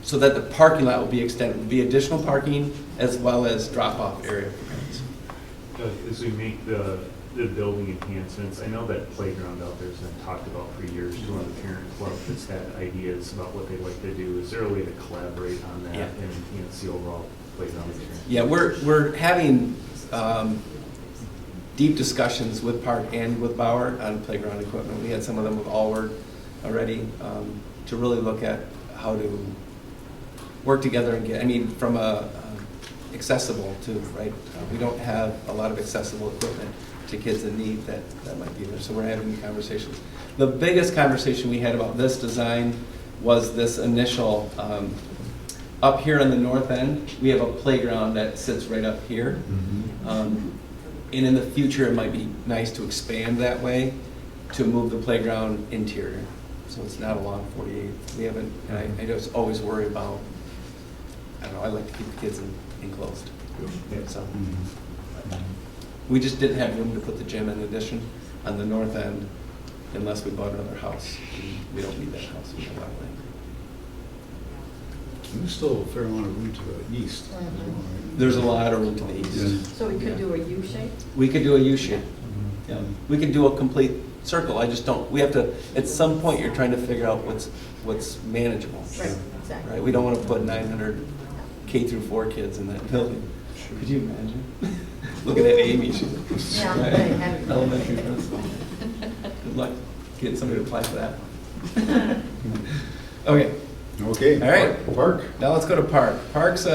so that the parking lot will be extended. Will be additional parking as well as drop-off area for parents. As we make the building enhancements, I know that playground out there's been talked about for years to one of the parent club that's had ideas about what they'd like to do. Is there a way to collaborate on that and enhance the overall playground experience? Yeah, we're having deep discussions with Park and with Bauer on playground equipment. We had some of them with Allward already to really look at how to work together and get, I mean, from accessible to, right? We don't have a lot of accessible equipment to kids in need that might be there. So we're having conversations. The biggest conversation we had about this design was this initial, up here on the north end, we have a playground that sits right up here. And in the future, it might be nice to expand that way to move the playground interior. So it's not along 48. We haven't, and I just always worry about, I don't know, I like to keep the kids enclosed. So we just didn't have room to put the gym in addition on the north end unless we bought another house. We don't need that house. We have a lot of land. There's still a fair amount of room to the east. There's a lot of room to the east. So we could do a U shape? We could do a U shape. Yeah. We could do a complete circle. I just don't, we have to, at some point, you're trying to figure out what's manageable. Right, exactly. Right? We don't want to put 900 K through 4 kids in that building. Could you imagine? Looking at Amy, she's elementary principal. Good luck getting somebody to apply for that. Okay. Okay. All right. Park. Now let's go to Park. Park's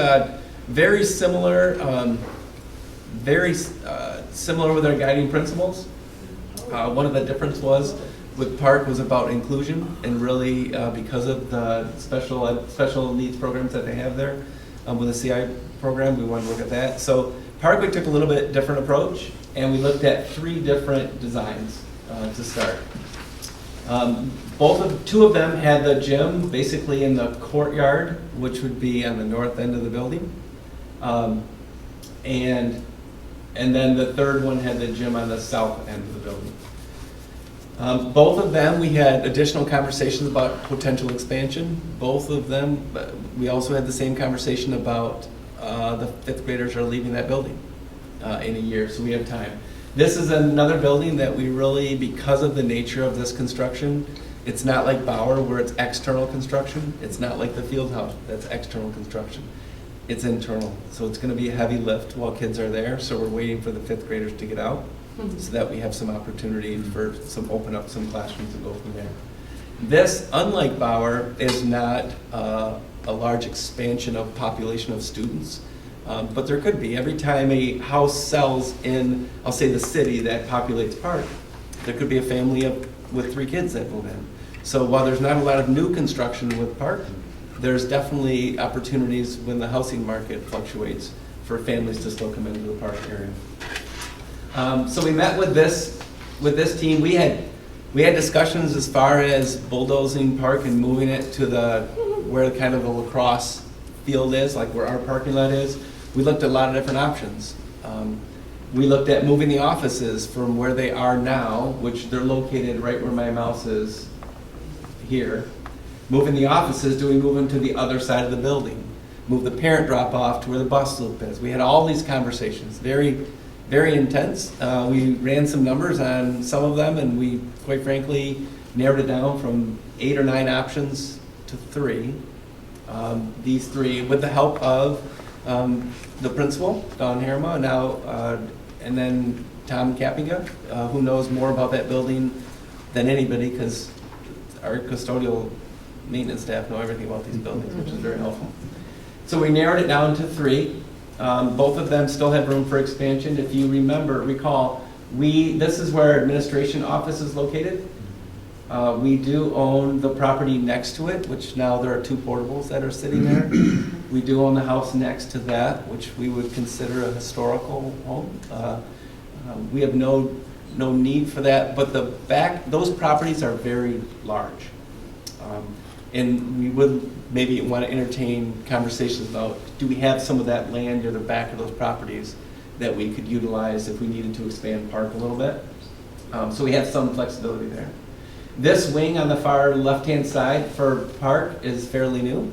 very similar, similar with our guiding principles. One of the differences was with Park was about inclusion, and really because of the special needs programs that they have there with the CI program, we wanted to look at that. So Park, we took a little bit different approach, and we looked at 3 different designs to start. Two of them had the gym basically in the courtyard, which would be on the north end of the building. And then the third one had the gym on the south end of the building. Both of them, we had additional conversations about potential expansion. Both of them, we also had the same conversation about the 5th graders are leaving that building in a year, so we have time. This is another building that we really, because of the nature of this construction, it's not like Bauer where it's external construction. It's not like the field house that's external construction. It's internal. So it's going to be a heavy lift while kids are there. So we're waiting for the 5th graders to get out so that we have some opportunity for open up some classrooms and go from there. This, unlike Bauer, is not a large expansion of population of students. But there could be. Every time a house sells in, I'll say the city that populates Park, there could be a family with 3 kids that move in. So while there's not a lot of new construction with Park, there's definitely opportunities when the housing market fluctuates for families to still come into the Park area. So we met with this team. We had discussions as far as bulldozing Park and moving it to where kind of the lacrosse field is, like where our parking lot is. We looked at a lot of different options. We looked at moving the offices from where they are now, which they're located right where my mouse is here. Moving the offices, do we move them to the other side of the building? Move the parent drop off to where the bus loop is? We had all these conversations, very, very intense. We ran some numbers on some of them, and we, quite frankly, narrowed it down from 8 or 9 options to 3. These 3, with the help of the principal, Dawn Harima, now, and then Tom Kappinga, who knows more about that building than anybody, because our custodial maintenance staff know everything about these buildings, which is very helpful. So we narrowed it down to 3. Both of them still have room for expansion. If you recall, this is where our administration office is located. We do own the property next to it, which now there are 2 portables that are sitting there. We do own the house next to that, which we would consider a historical home. We have no need for that, but those properties are very large. And we would maybe want to entertain conversations about, do we have some of that land near the back of those properties that we could utilize if we needed to expand Park a little bit? So we have some flexibility there. This wing on the far left-hand side for park is fairly new.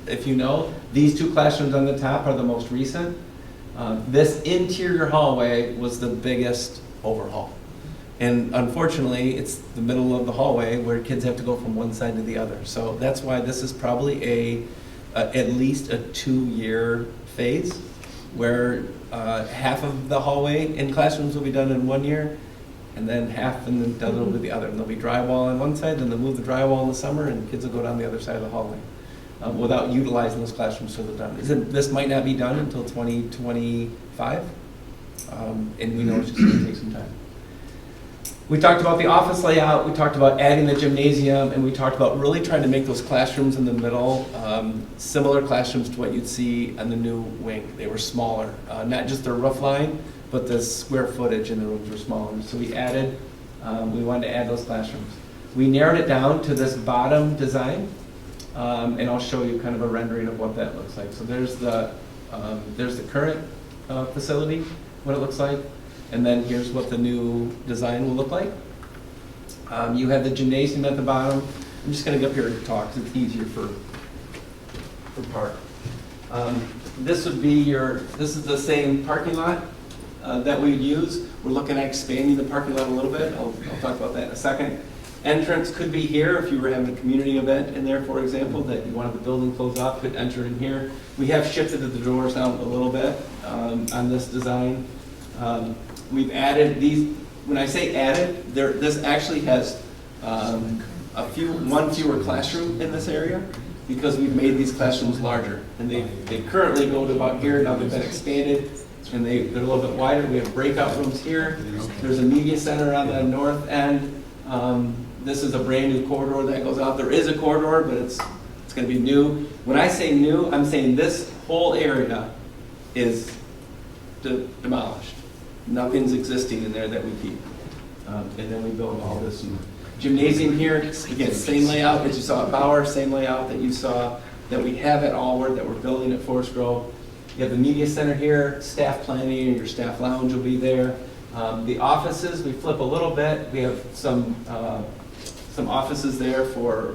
If you know, these two classrooms on the top are the most recent. This interior hallway was the biggest overhaul. And unfortunately, it's the middle of the hallway where kids have to go from one side to the other. So that's why this is probably at least a 2-year phase where half of the hallway in classrooms will be done in 1 year, and then half and the other will be the other. And there'll be drywall on one side, then they'll move the drywall in the summer, and kids will go down the other side of the hallway without utilizing those classrooms till they're done. This might not be done until 2025, and we know it's just going to take some time. We talked about the office layout, we talked about adding the gymnasium, and we talked about really trying to make those classrooms in the middle similar classrooms to what you'd see on the new wing. They were smaller, not just their roof line, but the square footage in the rooms were smaller. So we wanted to add those classrooms. We narrowed it down to this bottom design, and I'll show you kind of a rendering of what that looks like. So there's the current facility, what it looks like. And then here's what the new design will look like. You have the gymnasium at the bottom. I'm just going to get up here and talk because it's easier for park. This is the same parking lot that we would use. We're looking at expanding the parking lot a little bit. I'll talk about that in a second. Entrance could be here if you were having a community event in there, for example, that you wanted the building closed off, could enter in here. We have shifted the doors down a little bit on this design. We've added these, when I say added, this actually has one fewer classroom in this area because we've made these classrooms larger. And they currently go to about here, now they've been expanded, and they're a little bit wider. We have breakout rooms here. There's a media center on the north end. This is a brand new corridor that goes out. There is a corridor, but it's going to be new. When I say new, I'm saying this whole area is demolished. Nothing's existing in there that we keep. And then we build all this. Gymnasium here, again, same layout that you saw at Bauer, same layout that you saw that we have at Allward, that we're building at Forest Grove. You have the media center here, staff planning, and your staff lounge will be there. The offices, we flip a little bit. We have some offices there for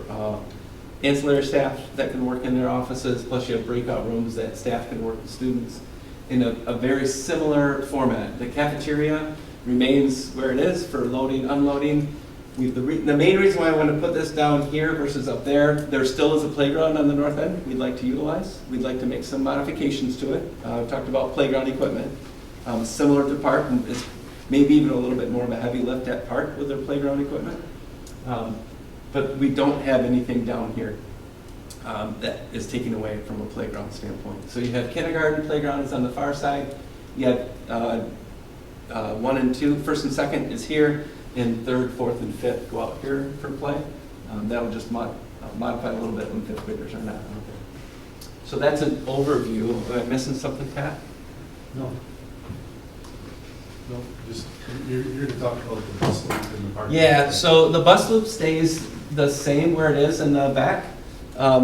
ancillary staff that can work in their offices, plus you have breakout rooms that staff can work with students in a very similar format. The cafeteria remains where it is for loading, unloading. The main reason why I want to put this down here versus up there still is a playground on the north end we'd like to utilize. We'd like to make some modifications to it. We talked about playground equipment. Similar to park, and it's maybe even a little bit more of a heavy lift at park with their playground equipment. But we don't have anything down here that is taken away from a playground standpoint. So you have kindergarten playground is on the far side. You have 1 and 2, first and second is here, and third, fourth, and fifth go out here for play. That will just modify a little bit when fifth graders are not out there. So that's an overview. Am I missing something, Pat? No, just, you're to talk about the bus loop in the parking lot. Yeah, so the bus loop stays the same where it is in the back.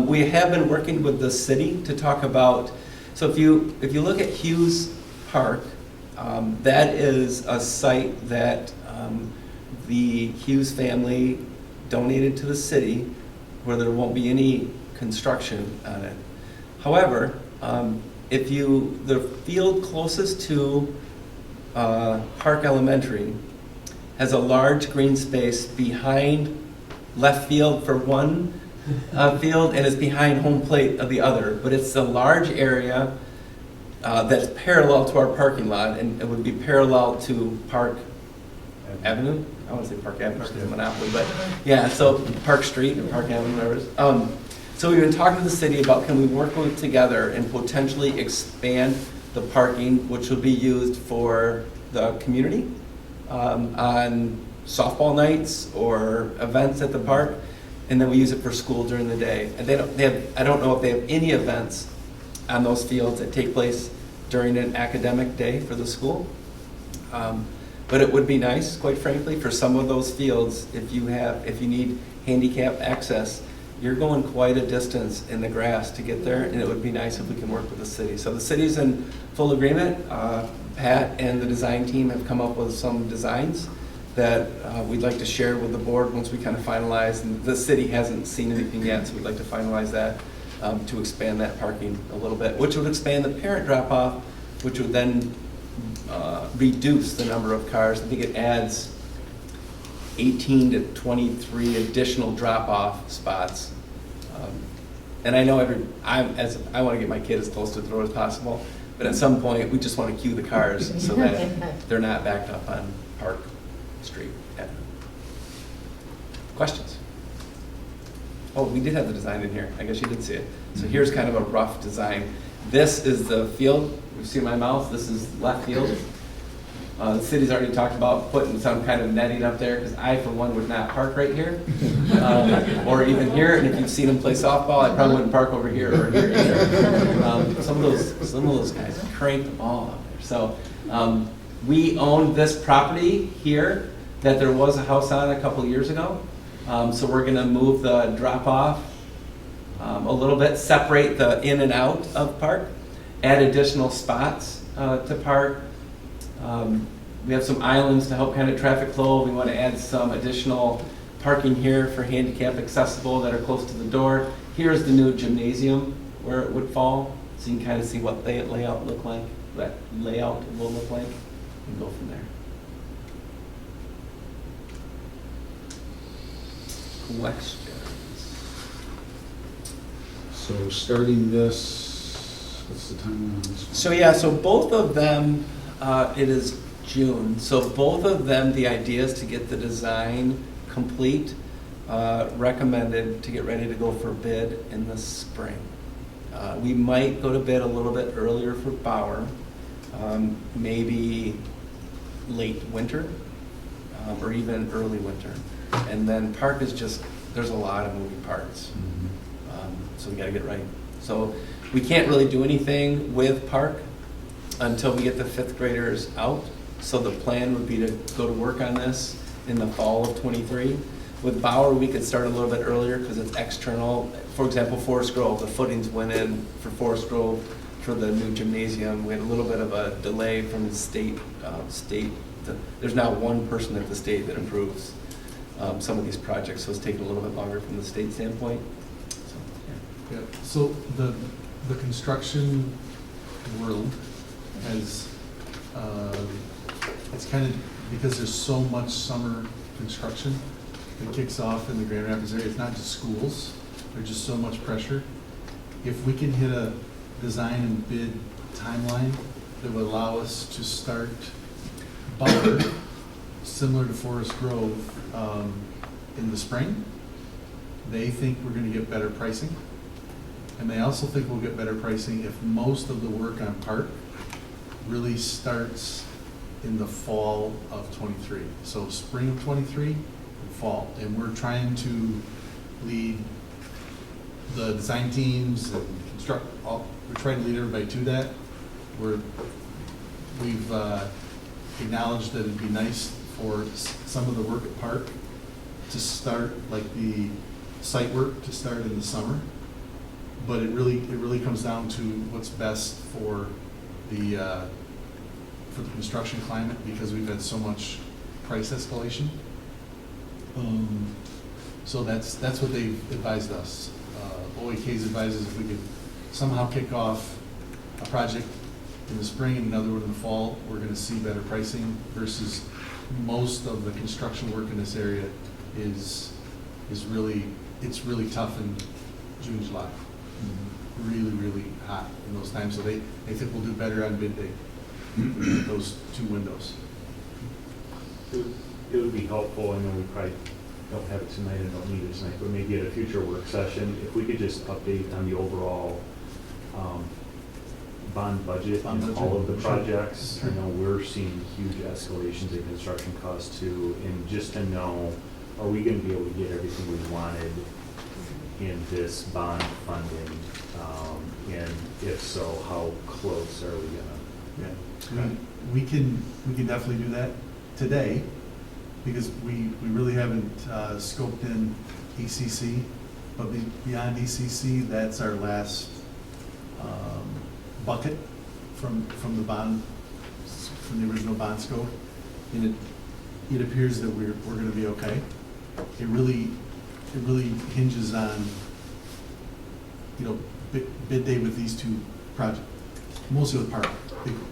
We have been working with the city to talk about, so if you look at Hughes Park, that is a site that the Hughes family donated to the city where there won't be any construction on it. However, the field closest to Park Elementary has a large green space behind left field for one field and is behind home plate of the other. But it's a large area that's parallel to our parking lot, and it would be parallel to Park Avenue. I want to say Park Avenue because it's a monopoly, but yeah, so Park Street or Park Avenue, whatever it is. So we've been talking to the city about can we work together and potentially expand the parking, which will be used for the community on softball nights or events at the park, and then we use it for school during the day. And I don't know if they have any events on those fields that take place during an academic day for the school. But it would be nice, quite frankly, for some of those fields, if you need handicap access, you're going quite a distance in the grass to get there, and it would be nice if we can work with the city. So the city's in full agreement. Pat and the design team have come up with some designs that we'd like to share with the board once we kind of finalize. And the city hasn't seen anything yet, so we'd like to finalize that to expand that parking a little bit, which would expand the parent drop-off, which would then reduce the number of cars. I think it adds 18 to 23 additional drop-off spots. And I know I want to get my kid as close to the road as possible, but at some point we just want to queue the cars so that they're not backed up on Park Street. Yeah. Questions? Oh, we did have the design in here. I guess you did see it. So here's kind of a rough design. This is the field. You see my mouse? This is left field. The city's already talked about putting some kind of netting up there because I, for one, would not park right here or even here. And if you've seen them play softball, I probably wouldn't park over here or here either. Some of those guys crank the ball out there. So we owned this property here that there was a house on a couple years ago. So we're going to move the drop off a little bit, separate the in and out of park, add additional spots to park. We have some islands to help kind of traffic flow. We want to add some additional parking here for handicap accessible that are close to the door. Here's the new gymnasium where it would fall, so you can kind of see what the layout will look like, and go from there. Questions? So starting this, what's the timeline on this one? So yeah, so both of them, it is June. So both of them, the idea is to get the design complete, recommended to get ready to go for bid in the spring. We might go to bid a little bit earlier for Bauer, maybe late winter, or even early winter. And then Park is just, there's a lot of moving parts. So we gotta get right. So we can't really do anything with Park until we get the 5th graders out. So the plan would be to go to work on this in the fall of '23. With Bauer, we could start a little bit earlier because it's external. For example, Forest Grove, the footings went in for Forest Grove for the new gymnasium. We had a little bit of a delay from the state. There's now one person at the state that approves some of these projects, so it's taking a little bit longer from the state standpoint. So, yeah. So the construction world has, it's kind of, because there's so much summer construction that kicks off in the Grand Rapids area, it's not just schools, there's just so much pressure. If we can hit a design and bid timeline that would allow us to start Bauer, similar to Forest Grove, in the spring, they think we're going to get better pricing. And they also think we'll get better pricing if most of the work on Park really starts in the fall of '23. So spring of '23 and fall. And we're trying to lead the design teams and we're trying to lead everybody to that. We've acknowledged that it'd be nice for some of the work at Park to start, like the site work to start in the summer. But it really comes down to what's best for the construction climate, because we've had so much price escalation. So that's what they've advised us. OAK's advises if we could somehow kick off a project in the spring and another one in the fall, we're going to see better pricing, versus most of the construction work in this area is really tough in June, July. Really hot in those times. So they think we'll do better on bid day, those 2 windows. It would be helpful, I know we probably don't have it tonight and don't need it tonight, but maybe at a future work session, if we could just update on the overall bond budget and all of the projects. I know we're seeing huge escalations in construction costs too, and just to know, are we going to be able to get everything we wanted in this bond funding? And if so, how close are we going to? Yeah, we can definitely do that today, because we really haven't scoped in ECC, but beyond ECC, that's our last bucket from the bond, from the original bond scope. it appears that we're gonna be okay. It really hinges on, bid day with these two projects, mostly with Park.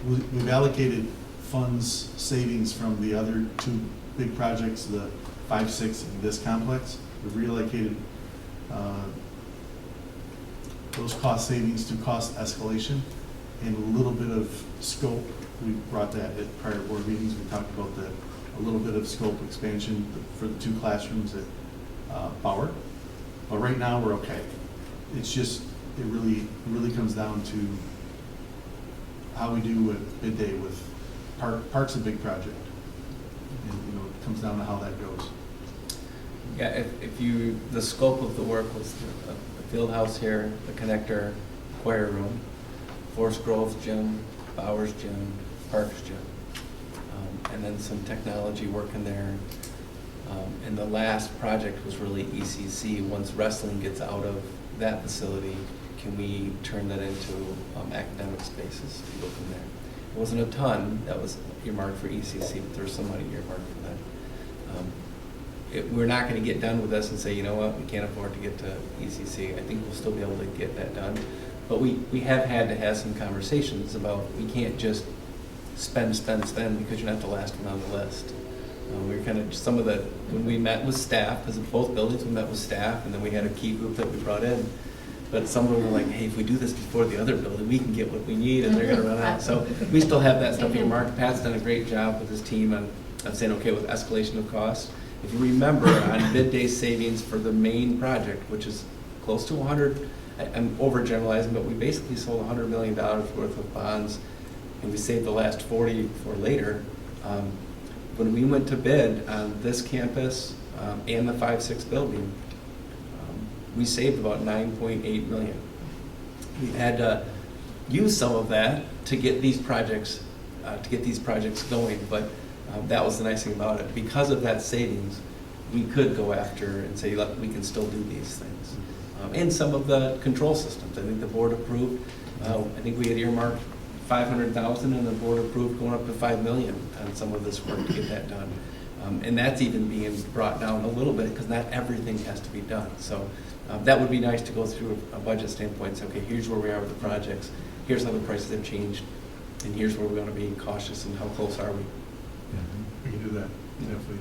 We've allocated funds, savings from the other two big projects, the 5, 6, and this complex. We've reallocated those cost savings to cost escalation and a little bit of scope. We brought that at prior board meetings. We talked about a little bit of scope expansion for the 2 classrooms at Bauer. But right now, we're okay. It's just, it really comes down to how we do with bid day with Park. Park's a big project. And, it comes down to how that goes. Yeah, the scope of the work was the field house here, the connector, choir room, Forest Grove's gym, Bauer's gym, Park's gym, and then some technology work in there. And the last project was really ECC. Once wrestling gets out of that facility, can we turn that into academic spaces to go from there? It wasn't a ton that was earmarked for ECC, but there's some money earmarked for that. We're not going to get done with this and say, you know what, we can't afford to get to ECC. I think we'll still be able to get that done. But we have had to have some conversations about we can't just spend because you're not the last one on the list. We were kind of, when we met with staff, because of both buildings, we met with staff, and then we had a key group that we brought in. But some of them were like, hey, if we do this before the other building, we can get what we need, and they're going to run out. So we still have that stuff earmarked. Pat's done a great job with his team on saying, okay, with escalation of costs. If you remember, on bid day savings for the main project, which is close to 100, I'm overgeneralizing, but we basically sold $100 million worth of bonds, and we saved the last 40 for later. When we went to bid on this campus and the 5-6 building, we saved about $9.8 million. We had to use some of that to get these projects going, but that was the nice thing about it. Because of that savings, we could go after and say, look, we can still do these things. And some of the control systems, I think the board approved. I think we had earmarked $500,000, and the board approved going up to $5 million on some of this work to get that done. And that's even being brought down a little bit because not everything has to be done. So that would be nice to go through a budget standpoint and say, okay, here's where we are with the projects, here's how the prices have changed, and here's where we're going to be cautious and how close are we. We can do that, definitely.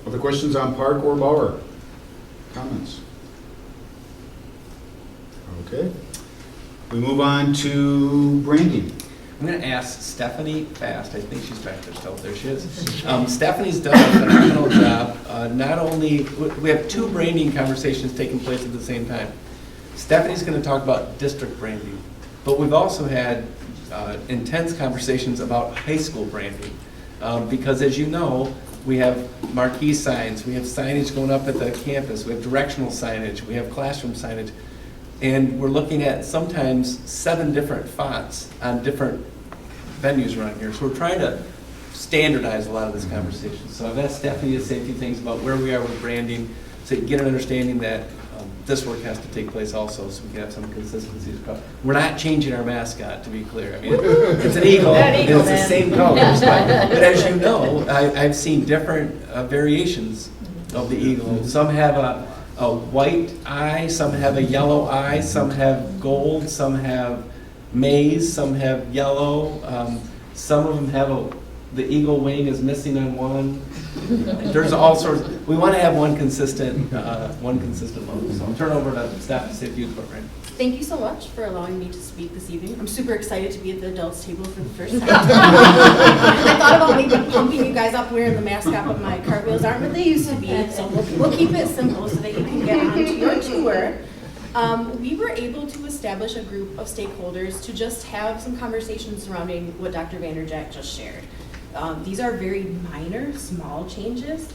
Other questions on Park or Bauer? Comments? Okay. We move on to branding. I'm going to ask Stephanie Fast. I think she's back there still. There she is. Stephanie's done a phenomenal job. Not only, we have 2 branding conversations taking place at the same time. Stephanie's going to talk about district branding, but we've also had intense conversations about high school branding. Because as you know, we have marquee signs, we have signage going up at the campus, we have directional signage, we have classroom signage. And we're looking at sometimes 7 different fonts on different venues around here. So we're trying to standardize a lot of this conversation. So I've asked Stephanie to say a few things about where we are with branding, so you can get an understanding that this work has to take place also, so we can have some consistencies. We're not changing our mascot, to be clear. I mean, it's an eagle, and it's the same colors. But as you know, I've seen different variations of the eagle. Some have a white eye, some have a yellow eye, some have gold, some have maize, some have yellow. Some of them have the eagle wing is missing on one. There's all sorts. We want to have one consistent logo. So I'll turn over to staff to say a few about branding. Thank you so much for allowing me to speak this evening. I'm super excited to be at the adults table for the first time. I thought about maybe pumping you guys up wearing the mascot, but my cartwheels aren't what they used to be. So we'll keep it simple so that you can get on to your tour. We were able to establish a group of stakeholders to just have some conversations surrounding what Dr. Vanderjack just shared. These are very minor, small changes.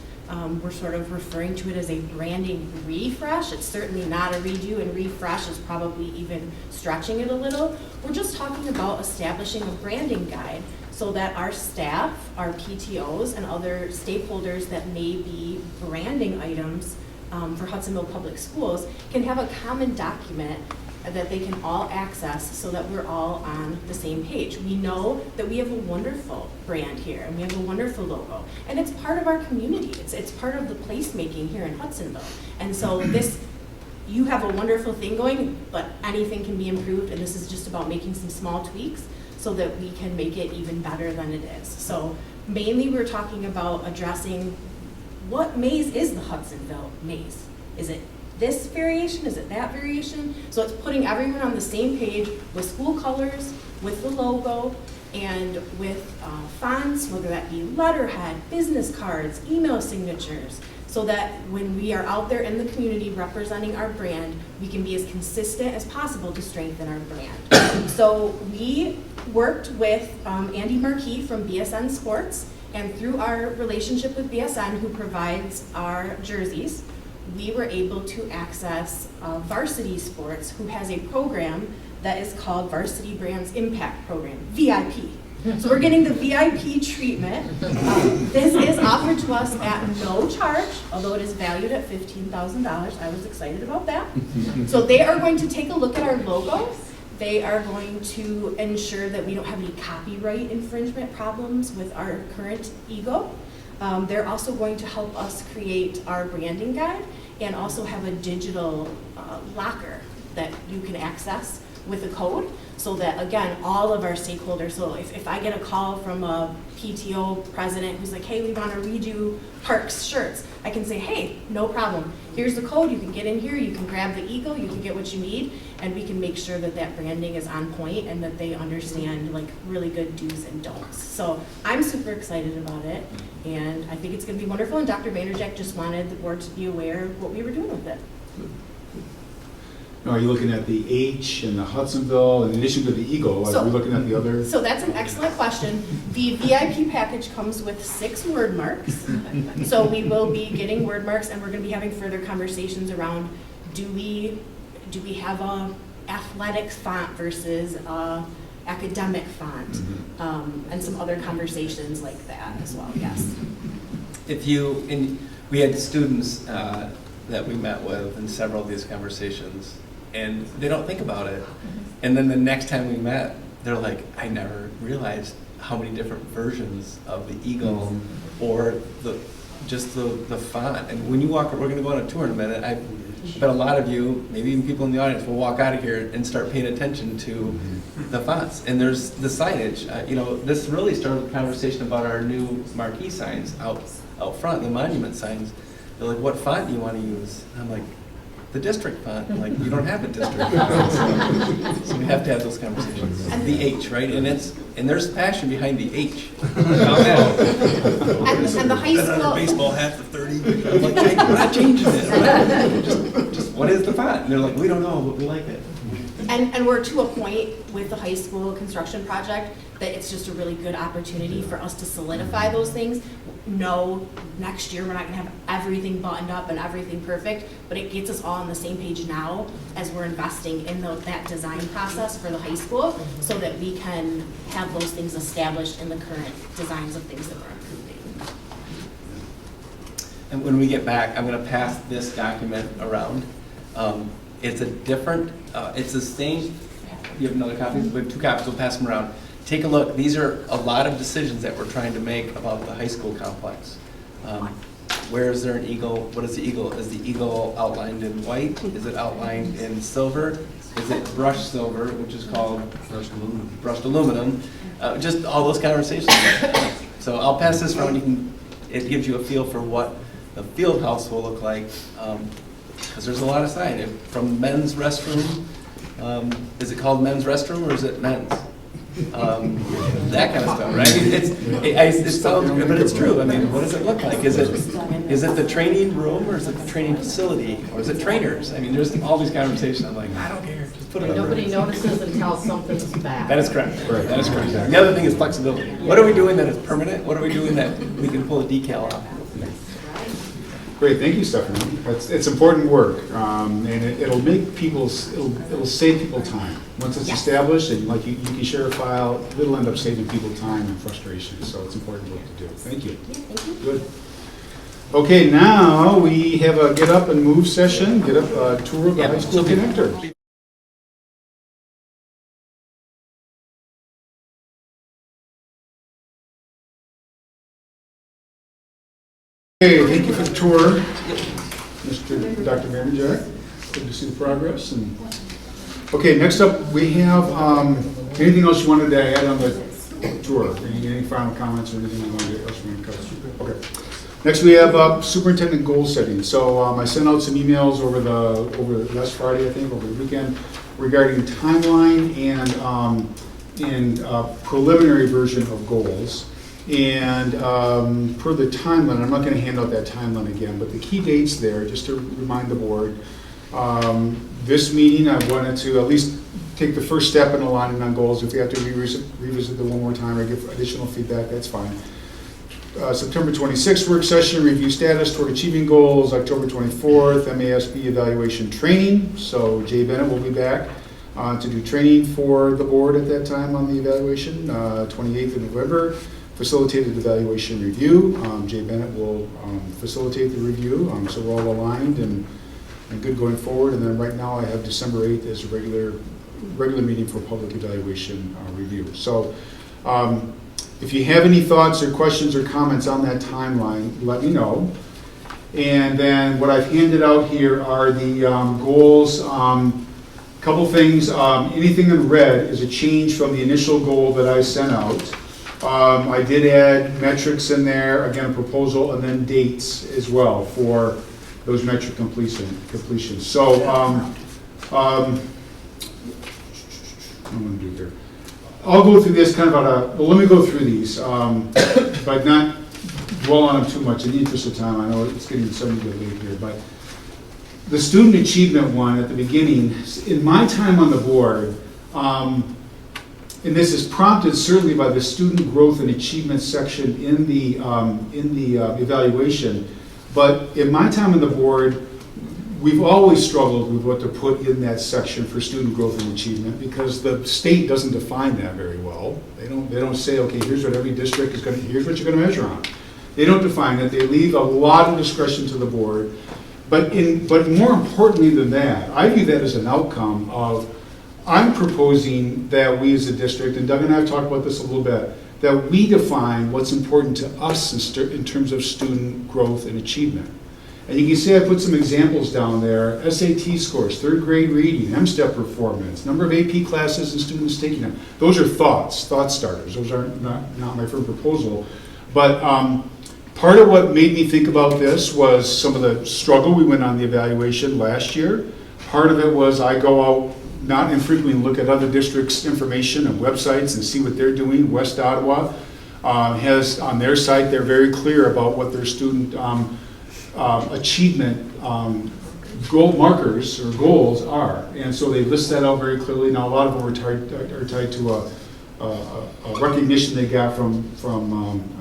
We're sort of referring to it as a branding refresh. It's certainly not a redo, and refresh is probably even stretching it a little. We're just talking about establishing a branding guide so that our staff, our PTOs, and other stakeholders that may be branding items for Hudsonville Public Schools can have a common document that they can all access so that we're all on the same page. We know that we have a wonderful brand here and we have a wonderful logo, and it's part of our community. It's part of the placemaking here in Hudsonville. And so you have a wonderful thing going, but anything can be improved, and this is just about making some small tweaks so that we can make it even better than it is. So mainly we're talking about addressing what maze is the Hudsonville maze. Is it this variation? Is it that variation? So it's putting everyone on the same page with school colors, with the logo, and with fonts, whether that be letterhead, business cards, email signatures, so that when we are out there in the community representing our brand, we can be as consistent as possible to strengthen our brand. So we worked with Andy Marquis from BSN Sports, and through our relationship with BSN, who provides our jerseys, we were able to access Varsity Sports, who has a program that is called Varsity Brands Impact Program, VIP. So we're getting the VIP treatment. This is offered to us at no charge, although it is valued at $15,000. I was excited about that. So they are going to take a look at our logo. They are going to ensure that we don't have any copyright infringement problems with our current ego. They're also going to help us create our branding guide and also have a digital locker that you can access with a code, so that, again, all of our stakeholders, so if I get a call from a PTO president who's like, hey, we want to redo Parks shirts, I can say, hey, no problem. Here's the code, you can get in here, you can grab the ego, you can get what you need, and we can make sure that that branding is on point and that they understand like really good do's and don'ts. So I'm super excited about it, and I think it's going to be wonderful, and Dr. Vanderjagt just wanted the board to be aware of what we were doing with it. Now, are you looking at the H and the Hudsonville, in addition to the Eagle, are we looking at the other? So that's an excellent question. The VIP package comes with 6 word marks. So we will be getting word marks, and we're going to be having further conversations around, do we have a athletic font versus a academic font, and some other conversations like that as well, yes. We had students that we met with in several of these conversations, and they don't think about it. And then the next time we met, they're like, I never realized how many different versions of the eagle or the font. And when you walk, we're going to go on a tour in a minute. I bet a lot of you, maybe even people in the audience, will walk out of here and start paying attention to the fonts. And there's the signage. This really started a conversation about our new marquee signs out front, the monument signs. They're like, what font do you want to use? And I'm like, the district font. I'm like, you don't have a district font. So we have to have those conversations. And the H, right? And there's passion behind the H. And the high school baseball hat for 30. I'm like, we're not changing it. Right? Just what is the font? And they're like, we don't know, but we like it. And we're to a point with the high school construction project that it's just a really good opportunity for us to solidify those things. No, next year we're not going to have everything buttoned up and everything perfect, but it gets us all on the same page now as we're investing in that design process for the high school, so that we can have those things established in the current designs of things that we're improving. And when we get back, I'm going to pass this document around. It's it's the same. You have another copy? We have 2 copies. We'll pass them around. Take a look. These are a lot of decisions that we're trying to make about the high school complex. Where is there an eagle? What is the eagle? Is the eagle outlined in white? Is it outlined in silver? Is it brushed silver, which is called brushed aluminum? Just all those conversations. So I'll pass this around. It gives you a feel for what the field house will look like, because there's a lot of signage. From men's restroom, is it called men's restroom or is it men's? That kind of stuff, right? It sounds good, but it's true. I mean, what does it look like? Is it the training room, or is it the training facility, or is it trainers? I mean, there's all these conversations. I'm like, I don't care. Just put it. Nobody notices until something's bad. That is correct. Right. That is correct. The other thing is flexibility. What are we doing that is permanent? What are we doing that we can pull a decal off? Great, thank you, Stephanie. It's important work, and it'll make it'll save people time. Once it's established, and like you can share a file, it'll end up saving people time and frustration. So it's important work to do. Thank you. Yeah, thank you. Good. Okay, now we have a get up and move session. Get up tour of the high school connector. Hey, thank you for the tour, Dr. Marinjak. Good to see the progress. And okay, next up we have anything else you wanted to add on the tour? Any final comments or anything else you want to cover? Okay. Next we have superintendent goal setting. So I sent out some emails over last Friday, I think, over the weekend, regarding timeline and preliminary version of goals. And per the timeline, I'm not going to hand out that timeline again, but the key dates there, just to remind the board, this meeting I wanted to at least take the first step in aligning on goals. If we have to revisit them one more time or give additional feedback, that's fine. September 26th work session, review status toward achieving goals. October 24th, MASB evaluation training. So Jay Bennett will be back to do training for the board at that time on the evaluation. 28th of November, facilitated evaluation review. Jay Bennett will facilitate the review, so we're all aligned and good going forward. And then right now I have December 8th as a regular meeting for public evaluation review. So if you have any thoughts or questions or comments on that timeline, let me know. And then what I've handed out here are the goals. Couple things. Anything in red is a change from the initial goal that I sent out. I did add metrics in there, again, a proposal, and then dates as well for those metric completions. So, what I'm going to do here. I'll go through this kind of let me go through these, but not dwell on them too much in the interest of time. I know it's getting starting to get late here, but the student achievement one at the beginning, in my time on the board, and this is prompted certainly by the student growth and achievement section in the evaluation, but in my time on the board, we've always struggled with what to put in that section for student growth and achievement because the state doesn't define that very well. They don't say, okay, here's what every district is here's what you're going to measure on. They don't define it. They leave a lot of discretion to the board. But more importantly than that, I view that as an outcome of, I'm proposing that we as a district, and Doug and I have talked about this a little bit, that we define what's important to us in terms of student growth and achievement. And you can see I put some examples down there: SAT scores, third grade reading, M-STEP performance, number of AP classes and students taking them. Those are thought starters. Those are not my firm proposal. But part of what made me think about this was some of the struggle we went on the evaluation last year. Part of it was I go out not infrequently look at other districts' information and websites and see what they're doing. West Ottawa has on their site, they're very clear about what their student achievement goal markers or goals are, and so they list that out very clearly. Now a lot of them are tied to a recognition they got from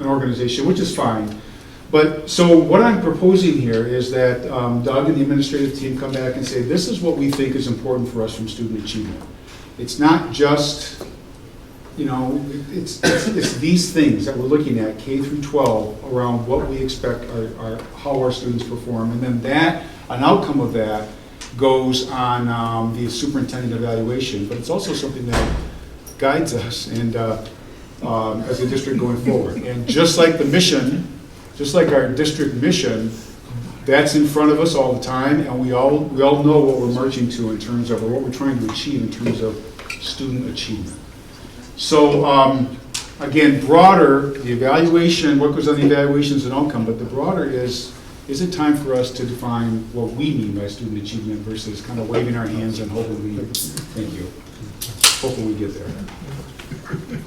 an organization, which is fine. But so what I'm proposing here is that Doug and the administrative team come back and say, this is what we think is important for us from student achievement. It's not just, it's these things that we're looking at, K through 12, around what we expect are how our students perform. And then an outcome of that goes on the superintendent evaluation. But it's also something that guides us and as a district going forward. And just like the mission, just like our district mission, that's in front of us all the time, and we all know what we're marching to in terms of, or what we're trying to achieve in terms of student achievement. So again, broader, the evaluation, what goes on the evaluation is an outcome, but the broader is it time for us to define what we mean by student achievement versus kind of waving our hands and hoping we get there.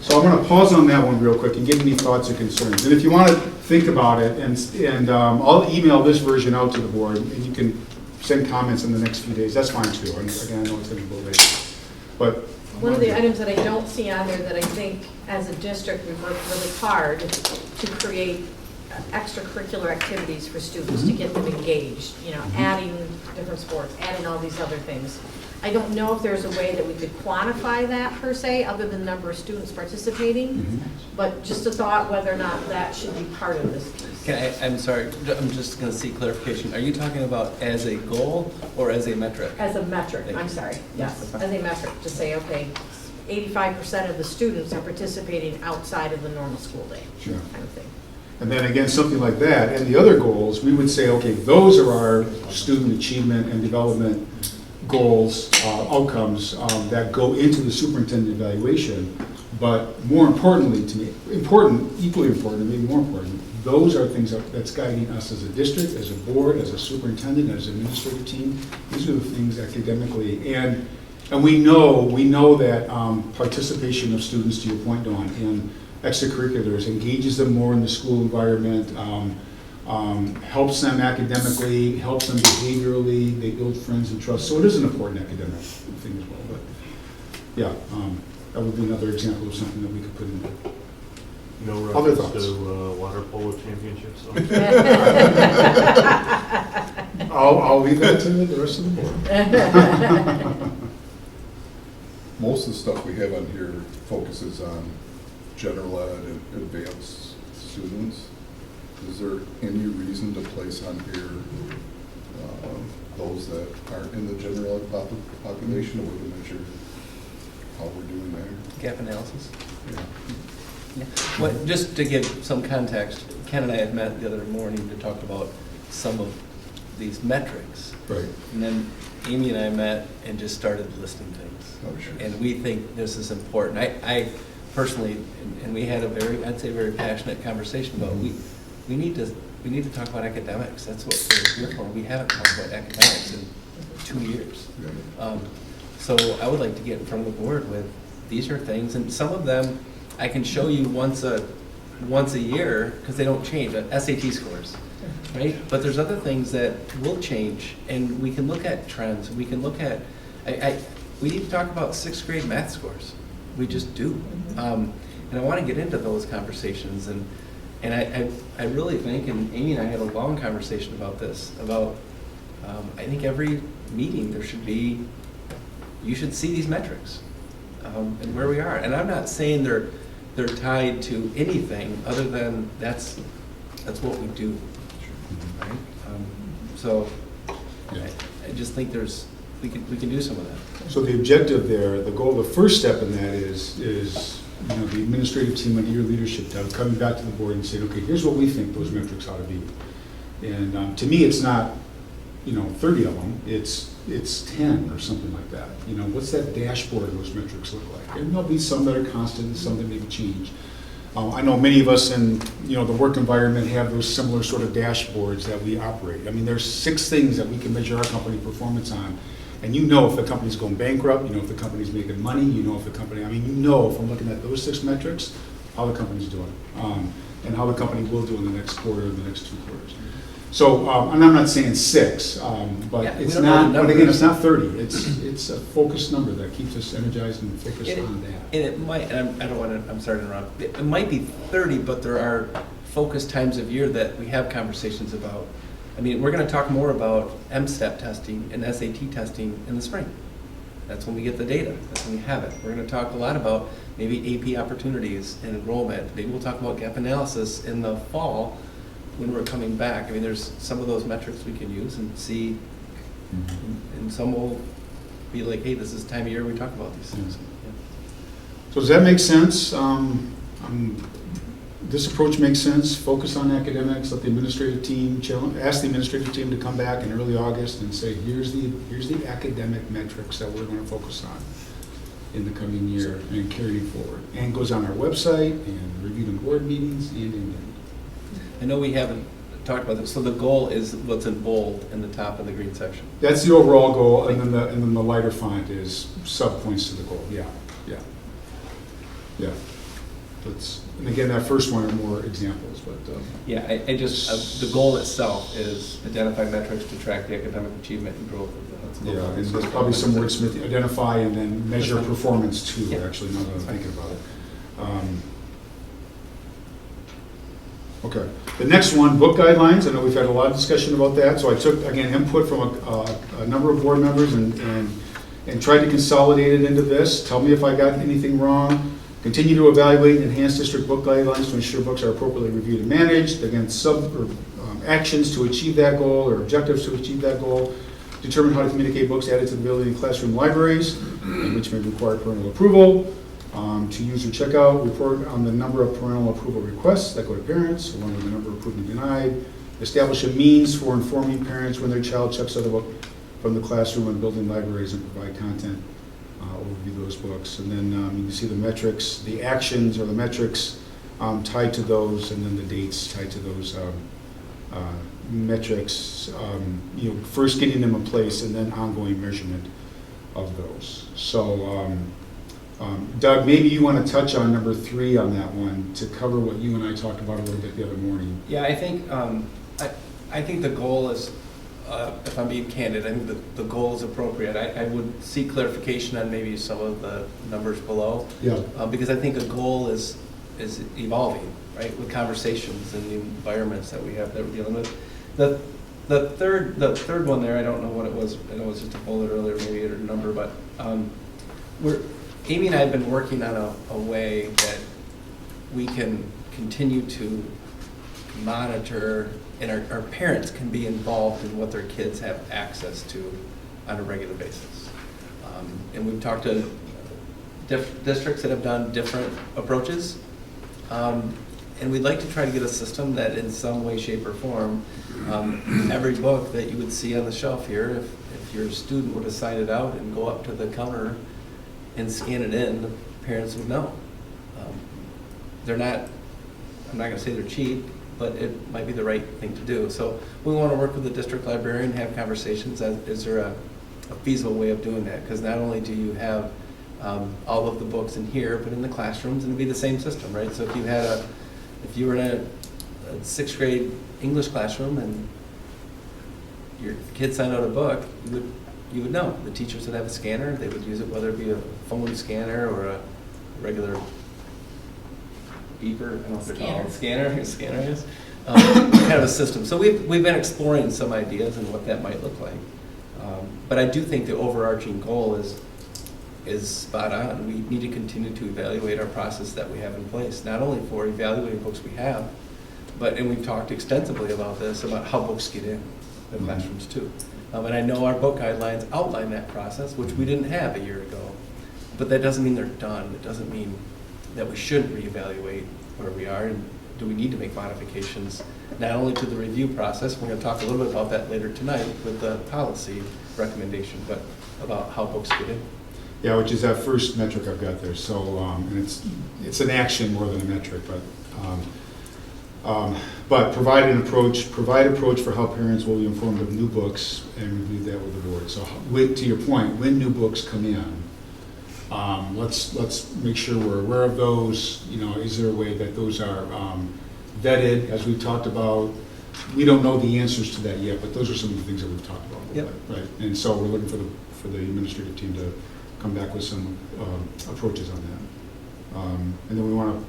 So I'm going to pause on that one real quick and get any thoughts or concerns. And if you want to think about it, and I'll email this version out to the board, and you can send comments in the next few days. That's fine too. And again, I know it's going to go late. But one of the items that I don't see on there that I think as a district we've worked really hard to create extracurricular activities for students to get them engaged, adding different sports, adding all these other things. I don't know if there's a way that we could quantify that per se, other than the number of students participating, but just a thought whether or not that should be part of this piece. I'm sorry, I'm just going to seek clarification. Are you talking about as a goal or as a metric? As a metric, I'm sorry, yes, as a metric, to say, okay, 85% of the students are participating outside of the normal school day, kind of thing. And then again, something like that, and the other goals, we would say, okay, those are our student achievement and development goals, outcomes that go into the superintendent evaluation. But more importantly to me, equally important, maybe more important, those are things that's guiding us as a district, as a board, as a superintendent, as an administrative team. These are the things academically, and we know that participation of students, to your point, Dawn, in extracurriculars engages them more in the school environment, helps them academically, helps them behaviorally, they build friends and trust. So it is an important academic thing as well. But yeah, that would be another example of something that we could put in there. No Other reference thoughts? to water polo championships. I'll leave that to the rest of the board. Most of the stuff we have on here focuses on general ed and advanced students. Is there any reason to place on here those that aren't in the general ed population, or would measure how we're doing there? Gap analysis? Yeah. Yeah. Well, just to give some context, Ken and I had met the other morning to talk about some of these metrics. Right. And then Amy and I met and just started listing things. Oh, sure. And we think this is important. I personally, and we had a very, I'd say, very passionate conversation about we need to talk about academics. That's what we're here for. We haven't talked about academics in 2 years. So I would like to get in front of the board with, these are things, and some of them I can show you once a year because they don't change. SAT scores, right? But there's other things that will change, and we can look at trends. We can look at, we need to talk about 6th grade math scores. We just do. And I want to get into those conversations, and I really think, and Amy and I had a long conversation about this, about I think every meeting there should be, you should see these metrics and where we are. And I'm not saying they're tied to anything other than that's what we do, right? So I just think we can do some of that. So the objective there, the goal, the first step in that is the administrative team under your leadership, coming back to the board and saying, okay, here's what we think those metrics ought to be. And to me, it's not 30 of them. It's 10 or something like that. What's that dashboard of those metrics look like? And there'll be some that are constant and some that maybe change. I know many of us in the work environment have those similar sort of dashboards that we operate. I mean, there's 6 things that we can measure our company performance on. And if the company's going bankrupt, if the company's making money, if the company, from looking at those 6 metrics, how the company's doing, and how the company will do in the next quarter and the next 2 quarters. So, and I'm not saying 6, but it's not. But again, it's not 30. It's a focused number that keeps us energized and focused on that. And it might. And I don't want to. I'm sorry to interrupt. It might be 30, but there are focused times of year that we have conversations about. We're going to talk more about MSTEP testing and SAT testing in the spring. That's when we get the data. That's when we have it. We're going to talk a lot about maybe AP opportunities and enrollment. Maybe we'll talk about gap analysis in the fall when we're coming back. There's some of those metrics we can use and see, and some will be like, hey, this is the time of year we talk about these things. Yeah. So does that make sense? This approach makes sense. Focus on academics. Let the administrative team ask the administrative team to come back in early August and say, here's the academic metrics that we're going to focus on in the coming year and carry it forward. And it goes on our website and reviewed in board meetings and in. I know we haven't talked about this. So the goal is what's in bold in the top of the green section. That's the overall goal, and then the lighter font is sub-points to the goal. Yeah. And again, that first one are more examples, but I just the goal itself is identify metrics to track the academic achievement and growth of the. and there's probably some wordsmith, identify and then measure performance too. Actually, now that I'm thinking about it. Okay. The next one, book guidelines. I know we've had a lot of discussion about that. So I took, again, input from a number of board members and tried to consolidate it into this. Tell me if I got anything wrong. Continue to evaluate and enhance district book guidelines to ensure books are appropriately reviewed and managed. Again, actions to achieve that goal or objectives to achieve that goal. Determine how to communicate books added to the building in classroom libraries, which may require parental approval. To use or check out, report on the number of parental approval requests that go to parents, along with the number approved and denied. Establish a means for informing parents when their child checks out a book from the classroom and building libraries and provide content, overview those books. And then you can see the metrics, the actions or the metrics tied to those, and then the dates tied to those metrics, first getting them in place and then ongoing measurement of those. So, Doug, maybe you want to touch on number 3 on that one to cover what you and I talked about a little bit the other morning. Yeah, I think the goal is, if I'm being candid, I think the goal is appropriate. I would seek clarification on maybe some of the numbers below. Yeah. Because I think a goal is evolving, right, with conversations and the environments that we have that we're dealing with. The third one there, I don't know what it was. I know it was just a bullet earlier, maybe a number, but Amy and I have been working on a way that we can continue to monitor, and our parents can be involved in what their kids have access to on a regular basis. And we've talked to districts that have done different approaches. And we'd like to try to get a system that in some way, shape, or form, every book that you would see on the shelf here, if your student were to sign it out and go up to the counter and scan it in, the parents would know. I'm not going to say they're cheap, but it might be the right thing to do. So we want to work with the district librarian, have conversations. Is there a feasible way of doing that? Because not only do you have all of the books in here, but in the classrooms, and it'd be the same system, right? So if you were in a 6th grade English classroom and your kid signed out a book, you would know. The teachers would have a scanner. They would use it, whether it be a phone scanner or a regular beeper, I don't know what they're called. Scanner, I guess. Kind of a system. So we've been exploring some ideas and what that might look like. But I do think the overarching goal is spot on. We need to continue to evaluate our process that we have in place, not only for evaluating books we have, and we've talked extensively about this, about how books get in the classrooms too. And I know our book guidelines outline that process, which we didn't have a year ago, but that doesn't mean they're done. It doesn't mean that we shouldn't reevaluate where we are, and do we need to make modifications, not only to the review process, we're going to talk a little bit about that later tonight with the policy recommendation, but about how books get in. Yeah, which is that first metric I've got there. So, and it's an action more than a metric, but provide approach for how parents will be informed of new books and review that with the board. So, to your point, when new books come in, let's make sure we're aware of those. Is there a way that those are vetted, as we've talked about? We don't know the answers to that yet, but those are some of the things that we've talked about. Yep. Right. And so we're looking for the administrative team to come back with some approaches on that. And then we want to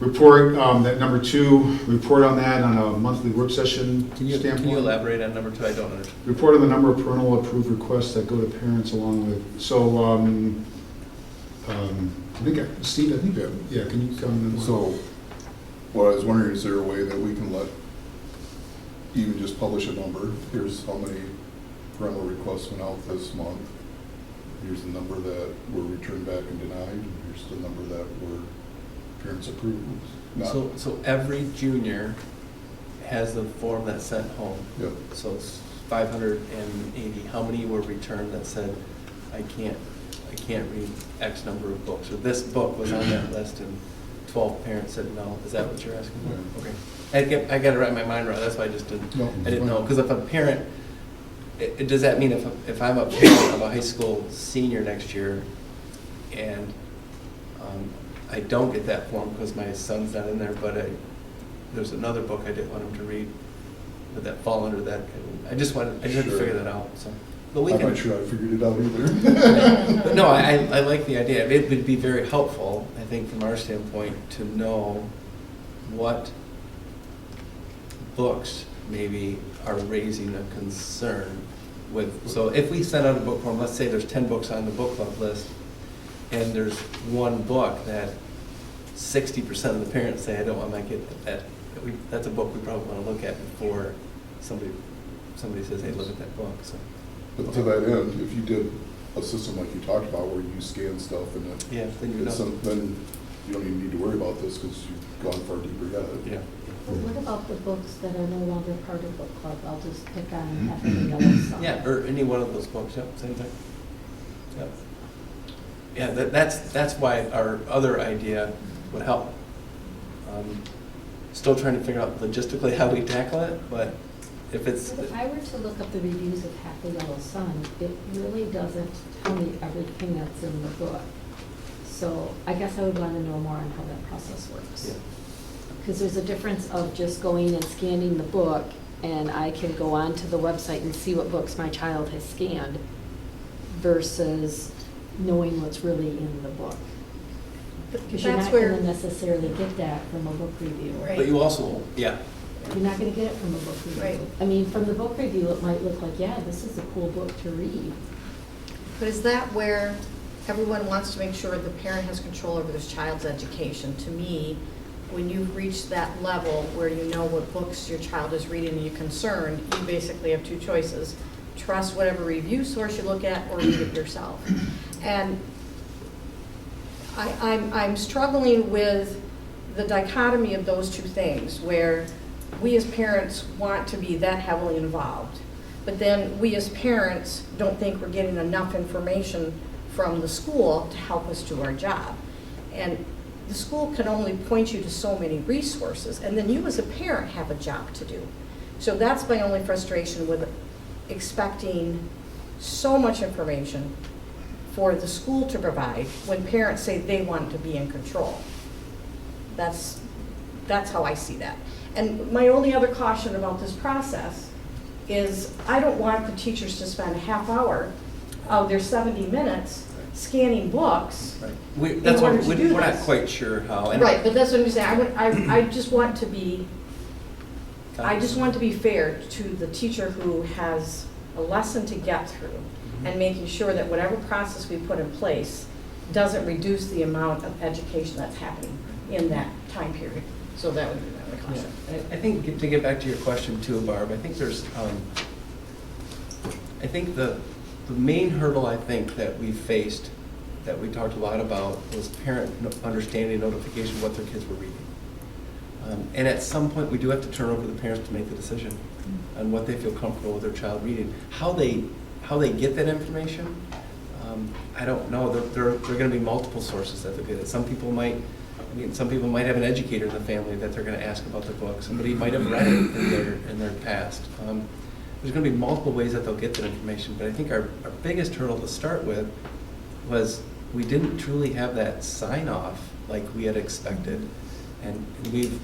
report that number 2, report on that on a monthly work session standpoint. Can you elaborate on number 2? I don't understand. Report on the number of parental approved requests that go to parents along with, Steve, can you come in? So, what I was wondering, is there a way that we can even just publish a number? Here's how many parental requests went out this month. Here's the number that were returned back and denied, and here's the number that were parents approved. So every junior has the form that's sent home. Yep. So it's 580. How many were returned that said, I can't read X number of books, or this book was on that list and 12 parents said no? Is that what you're asking for? Yeah. Okay. I got to wrap my mind around. That's why I just didn't. No, I didn't know, because if a parent, does that mean if I'm a parent of a high school senior next year and I don't get that form because my son's not in there, but there's another book I didn't want him to read, would that fall under that? I just had to figure that out. So, but I'm not sure I figured it out either. But no, I like the idea. It would be very helpful, I think, from our standpoint, to know what books maybe are raising a concern with. So if we send out a book form, let's say there's 10 books on the book club list, and there's one book that 60% of the parents say, I don't want my kid at that. That's a book we probably want to look at before somebody says, hey, look at that book. So. But to that end, if you did a system like you talked about where you scan stuff and it. Yeah, then you're done. Then you don't even need to worry about this because you've gone far deeper yet. Yeah. But what about the books that are no longer part of book club? I'll just pick on F and Yellow Sun. Yeah, or any one of those books, yep, same thing. Yep. Yeah, that's why our other idea would help. Still trying to figure out logistically how we tackle it, but if it's. But if I were to look up the reviews of Half the Yellow Sun, it really doesn't tell me everything that's in the book. So I guess I would want to know more on how that process works. Because there's a difference of just going and scanning the book, and I can go onto the website and see what books my child has scanned versus knowing what's really in the book. Because you're not going to necessarily get that from a book review. But you also, yeah. You're not going to get it from a book review. Right. I mean, from the book review, it might look like, yeah, this is a cool book to read. But is that where everyone wants to make sure the parent has control over this child's education? To me, when you've reached that level where you know what books your child is reading and you're concerned, you basically have two choices. Trust whatever review source you look at or read it yourself. And I'm struggling with the dichotomy of those two things, where we as parents want to be that heavily involved, but then we as parents don't think we're getting enough information from the school to help us do our job. And the school can only point you to so many resources, and then you as a parent have a job to do. So that's my only frustration with expecting so much information for the school to provide when parents say they want to be in control. That's how I see that. And my only other caution about this process is I don't want the teachers to spend a half hour of their 70 minutes scanning books. We're not quite sure how. And right, but that's what I'm saying. I just want to be fair to the teacher who has a lesson to get through, and making sure that whatever process we put in place doesn't reduce the amount of education that's happening in that time period. So that would be my only caution. I think to get back to your question too, Barb, I think there's, I think the main hurdle I think that we faced, that we talked a lot about, was parent understanding notification of what their kids were reading. And at some point, we do have to turn over to the parents to make the decision on what they feel comfortable with their child reading. How they get that information, I don't know. There are going to be multiple sources that they get it. Some people might have an educator in the family that they're going to ask about the book. Somebody might have read it in their past. There's going to be multiple ways that they'll get that information. But I think our biggest hurdle to start with was we didn't truly have that sign-off like we had expected. And we've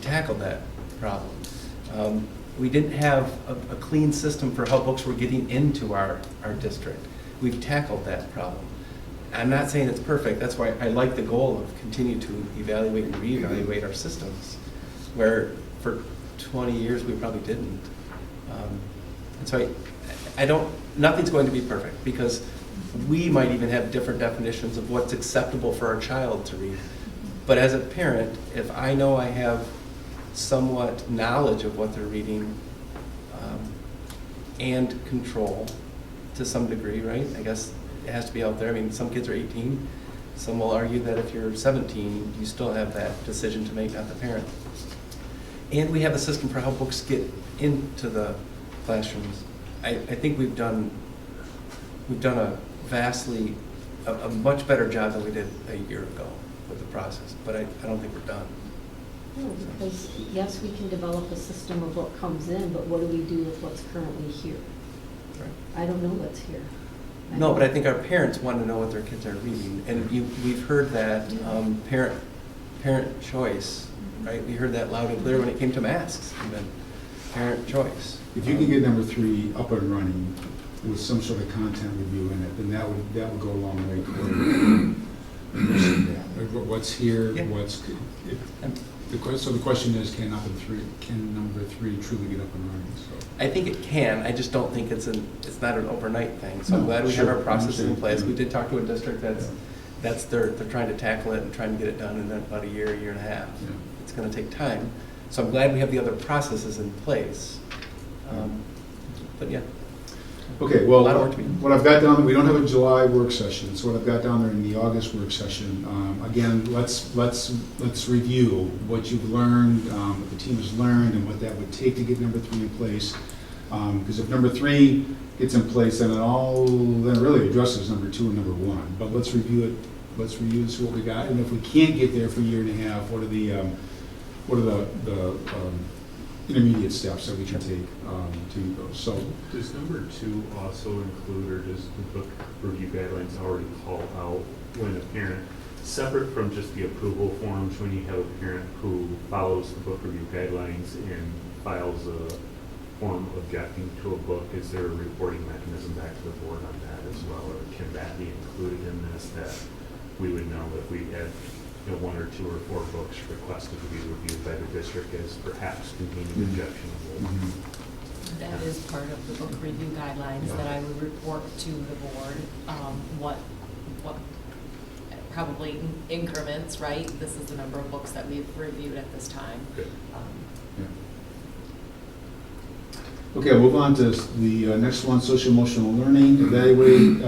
tackled that problem. We didn't have a clean system for how books were getting into our district. We've tackled that problem. I'm not saying it's perfect. That's why I like the goal of continue to evaluate and reevaluate our systems, where for 20 years we probably didn't. And so nothing's going to be perfect, because we might even have different definitions of what's acceptable for our child to read. But as a parent, if I know I have somewhat knowledge of what they're reading, and control to some degree, right? I guess it has to be out there. I mean, some kids are 18. Some will argue that if you're 17, you still have that decision to make, not the parent. And we have a system for how books get into the classrooms. I think we've done a much better job than we did a year ago with the process, but I don't think we're done. No, because yes, we can develop a system of what comes in, but what do we do with what's currently here? Right. I don't know what's here. No, but I think our parents want to know what their kids are reading, and we've heard that parent choice, right? We heard that loud and clear when it came to masks, even parent choice. If you can get number 3 up and running with some sort of content review in it, then that would go a long way toward what's here, what's. So the question is, can number 3 truly get up and running? So I think it can. I just don't think it's not an overnight thing. So I'm glad we have our processes in place. We did talk to a district they're trying to tackle it and trying to get it done in about a year and a half. Yeah. It's going to take time. So I'm glad we have the other processes in place. But yeah. Okay, well, A lot of work to be done. what I've got down, we don't have a July work session, so what I've got down there in the August work session, again, let's review what you've learned, what the team has learned, and what that would take to get number 3 in place. Because if number 3 gets in place, then then it really addresses number 2 and number 1. But let's review it, let's review and see what we got, and if we can't get there for a year and a half, what are the intermediate steps that we can take to meet those. So, does number 2 also include, or does the book review guidelines already call out when a parent, separate from just the approval forms, when you have a parent who follows the book review guidelines and files a form objecting to a book, is there a reporting mechanism back to the board on that as well, or can that be included in this, that we would know if we had 1 or 2 or 4 books requested to be reviewed by the district as perhaps containing objectionable? That is part of the book review guidelines that I would report to the board, what probably increments, right? This is the number of books that we've reviewed at this time. okay, we'll move on to the next one, social emotional learning. Evaluate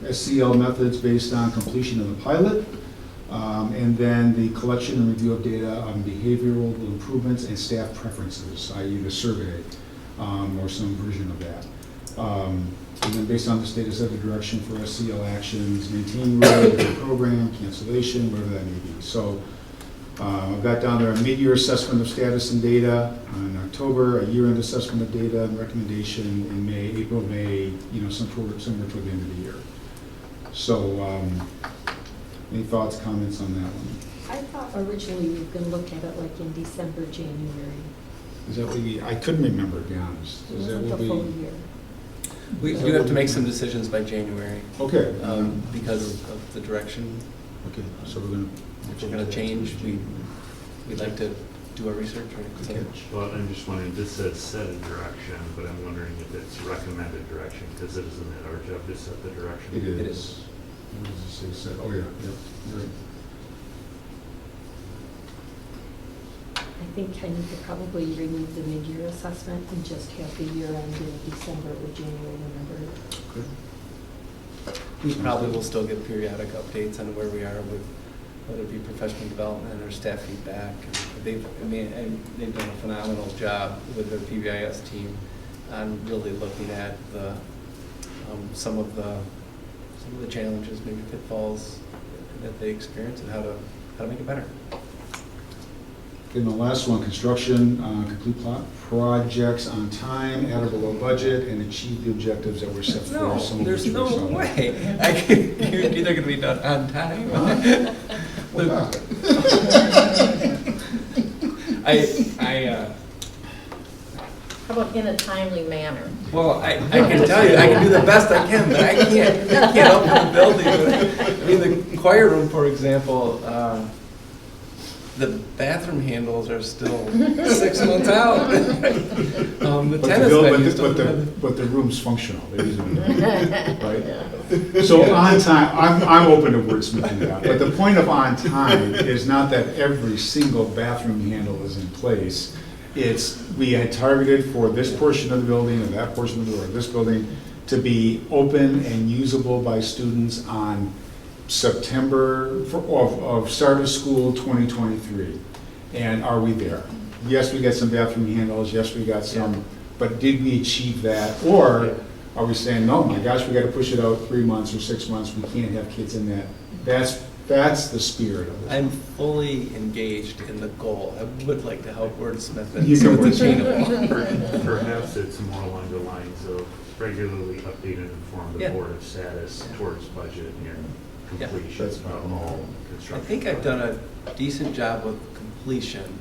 SCL methods based on completion of the pilot. And then the collection and review of data on behavioral improvements and staff preferences, i.e. the survey, or some version of that. And then based on this data, set the direction for SCL actions, maintain the program, cancellation, whatever that may be. So I've got down there a mid-year assessment of status and data in October, a year-end assessment of data and recommendation in May, April, May, somewhere toward the end of the year. So, any thoughts, comments on that one? I thought originally we were going to look at it like in December, January. Is that what I couldn't remember, to be honest. It Is that wasn't what the full year. We do have to make some decisions by January. Okay. Because of the direction. Okay, so we're going to. If we're going to change, we'd like to do our research, right? Okay. Well, I'm just wondering, this says set a direction, but I'm wondering if it's recommended direction, because it isn't it our job to set the direction? It is. What does it say? Set? Oh, yeah, yep, you're right. I think I need to probably remove the mid-year assessment and just have the year end in December or January, November. Good. We probably will still get periodic updates on where we are with whether it be professional development or staff feedback. They've done a phenomenal job with their PBIS team on really looking at some of the challenges, maybe pitfalls that they experience, and how to make it better. And the last one, construction, complete plot projects on time, at or below budget, and achieve the objectives that were set forth. No, some of there's which no were some. way. You're either going to be done on time. How about in a timely manner? Well, I can tell you, I can do the best I can, but I can't open the building. I mean, the choir room, for example, the bathroom handles are still 6 months out. The tennis venue still. But the room's functional, they're using it, right? So on time, I'm open to wordsmithing that, but the point of on time is not that every single bathroom handle is in place. It's, we had targeted for this portion of the building or that portion of the, or this building to be open and usable by students on September of start of school 2023. And are we there? Yes, we got some bathroom handles, yes, we got some, but did we achieve that? Or are we saying, no, my gosh, we got to push it out 3 months or 6 months, we can't have kids in that. That's the spirit of it. I'm fully engaged in the goal. I would like to help wordsmith it You so can it's attainable. Perhaps it's more along the lines of regularly update and inform the board of status towards budget and completion that's of all construction. I think I've done a decent job with completion,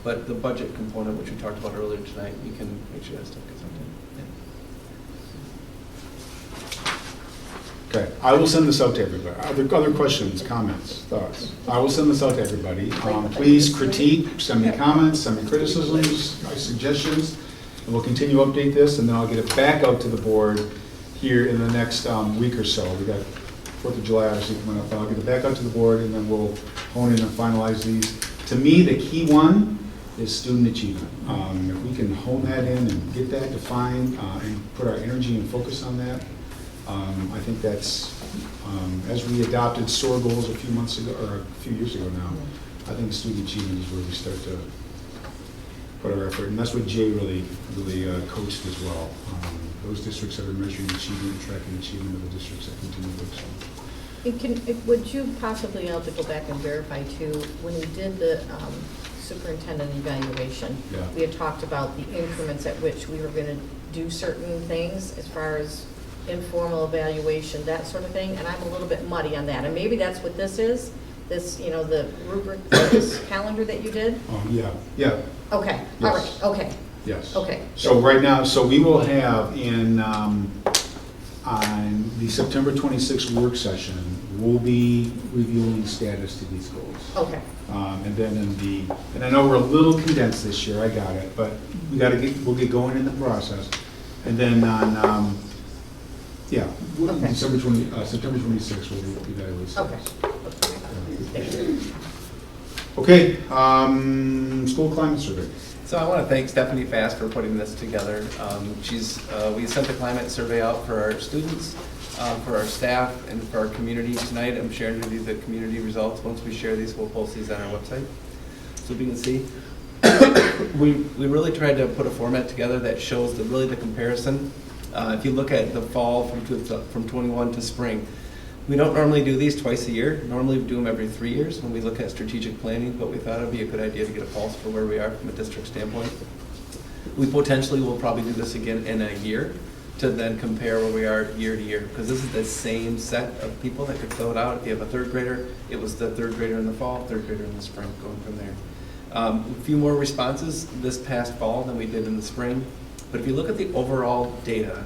but the budget component, which we talked about earlier tonight, you can make sure that stuff gets updated. Okay, I will send this out to everybody. Other questions, comments, thoughts? I will send this out to everybody. Please critique, send me comments, send me criticisms, suggestions, and we'll continue to update this, and then I'll get it back out to the board here in the next week or so. We got 4th of July obviously coming up. I'll get it back out to the board, and then we'll hone in and finalize these. To me, the key one is student achievement. If we can hone that in and get that defined and put our energy and focus on that, I think that's, as we adopted SOAR goals a few months ago, or a few years ago now, I think student achievement is where we start to put our effort, and that's what Jay really coached as well. Those districts that are measuring achievement, tracking achievement of the districts that continue to excel. Would you possibly be able to go back and verify too, when we did the superintendent evaluation, Yeah. we had talked about the increments at which we were going to do certain things as far as informal evaluation, that sort of thing, and I'm a little bit muddy on that. And maybe that's what this is, this, the rubric, this calendar that you did? Oh, yeah, yeah. Okay, all right, Yes. okay. Yes. Okay. So right now, so we will have on the September 26th work session, we'll be reviewing status to these goals. Okay. And then and I know we're a little condensed this year, I got it, but we'll get going in the process. And then on, Okay. September 26th, we'll evaluate status. Okay, school climate survey. So I want to thank Stephanie Fast for putting this together. We sent the climate survey out for our students, for our staff, and for our community tonight. I'm sharing with you the community results. Once we share these, we'll post these on our website. So you can see, we really tried to put a format together that shows the comparison. If you look at the fall from 21 to spring, we don't normally do these twice a year. Normally we do them every 3 years when we look at strategic planning, but we thought it'd be a good idea to get a pulse for where we are from a district standpoint. We potentially will probably do this again in a year to then compare where we are year to year, because this is the same set of people that could fill it out. If you have a third grader, it was the third grader in the fall, third grader in the spring, going from there. A few more responses this past fall than we did in the spring, but if you look at the overall data,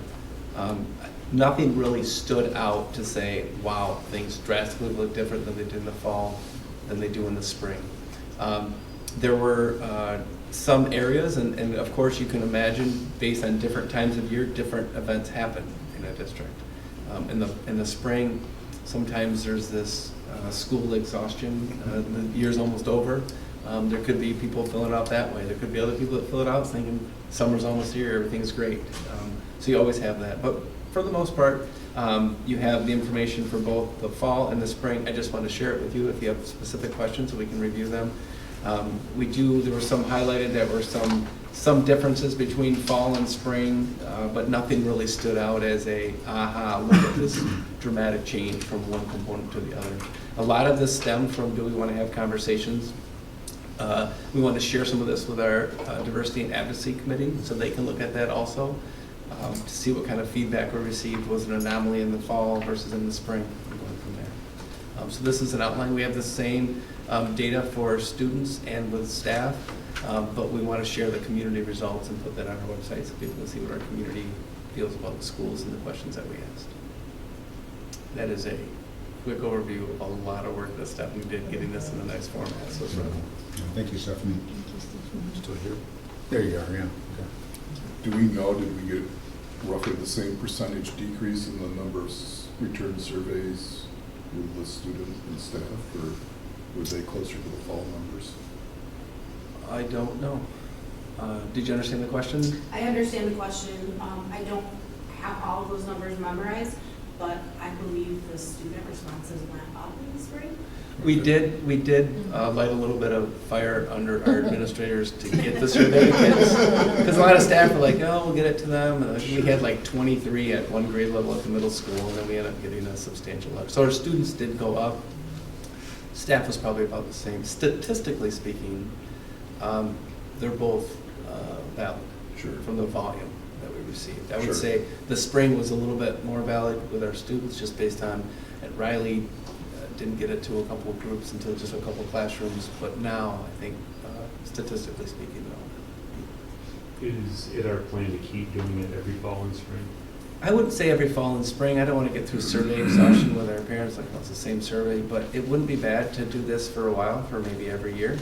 nothing really stood out to say, wow, things drastically look different than they did in the fall than they do in the spring. There were some areas, and of course you can imagine, based on different times of year, different events happen in a district. In the spring, sometimes there's this school exhaustion, the year's almost over. There could be people filling it out that way. There could be other people that fill it out thinking summer's almost here, everything's great. So you always have that. But for the most part, you have the information for both the fall and the spring. I just want to share it with you if you have specific questions so we can review them. There were some highlighted that were some differences between fall and spring, but nothing really stood out as aha, look at this dramatic change from one component to the other. A lot of this stemmed from, do we want to have conversations? We want to share some of this with our diversity and advocacy committee so they can look at that also. To see what kind of feedback we received. Was an anomaly in the fall versus in the spring, and going from there. So this is an outline. We have the same data for students and with staff, but we want to share the community results and put that on our website so people can see what our community feels about the schools and the questions that we asked. That is a quick overview of a lot of work that Stephanie did getting this in a nice format. So it's really cool. Thank you, Stephanie. Still here? There you are, yeah. Okay. Do we know, did we get roughly the same percentage decrease in the number of return surveys with the student and staff, or were they closer to the fall numbers? I don't know. Did you understand the question? I understand the question. I don't have all of those numbers memorized, but I believe the student responses went up in the spring. We did light a little bit of fire under our administrators to get the survey to kids. Because a lot of staff were like, oh, we'll get it to them. And we had like 23 at one grade level at the middle school, and then we ended up getting a substantial level. So our students did go up. Staff was probably about the same. Statistically speaking, they're both valid from the volume that we received. I would say the spring was a little bit more valid with our students just based on, at Riley, didn't get it to a couple of groups until just a couple of classrooms, but now I think statistically speaking, no. Is it our plan to keep doing it every fall and spring? I wouldn't say every fall and spring. I don't want to get through survey exhaustion with our parents, like it's the same survey, but it wouldn't be bad to do this for a while, for maybe every year.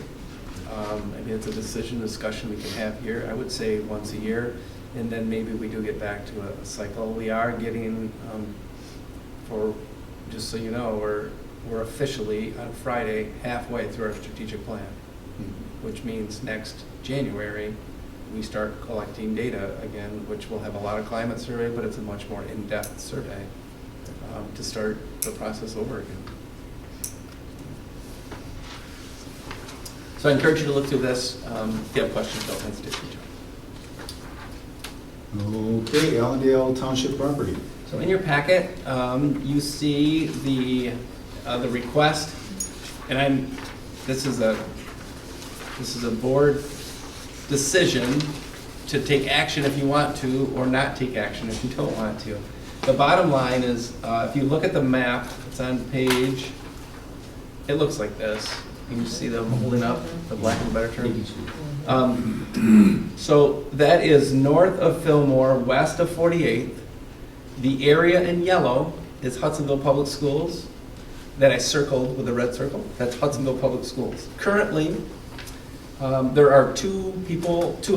I mean, it's a discussion we can have here. I would say once a year, and then maybe we do get back to a cycle. We are getting, just so you know, we're officially on Friday halfway through our strategic plan. which means next January, we start collecting data again, which will have a lot of climate survey, but it's a much more in-depth survey to start the process over again. So I encourage you to look through this. If you have questions, don't hesitate to reach out. Okay, Allendale Township property. So in your packet, you see the request, and this is a board decision to take action if you want to, or not take action if you don't want to. The bottom line is, if you look at the map, it's on page, it looks like this. You can see them holding up, the black and better term. So that is north of Fillmore, west of 48th. The area in yellow is Hudsonville Public Schools that I circled with a red circle. That's Hudsonville Public Schools. Currently, there are two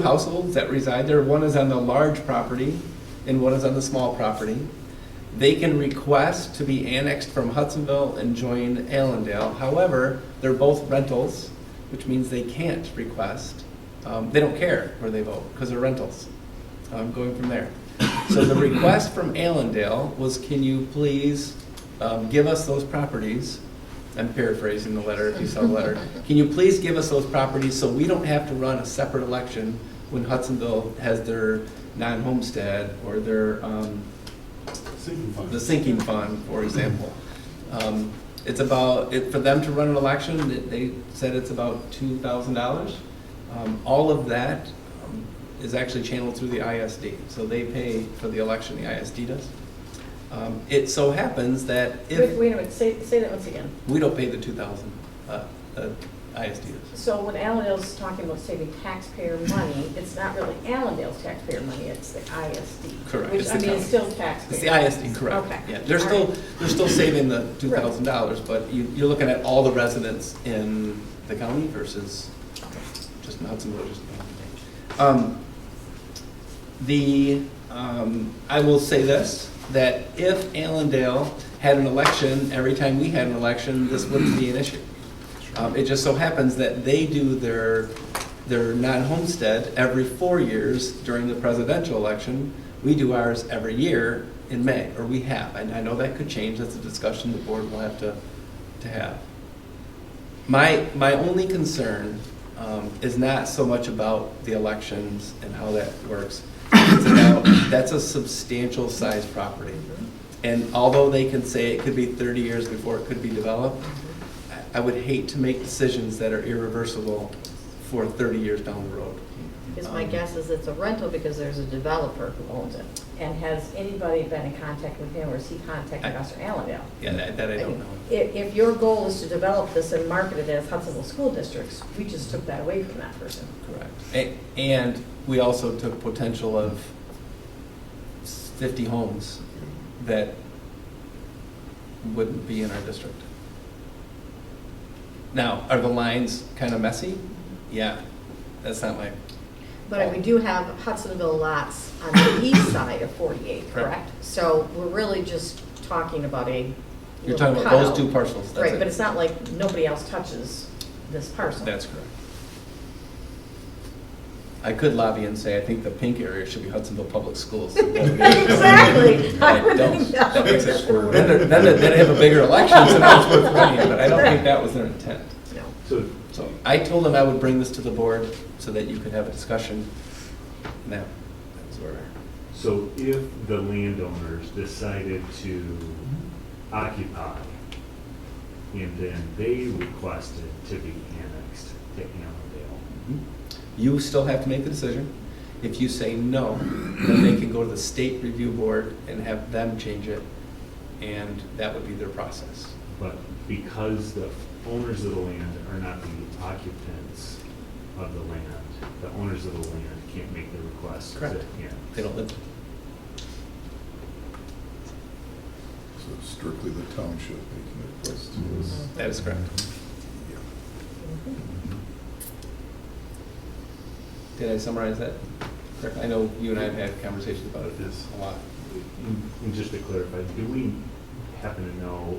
households that reside there. One is on the large property and one is on the small property. They can request to be annexed from Hudsonville and join Allendale. However, they're both rentals, which means they can't request. They don't care where they vote because they're rentals. Going from there. So the request from Allendale was, can you please give us those properties? I'm paraphrasing the letter if you saw the letter. Can you please give us those properties so we don't have to run a separate election when Hudsonville has their non-homestead or their the sinking fund, for example. It's about, for them to run an election, they said it's about $2,000. All of that is actually channeled through the ISD. So they pay for the election, the ISD does. It so happens that if... Wait a minute, say that once again. We don't pay the $2,000, the ISD does. So when Allendale's talking about saving taxpayer money, it's not really Allendale's taxpayer money, it's the ISD. Correct. Which, It's I the mean, it's still county. taxpayer. It's the ISD, correct. Okay. Yeah, they're still saving the $2,000, but you're looking at all the residents in the county versus just in Hudsonville. I will say this, that if Allendale had an election every time we had an election, this wouldn't be an issue. It just so happens that they do their non-homestead every 4 years during the presidential election. We do ours every year in May, or we have. And I know that could change. That's a discussion the board will have to have. My only concern is not so much about the elections and how that works. It's about, that's a substantial size property. And although they can say it could be 30 years before it could be developed, I would hate to make decisions that are irreversible for 30 years down the road. Because my guess is it's a rental because there's a developer who owns it. And has anybody been in contact with him, or has he contacted us or Allendale? Yeah, that I don't know. If your goal is to develop this and market it as Hudsonville school districts, we just took that away from that person. Correct. And we also took potential of 50 homes that wouldn't be in our district. Now, are the lines kind of messy? Yeah, that's not my... But we do have Hudsonville lots on the east side of 48, correct? So we're really just talking about a You're talking about those two parcels. That's right, it. but it's not like nobody else touches this parcel. That's correct. I could lobby and say I think the pink area should be Hudsonville Public Schools. Exactly. I don't. That makes it square. Then they have a bigger election, so now it's worth running, but I don't think that was their intent. No. So I told them I would bring this to the board so that you could have a discussion. Now, that's where. So if the landowners decided to occupy and then they requested to be annexed to Allendale, You still have to make the decision. If you say no, then they can go to the state review board and have them change it, and that would be their process. but because the owners of the land are not the occupants of the land, the owners of the land can't make the request. Correct. Yeah. They don't live there. So it's strictly the township making the request to us. That is correct. Did I summarize that correctly? I know you and I have had conversations about it a lot. And just to clarify, do we happen to know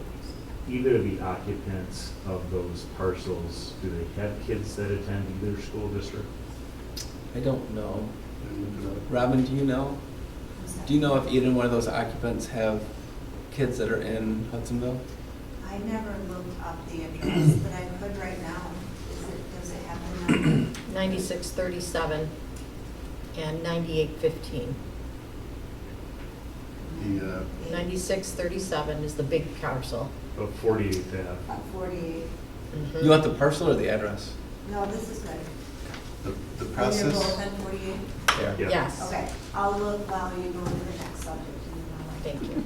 either of the occupants of those parcels, do they have kids that attend either school district? I don't know. Robin, do you know? Do you know if either one of those occupants have kids that are in Hudsonville? I never looked up the address, but I could right now. Does it have the number? 9637 and 9815. The, 9637 is the big parcel. Of 48th Ave. About 48. Mhm. You want the parcel or the address? No, this is good. the You're process, both at 48? Yeah. Yes. Okay, I'll look while you go to the next subject. Thank you.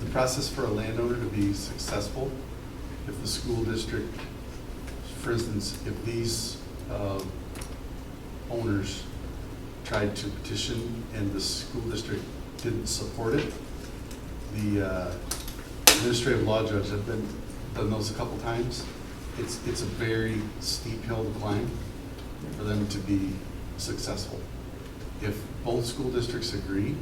the process for a landowner to be successful, if the school district, for instance, if these owners tried to petition and the school district didn't support it, the administrative law judge have done those a couple times. It's a very steep hill to climb for them to be successful. If both school districts agree,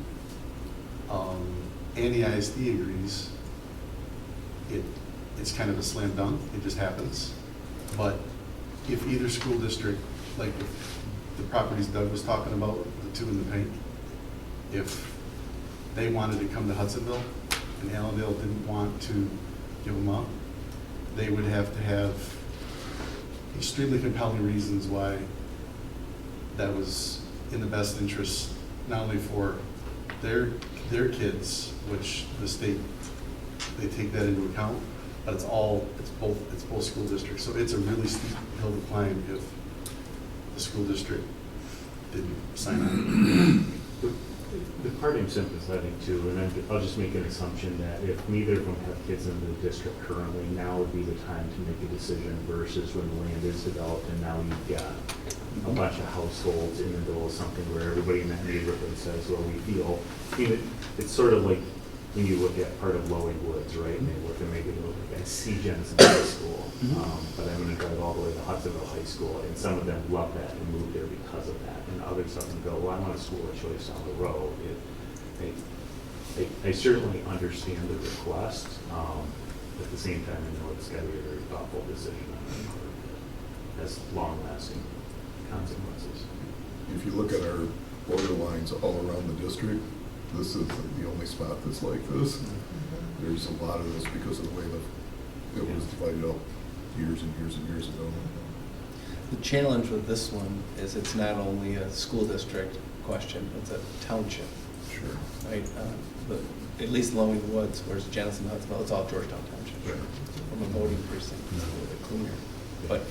and the ISD agrees, it's kind of a slam dunk, it just happens. But if either school district, like if the properties Doug was talking about, the two in the pink, if they wanted to come to Hudsonville and Allendale didn't want to give them up, they would have to have extremely compelling reasons why that was in the best interest, not only for their kids, which the state, they take that into account, but it's both school districts. So it's a really steep hill to climb if the school district didn't sign on. The part I'm sympathetic to, and I'll just make an assumption that if neither of them have kids in the district currently, now would be the time to make a decision versus when the land is developed and now you've got a bunch of households in the middle of something where everybody in that neighborhood says, well, we feel, it's sort of like when you look at part of Lowing Woods, right, and they look and maybe look like, I see Jensen High School, but I'm going to drive all the way to Hudsonville High School, and some of them love that and move there because of that, and others of them go, well, I want a school of choice down the road. I certainly understand the request, at the same time, I know it's got to be a very thoughtful decision on their part that has long-lasting consequences. If you look at our border lines all around the district, this is the only spot that's like this. There's a lot of this because of the way that it was divided up years and years and years ago. The challenge with this one is it's not only a school district question, it's a township. Sure. Right? At least Lowing Woods, whereas Jamestown, Hudsonville, it's all Georgetown Township. Sure. From a voting precinct, it's a little bit cleaner. But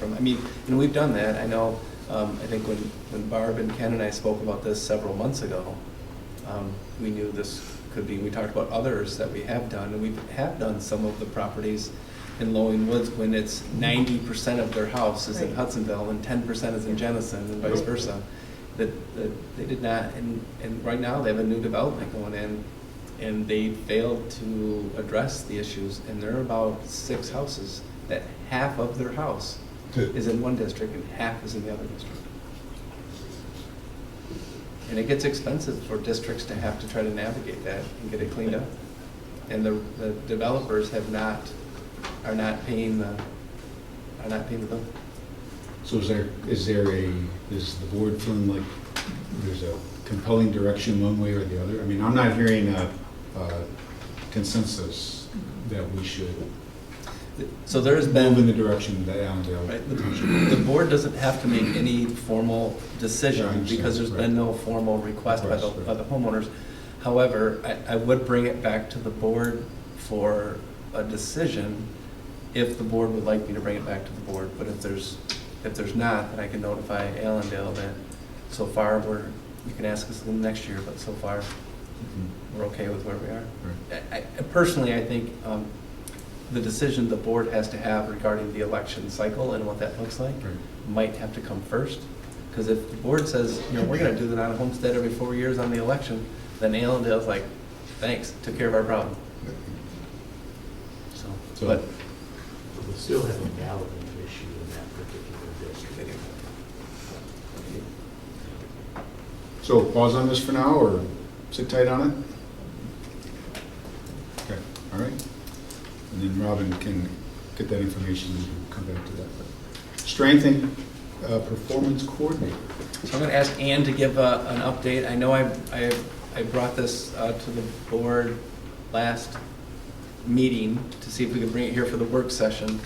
we've done that. I know, I think when Barb and Ken and I spoke about this several months ago, we knew this could be, we talked about others that we have done, and we have done some of the properties in Lowing Woods when it's 90% of their house is in Hudsonville and 10% is in Jenison and vice versa. That they did not, and right now they have a new development going in, and they failed to address the issues, and there are about 6 houses that half of their house is in one district and half is in the other district. And it gets expensive for districts to have to try to navigate that and get it cleaned up. And the developers are not paying the bill. So is the board feeling like there's a compelling direction one way or the other? I mean, I'm not hearing a consensus that we should So there has been move in the direction that Allendale. Right. The board doesn't have to make any formal decision because there's been no formal request by the homeowners. However, I would bring it back to the board for a decision if the board would like me to bring it back to the board. But if there's not, then I can notify Allendale that so far you can ask us again next year, but so far we're okay with where we are. Right. Personally, I think the decision the board has to have regarding the election cycle and what that looks like might have to come first. Because if the board says, we're going to do that on a homestead every 4 years on the election, then Allendale's like, thanks, took care of our problem. But we'll still have a ballot issue in that particular district. So pause on this for now, or sit tight on it? Okay, all right. And then Robin can get that information and come back to that. Strength and performance coordinator. So I'm going to ask Ann to give an update. I know I brought this to the board last meeting to see if we could bring it here for the work session.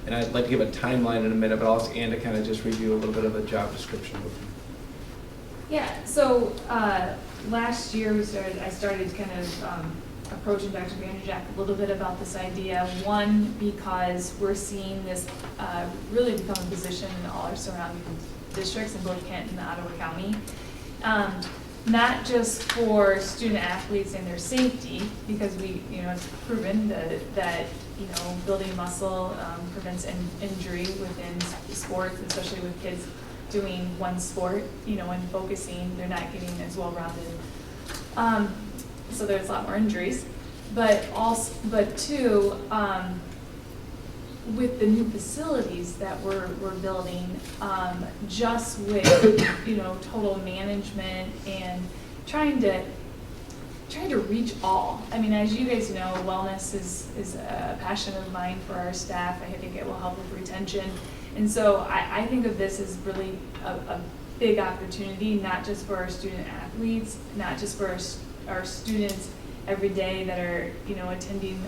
And I'd like to give a timeline in a minute, but I'll ask Ann to kind of just review a little bit of a job description with you. Yeah, so last year I started kind of approaching Dr. Vanderjack a little bit about this idea. One, because we're seeing this really become a position in all our surrounding districts in both Kent and Ottawa County. Not just for student athletes and their safety, because it's proven that building muscle prevents injury within sports, especially with kids doing one sport, and focusing, they're not getting as well-rounded. So there's a lot more injuries. But two, with the new facilities that we're building, just with total management and trying to reach all. I mean, as you guys know, wellness is a passion of mine for our staff. I think it will help with retention. And so I think of this as really a big opportunity, not just for our student athletes, not just for our students every day that are attending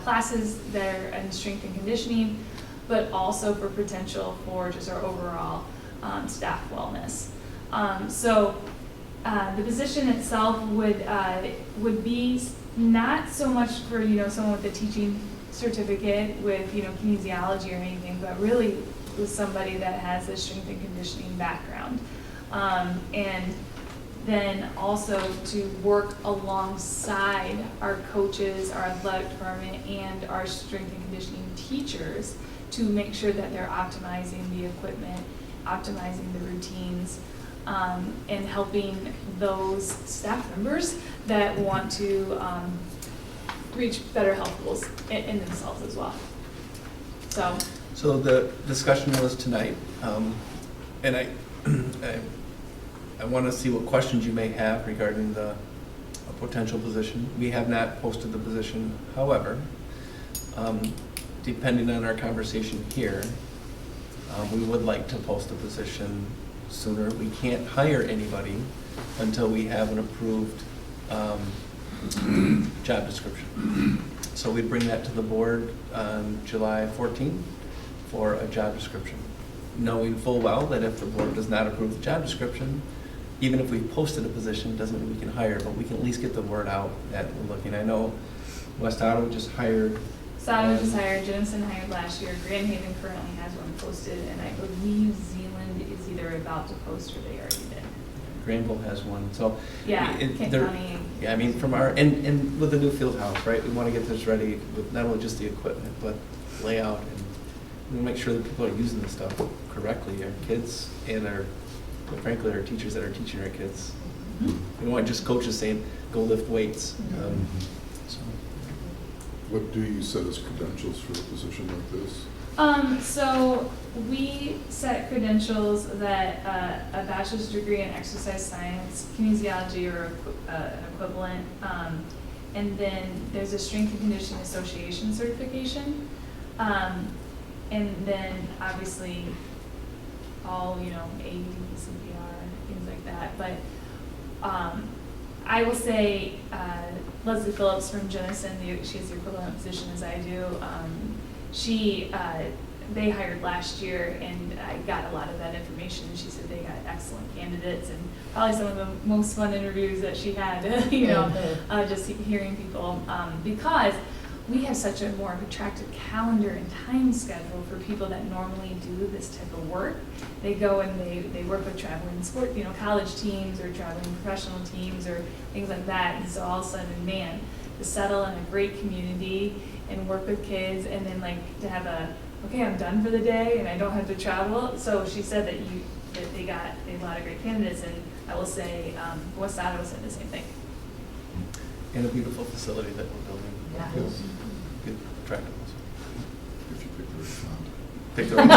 classes that are in strength and conditioning, but also for potential for just our overall staff wellness. So the position itself would be not so much for someone with a teaching certificate with kinesiology or anything, but really with somebody that has a strength and conditioning background, and then also to work alongside our coaches, our athletic department, and our strength and conditioning teachers to make sure that they're optimizing the equipment, optimizing the routines, and helping those staff members that want to reach better health goals in themselves as well. So the discussion was tonight, and I want to see what questions you may have regarding a potential position. We have not posted the position. However, depending on our conversation here, we would like to post a position sooner. We can't hire anybody until we have an approved job description. So we'd bring that to the board on July 14th for a job description, knowing full well that if the board does not approve the job description, even if we posted a position, doesn't mean we can hire, but we can at least get the word out that we're looking. I know West Ottawa just hired. Ottawa just hired, Jamestown hired last year, Grand Haven currently has one posted, and I believe Zealand is either about to post or they already did. Granville has one, so. Yeah, Kent County. Yeah, I mean, from our, and with the new field house, right, we want to get this ready with not only just the equipment, but layout, and we make sure that people are using the stuff correctly, our kids and but frankly, our teachers that are teaching our kids. We don't want just coaches saying, go lift weights. So. What do you set as credentials for a position like this? So we set credentials that a bachelor's degree in exercise science, kinesiology or an equivalent, and then there's a strength and conditioning association certification, and then obviously all AED, CPR, things like that. But I will say Leslie Phillips from Jenison, she has the equivalent position as I do. They hired last year, and I got a lot of that information. She said they got excellent candidates, and probably some of the most fun interviews that she had. Just hearing people because we have such a more attractive calendar and time schedule for people that normally do this type of work. They go and they work with traveling sport, college teams or traveling professional teams or things like that. And so all of a sudden, man, to settle in a great community and work with kids, and then to have okay, I'm done for the day and I don't have to travel. So she said that they got a lot of great candidates, and I will say West Ottawa said the same thing. And a beautiful facility that we're building. Yeah. Yes. Good, attractive. If you pick the right font. Pick the right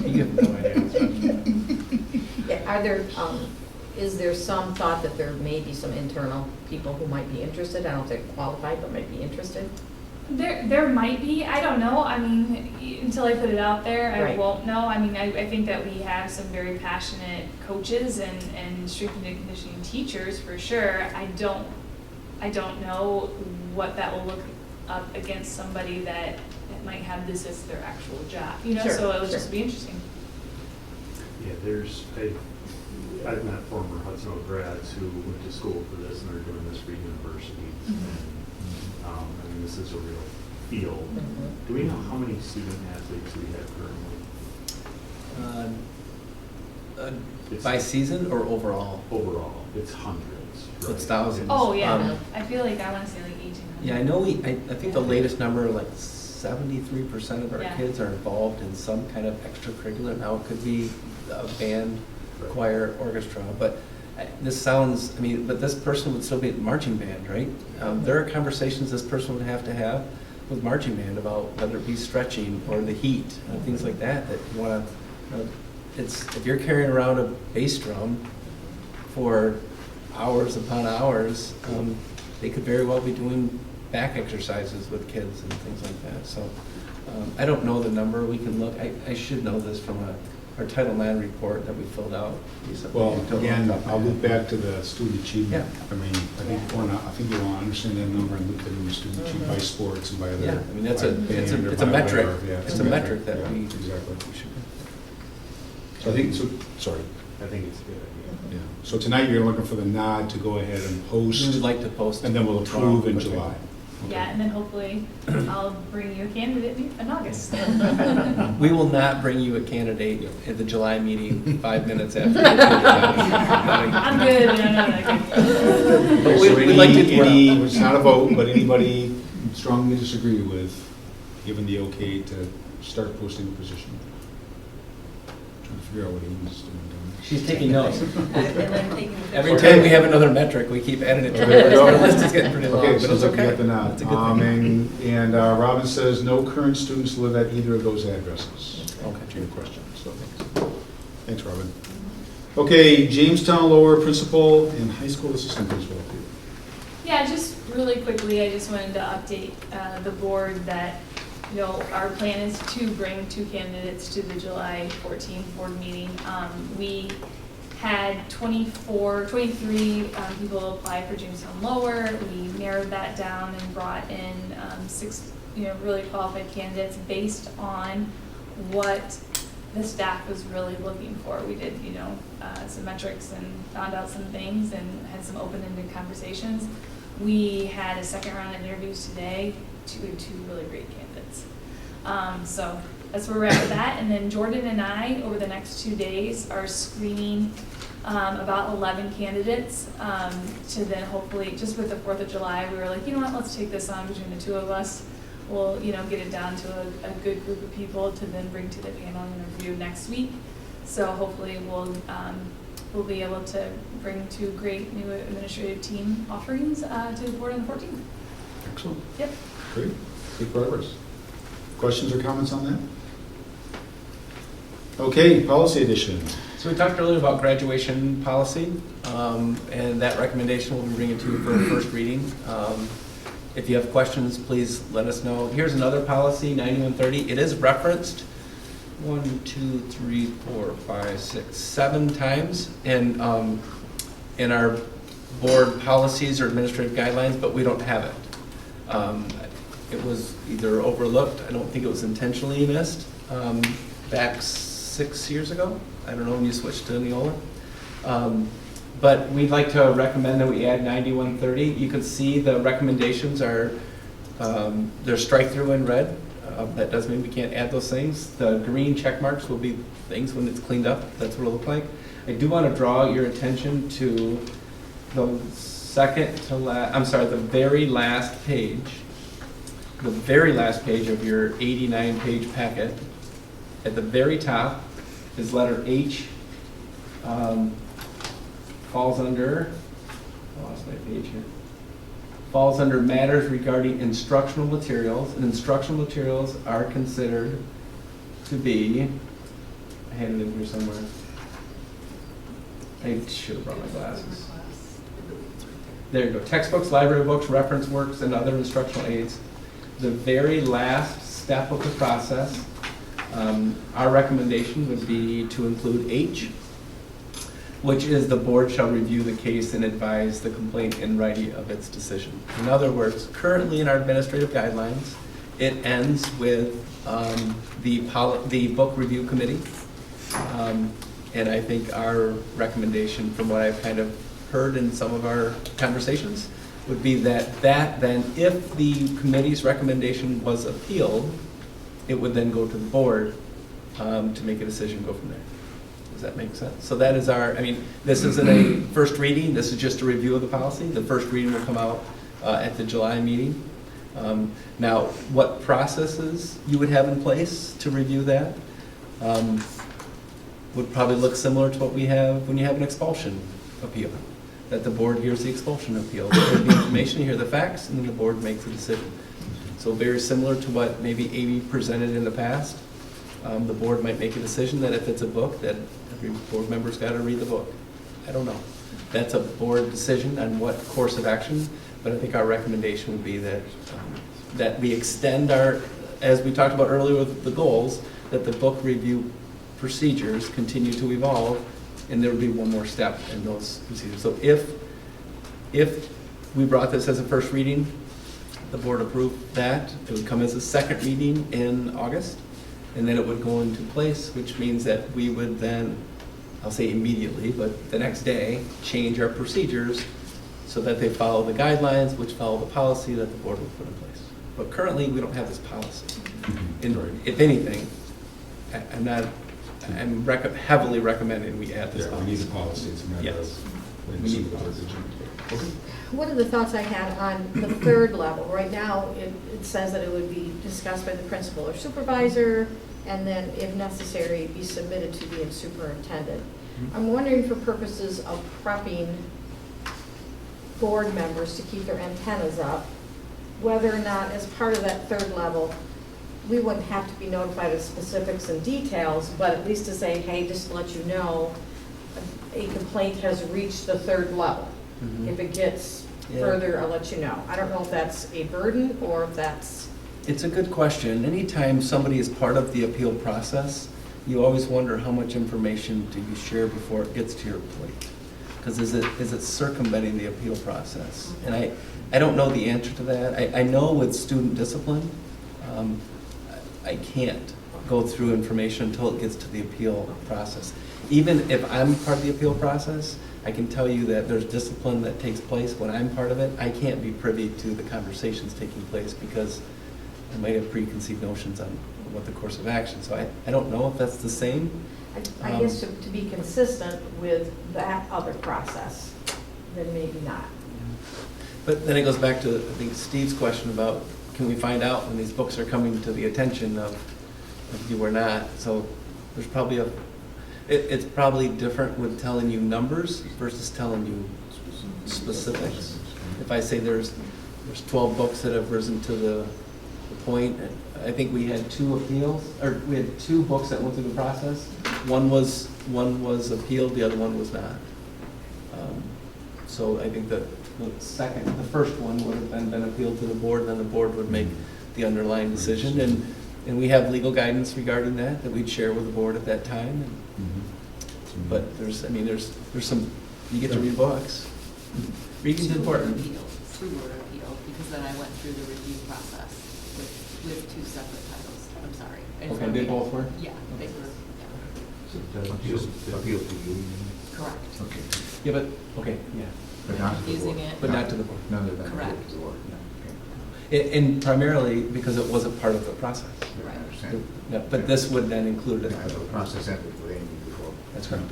You have no idea. Yeah, is there some thought that there may be some internal people who might be interested? I don't know if they're qualified, but might be interested. There might be, I don't know, I mean, until I put it out there, I Right. won't know. I mean, I think that we have some very passionate coaches and strength and conditioning teachers for sure. I don't know what that will look up against somebody that might have this as their actual job, you know, Sure, so it'll sure. just be interesting. Yeah, I've met former Hudsonville grads who went to school for this and are doing this for university. Mhm. And, I mean, this is a real field. Do we know how many student athletes we have currently? By season or overall? Overall, it's hundreds. Right? It's thousands. Oh, yeah, I feel like I wanna say like 1,800. Yeah, I know I think the latest number, like 73% of our Yeah. kids are involved in some kind of extracurricular. Now, it could be a band, choir, orchestra, but this sounds, I mean, but this person would still be at marching band, right? There are conversations this person would have to have with marching band about whether it be stretching or the heat, and things like that, that you want to, if you're carrying around a bass drum for hours upon hours, they could very well be doing back exercises with kids and things like that. So I don't know the number. We can look. I should know this from our Title IX report that we filled out recently. Well, Don't again, look up I'll my loop head. back to the student achievement. I mean, I think you want to understand that number and look at it in student achievement by sports and by other. Yeah, I mean, that's by a band or it's a by metric. whatever. Yeah, It's a metric that yeah, we exactly. should. So I think, sorry. I think it's a good idea. Yeah. So tonight you're looking for the nod to go ahead and post. We would like to post. And then we'll approve in tomorrow. July. Yeah, and then hopefully I'll bring you a candidate in August. We will not bring you a candidate at the July meeting 5 minutes after. I'm good, but I'm not that good. But So we'd like to it's not a vote, but anybody strongly disagree with giving the okay to start posting the position? Trying to figure out what Amy's doing. She's taking notes. And I'm taking the Every Okay. time we have another metric, we keep adding it to There we the go. list. Our list is getting pretty long, Okay, but so it's we okay. got the nod. It's a good thing. And Robin says, no current students live at either of those addresses. Okay, to your question, so thanks, Robin. Okay, Jamestown Lower Principal and High School Assistant Principal. Yeah, just really quickly, I just wanted to update the board that, you know, our plan is to bring 2 candidates to the July 14th board meeting. We had 23 people apply for Jamestown Lower. We narrowed that down and brought in 6, really qualified candidates based on what the staff was really looking for. We did, some metrics and found out some things and had some open-ended conversations. We had a second round of interviews today, two really great candidates. So that's where we're at with that. And then Jordan and I, over the next 2 days, are screening about 11 candidates to then hopefully, just with the 4th of July, we were like, you know what, let's take this on between the 2 of us. We'll, get it down to a good group of people to then bring to the panel interview next week. So hopefully we'll be able to bring 2 great new administrative team offerings to the board on the 14th. Excellent. Yep. Great. Good progress. Questions or comments on that? Okay, policy edition. So we talked earlier about graduation policy, and that recommendation we'll be bringing to you for a first reading. If you have questions, please let us know. Here's another policy, 9130. It is referenced 7 times in our board policies or administrative guidelines, but we don't have it. It was either overlooked, I don't think it was intentionally missed, back 6 years ago. I don't know when you switched to Neola. But we'd like to recommend that we add 9130. You can see the recommendations are, they're strike through in red. That doesn't mean we can't add those things. The green check marks will be things when it's cleaned up. That's what it'll look like. I do want to draw your attention to the the very last page. The very last page of your 89-page packet. At the very top is letter H. Falls under, I lost my page here. Falls under matters regarding instructional materials, and instructional materials are considered to be, I had it in here somewhere. I should have brought my glasses. There you go. Textbooks, library books, reference works, and other instructional aids. the very last step of the process, our recommendation would be to include H, which is the board shall review the case and advise the complaint in writing of its decision. In other words, currently in our administrative guidelines, it ends with the book review committee. And I think our recommendation, from what I've kind of heard in some of our conversations, would be that then, if the committee's recommendation was appealed, it would then go to the board to make a decision, go from there. Does that make sense? So that is our, I mean, this isn't a first reading, this is just a review of the policy. The first reading will come out at the July meeting. Now, what processes you would have in place to review that would probably look similar to what we have when you have an expulsion appeal. That the board hears the expulsion appeal. They hear the information, you hear the facts, and then the board makes a decision. So very similar to what maybe Amy presented in the past. The board might make a decision that if it's a book, that every board member's got to read the book. I don't know. That's a board decision on what course of action, but I think our recommendation would be that that we extend our, as we talked about earlier with the goals, that the book review procedures continue to evolve, and there would be one more step in those procedures. So if we brought this as a first reading, the board approved that, it would come as a second reading in August, and then it would go into place, which means that we would then, I'll say immediately, but the next day, change our procedures so that they follow the guidelines, which follow the policy that the board would put in place. But currently, we don't have this policy. And if anything, I'm heavily recommending we add this policy. We need a policy. It's a matter Yes. of We need a policy. Okay. One of the thoughts I had on the third level, right now, it says that it would be discussed by the principal or supervisor, and then, if necessary, be submitted to the superintendent. I'm wondering, for purposes of prepping board members to keep their antennas up, whether or not, as part of that third level, we wouldn't have to be notified of specifics and details, but at least to say, hey, just to let you know, a complaint has reached the third level. If it gets further, I'll let you know. I don't know if that's a burden or if that's... It's a good question. Anytime somebody is part of the appeal process, you always wonder how much information do you share before it gets to your plate? Because is it circumventing the appeal process? And I don't know the answer to that. I know with student discipline, I can't go through information until it gets to the appeal process. Even if I'm part of the appeal process, I can tell you that there's discipline that takes place when I'm part of it. I can't be privy to the conversations taking place because I might have preconceived notions on what the course of action. So I don't know if that's the same. I guess to be consistent with that other process, then maybe not. But then it goes back to, I think, Steve's question about, can we find out when these books are coming to the attention of you or not? So there's probably it's probably different with telling you numbers versus telling you specifics. If I say there's 12 books that have risen to the point, I think we had 2 appeals, or we had 2 books that went through the process. One was appealed, the other one was not. So I think that the first one would have been appealed to the board, and then the board would make the underlying decision. And we have legal guidance regarding that we'd share with the board at that time. But there's some, you get to read books. Reading's important. Two-word appeal, because then I went through the review process with 2 separate titles. I'm sorry. Okay, they both were? Yeah, they were. So just appeal to you. Correct. Okay. Yeah, but, okay, yeah. But not to the Using board. it. But not to the board. None of them. Correct. To the board. No. Okay. And primarily because it wasn't part of the process. I understand. Yeah, but this would then include it. Yeah, the process ended with Amy before. That's correct.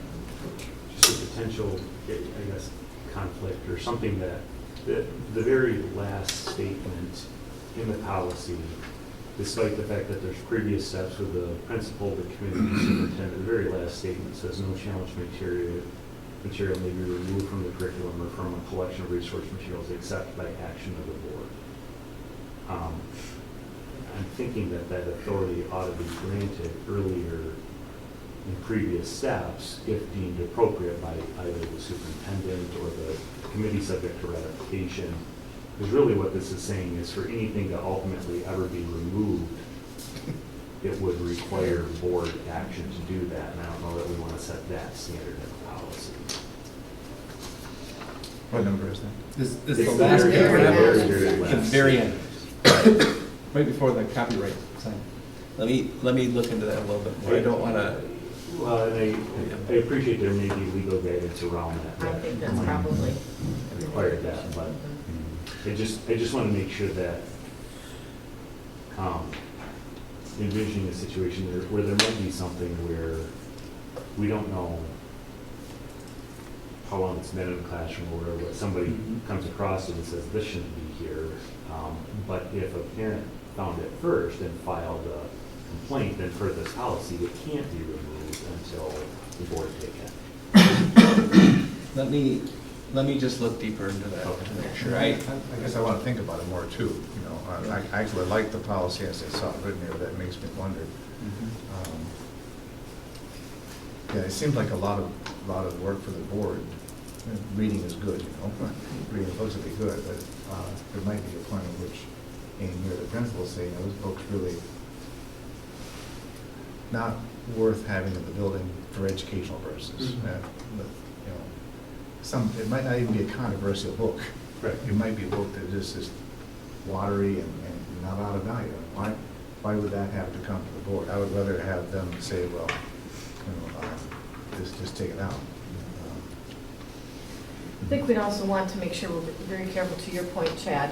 Just a potential, I guess, conflict or something that, the very last statement in the policy, despite the fact that there's previous steps with the principal, the committee, the superintendent, the very last statement says no challenge material may be removed from the curriculum or from a collection of resource materials except by action of the board. I'm thinking that authority ought to be granted earlier in previous steps if deemed appropriate by either the superintendent or the committee subject to ratification. Because really what this is saying is for anything to ultimately ever be removed, it would require board action to do that, and I don't know that we want to set that standard in the policy. What number is that? This is It's the the last very, paragraph, very the last. very end, right before the copyright sign. Let me look into that a little bit more. I don't want to. Well, and I appreciate there may be legal guidance around that. I think that's probably. Required that, but I just want to make sure that envisioning a situation where there might be something where we don't know how long it's been in the classroom or whatever, but somebody comes across it and says, this shouldn't be here. But if a parent found it first and filed a complaint, then per this policy, it can't be removed until the board take it. Let me just look deeper into that to make sure. I guess I want to think about it more too, you know. I actually like the policy as I saw it written here, that makes me wonder. Yeah, it seems like a lot of work for the board. Reading is good, you know, reading books would be good, but there might be a point at which, in here, the principal say, those books really not worth having in the building for educational purposes. But, you know, it might not even be a controversial book. Right. It might be a book that is just watery and not out of value. Why would that have to come to the board? I would rather have them say, well, you know, just take it out. I think we'd also want to make sure we're very careful, to your point, Chad,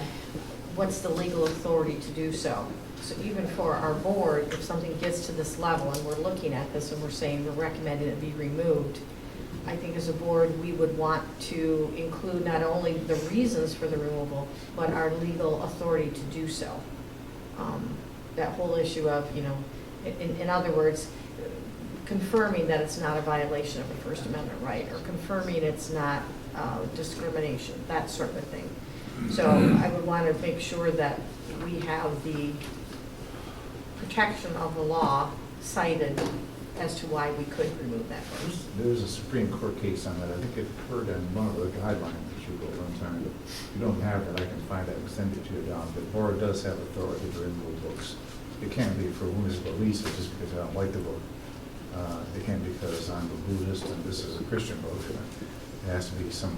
what's the legal authority to do so? So even for our board, if something gets to this level and we're looking at this and we're saying we're recommending it be removed, I think as a board, we would want to include not only the reasons for the removal, but our legal authority to do so. That whole issue of, you know, in other words, confirming that it's not a violation of a First Amendment right, or confirming it's not discrimination, that sort of thing. So I would want to make sure that we have the protection of the law cited as to why we could remove that first. There's a Supreme Court case on that. I think it occurred in one of the guidelines that you wrote one time. If you don't have that, I can find that and send it to you, Don. But board does have authority to remove books. It can't be for whimsical reasons, just because I don't like the book. It can't be because I'm a Buddhist and this is a Christian book. It has to be some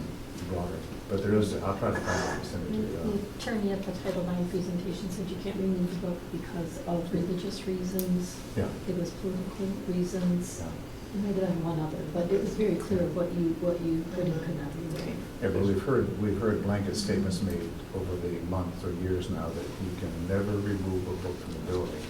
broader. But there is, I'll try to find it and send it to you. The attorney at the Title IX presentation said you can't remove the book because of religious reasons. Yeah. It was political reasons. Yeah. It might have been one other, but it was very clear what you could and could not remove. Yeah, but we've heard blanket statements made over the months or years now that you can never remove a book from the building.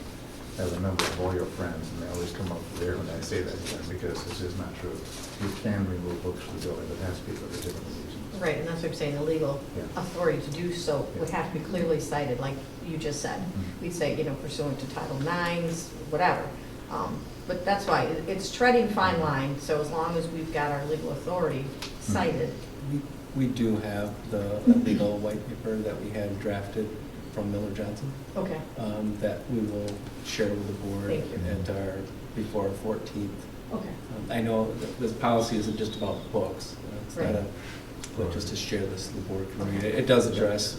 I have a number of lawyer friends, and they always come up there when I say that again, because it's just not true. You can remove books from the building, but it has to be for legitimate reasons. Right, and that's what I'm saying, the legal authority to do so would have to be clearly cited, like you just said. We'd say, you know, pursuant to Title IX, whatever. But that's why, it's treading fine line, so as long as we've got our legal authority cited. We do have the legal white paper that we had drafted from Miller Johnson. Okay. That we will share with the board at before our 14th. Okay. I know that this policy isn't just about books. It's Right. not but just to share this with the board. It does address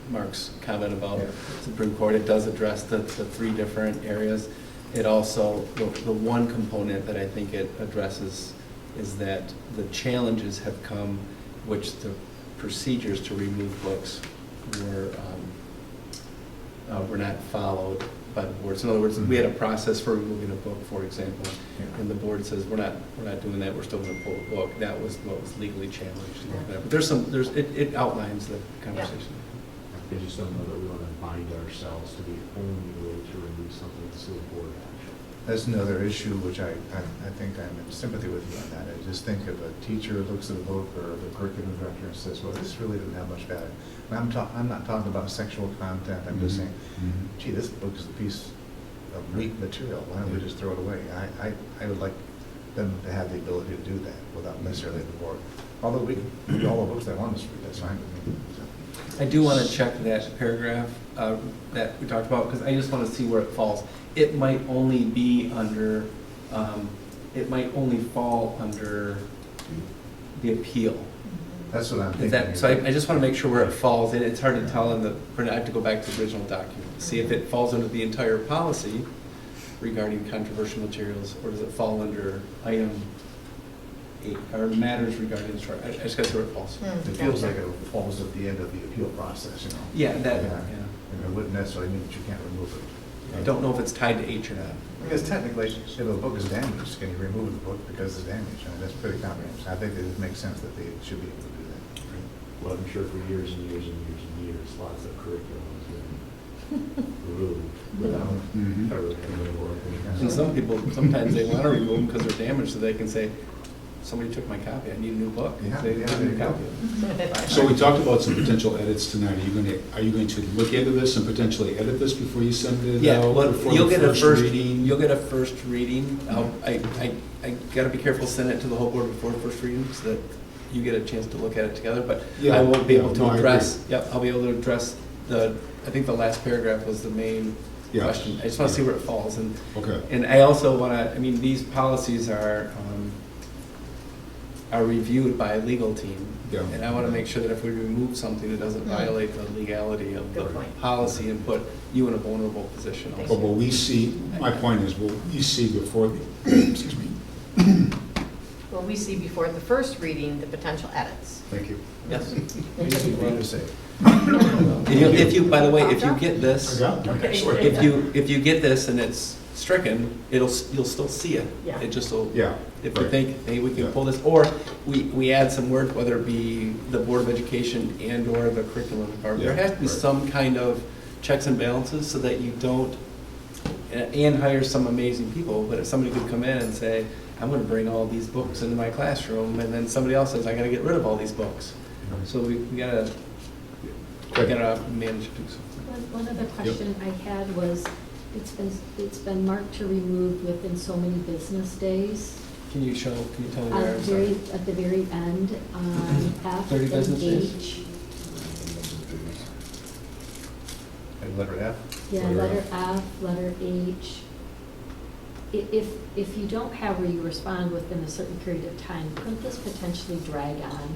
Mark's comment about Supreme Court. It does address the three different areas. It also, the one component that I think it addresses is that the challenges have come, which the procedures to remove books were not followed by the board. So in other words, we had a process for removing a book, for example, and the board says we're not doing that. We're still going to pull a book. That was what was legally challenged. But it outlines the conversation. I just don't know that we want to bind ourselves to the only way to remove something that's still board action. That's another issue which I think I'm in sympathy with you on that. I just think if a teacher looks at a book or the curriculum director and says, well, this really doesn't have much value. And I'm not talking about sexual content. I'm just saying, gee, this book is a piece of weak material. Why don't we just throw it away? I would like them to have the ability to do that without necessarily the board. Although we can read all the books they want us to read, that's fine with me. So. I do want to check that paragraph that we talked about, because I just want to see where it falls. It might only be under, it might only fall under the appeal. That's what I'm Is thinking. that, so I just want to make sure where it falls, and it's hard to tell in the, I have to go back to the original document, see if it falls under the entire policy regarding controversial materials, or does it fall under item 8, or matters regarding instruction. I just got to see where it falls. It feels like it falls at the end of the appeal process, you know? Yeah, that, Yeah. yeah. And it wouldn't necessarily mean that you can't remove it. I don't know if it's tied to H or not. Because technically, if a book is damaged, can you remove the book because it's damaged? I mean, that's pretty comprehensive. I think that it makes sense that they should be able to do that. Well, I'm sure for years and years and years and years, lots of curriculum has been removed without Mhm. ever coming to work. And some people, sometimes they want to remove them because they're damaged, so they can say, somebody took my copy, I need a new book. Yeah, They need a new copy. So we talked about some potential edits tonight. Are you going to look into this and potentially edit this before you send it Yeah, out? well, before you'll the get a first, reading? you'll get a first reading. I gotta be careful sending it to the whole board before the first reading, so that you get a chance to look at it together, but Yeah, I won't be able yeah, to no, I address, yep, I'll be able to address I think the last paragraph was the main Yeah. question. I just wanna see where it falls, and Okay. and I also wanna, I mean, these policies are reviewed by a legal team. Yeah. And I want to make sure that if we remove something, it doesn't violate the legality of the Good point. policy and put you in a vulnerable position But also. will we see, my point is, will we see before the, excuse me, Will we see before the first reading the potential edits? thank you. Yes. Easy for you to say. If you, by the way, if you get this, Okay. if you get this and it's stricken, you'll still see it. Yeah. It just will, Yeah. if you right. think, hey, we can Yeah. pull this, or we add some words, whether it be the Board of Education and or the curriculum department. There Yeah, has to be right. some kind of checks and balances so that you don't, and hire some amazing people, but if somebody could come in and say, I'm gonna bring all these books into my classroom, and then somebody else says, I gotta get rid of all these books. So we gotta manage to do something. One other question I had was, it's been marked to remove within so many business days. Can you tell me where? At the very end, on F 30 and business days? H. And letter F? Yeah, letter F, letter H. If you don't have where you respond within a certain period of time, couldn't this potentially drag on?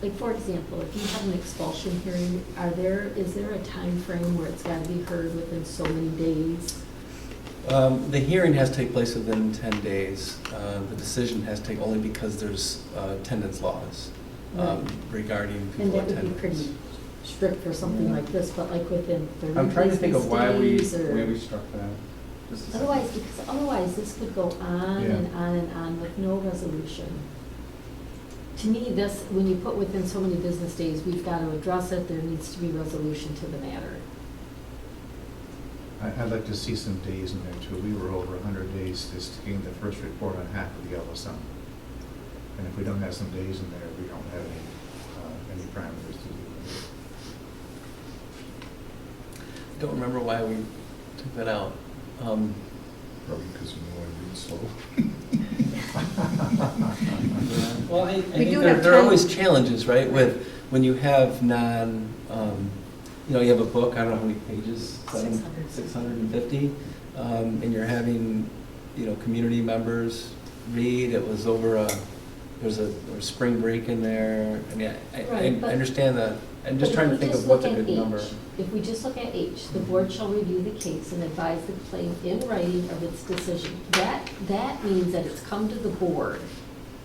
Like, for example, if you have an expulsion hearing, is there a time frame where it's got to be heard within so many days? The hearing has to take place within 10 days. The decision has to take only because there's attendance laws regarding And people that would be attendance. pretty strict for something like this, but like within 30 I'm trying to think of why we struck struck that. Just a second. Otherwise, this could go on Yeah. and on and on with no resolution. To me, this, when you put within so many business days, we've got to address it, there needs to be resolution to the matter. I'd like to see some days in there too. We were over 100 days just to gain the first report on half of the yellow sun. And if we don't have some days in there, we don't have any parameters to do. Don't remember why we took that out. Probably because you know I read slow. Well, I We think do there have are 10 always challenges, right, with when you have you have a book, I don't know how many pages, 650, and you're having, community members read. It was over there was spring break in there. I mean, I Right, but- understand that. I'm just But trying to if we think just of what's a look at good number. H, If we just look at H, the board shall review the case and advise the complainant in writing of its decision. That means that it's come to the board.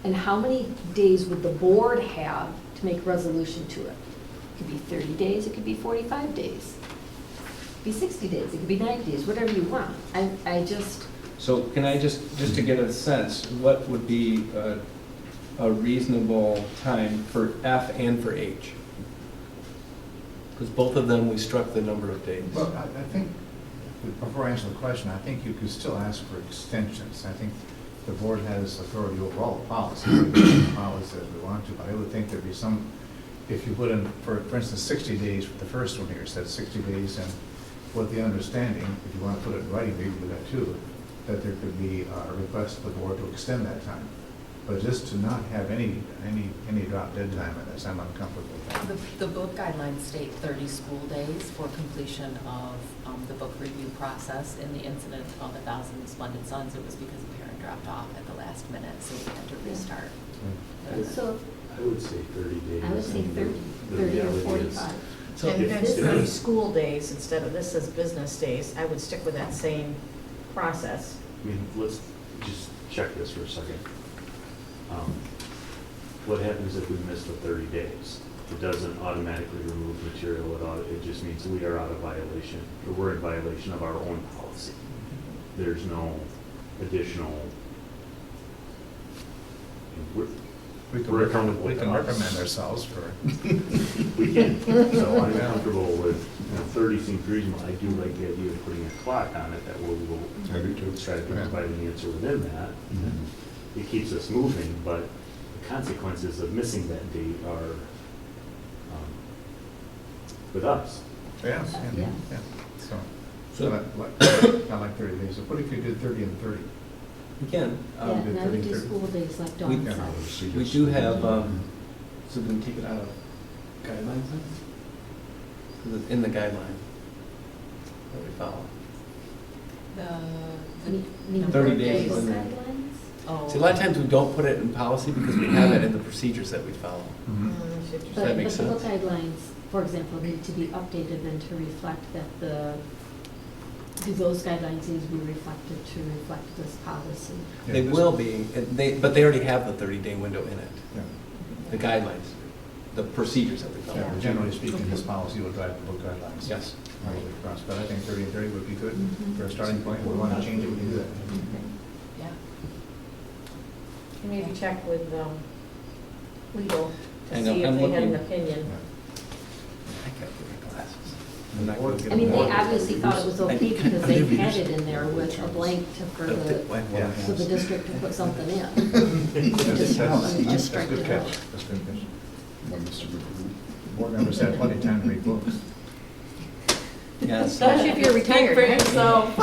And how many days would the board have to make resolution to it? It could be 30 days, it could be 45 days. It could be 60 days, it could be 90 days, whatever you want. I just, So can I just to get a sense, what would be a reasonable time for F and for H? Because both of them, we struck the number of days. Well, I think, before I answer the question, I think you could still ask for extensions. I think the board has authority over all the policy, policies as we want to, but I would think there'd be some, if you put in, for instance, 60 days for the first one here, it says 60 days, and with the understanding, if you want to put it in writing, maybe do that too, that there could be a request of the board to extend that time. But just to not have any drop dead time in this, I'm uncomfortable with that. The book guidelines state 30 school days for completion of the book review process. In the incident of 1,000 Splendid Sons, it was because a parent dropped off at the last minute, so we had to restart. So I would say 30 days. I would say 30, The 30 or reality is- 45. So And if- this if- is school days instead of, this is business days, I would stick with that same process. I mean, let's just check this for a second. What happens if we miss the 30 days? It doesn't automatically remove material, it just means we are out of violation, or we're in violation of our own policy. There's no additional, we're accountable We to can us. recommend ourselves for. We can, so I'm comfortable with, 30 seems reasonable. I do like the idea of putting a clock on it that will I do too. try to provide an answer within that. It keeps us moving, but the consequences of missing that date are with us. Yeah, Yeah. yeah. So not like 30 days. So what if you did 30 and 30? You can. Yeah, and I would do school days like We- Dawn Yeah, said. We do have, so we can take it out of guidelines then? 'Cause it's in the guideline that we follow. Mean 30 work days. days. Oh. See, a lot of times we don't put it in policy because we have it in the procedures that we follow. But Does that make the book sense? guidelines, for example, need to be updated then to reflect that do those guidelines need to be reflected to reflect this policy? They will be, but they already have the 30-day window in it. Yeah. The guidelines, the procedures that we follow. Yeah, generally speaking, this policy will drive the book guidelines. Yes. All the way across, but I think 30 and 30 would be good Mhm. for a starting point. If we want to change it, we can do that. Yeah. And maybe check with legal I to know, see I'm if they had an looking. opinion. I got my glasses. I'm not gonna get I mean, they them on. obviously thought it was okay because they had it in there with a blank for the district to put something in. Just That's strike good it catch. out. That's good catch. By Mr. McGrew. Board members have plenty of time to read books. Yes. Especially if you're retired. Speak for yourself.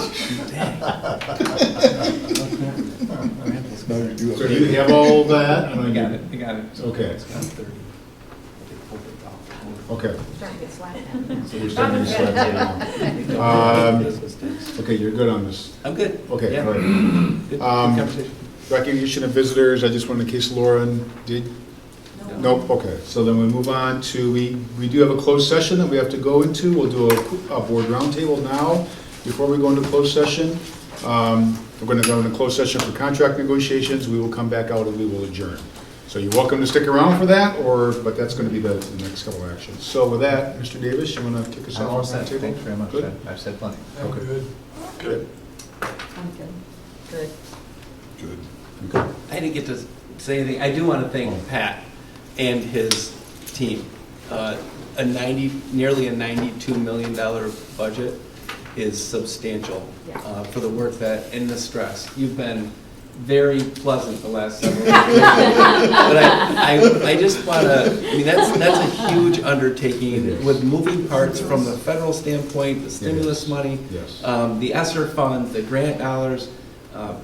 Now you do So you have all that? I got it, I got it. Okay. It's got 30. Okay. Starting to get slapped at. So we're starting to slide down. Okay, you're good on this. I'm good. Okay, Yeah. all right. Good good Um, conversation. Recognition of visitors, I just wanted, in case Lauren did? Nope, okay. So then we move on to, we do have a closed session that we have to go into. We'll do a board roundtable now. Before we go into closed session, we're going to go into closed session for contract negotiations. We will come back out and we will adjourn. So you're welcome to stick around for that, but that's going to be the next couple of actions. So with that, Mr. Davis, you want to kick us I'm off? all on set. the table? Thanks very much. Good? I've said plenty. Okay. Good. I'm good. Good. Good. Okay. I didn't get to say anything. I do want to thank Pat and his team. Nearly a $92 million budget is substantial for the work that, and the stress. You've been very pleasant the last several years. But I just want to, I mean, that's a huge undertaking with moving parts from the federal standpoint, the stimulus money, Yes. the ESSER fund, the grant dollars.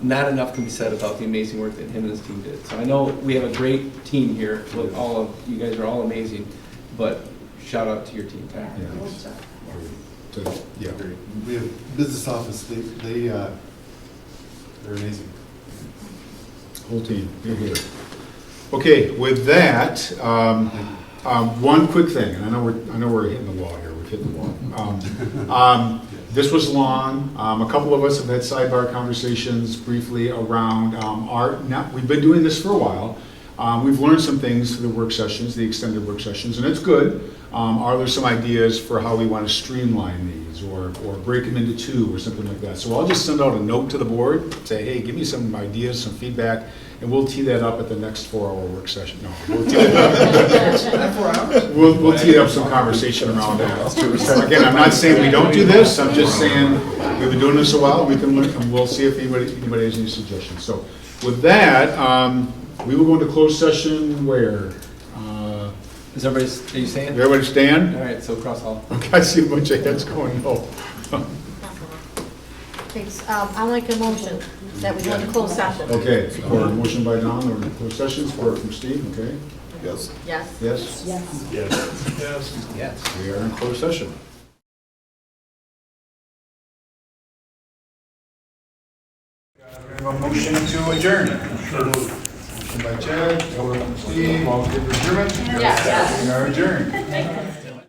Not enough can be said about the amazing work that him and his team did. So I know we have a great team here. With all of you guys are all amazing, but shout out to your team, Pat. Yeah. So, yeah. We have business office, they're amazing. Whole team, you're here. Okay, with that, one quick thing, and I know we're hitting the wall here. We've hit the wall. This was long. A couple of us have had sidebar conversations briefly around we've been doing this for a while. We've learned some things through the work sessions, the extended work sessions, and it's good. Are there some ideas for how we want to streamline these or break them into two or something like that? So I'll just send out a note to the board, say, hey, give me some ideas, some feedback, and we'll tee that up at the next 4-hour work session. No, we'll tee that up. We'll tee up some conversation around that. Again, I'm not saying we don't do this, I'm just saying we've been doing this a while, we can learn, and we'll see if anybody has any suggestions. So with that, we will go into closed session where? Is everybody, are you saying? Everybody stand? All right, so cross all. Okay, I see a bunch of heads going, no. I'll make a motion that we go into closed session. Okay, support, motion by Don, or closed session, support from Steve, okay? Yes. Yes. Yes? Yes. Yes. We are in closed session. We have a motion to adjourn. Motion by Chad, support from Steve, all in favor of adjournment? Yes. We are adjourned.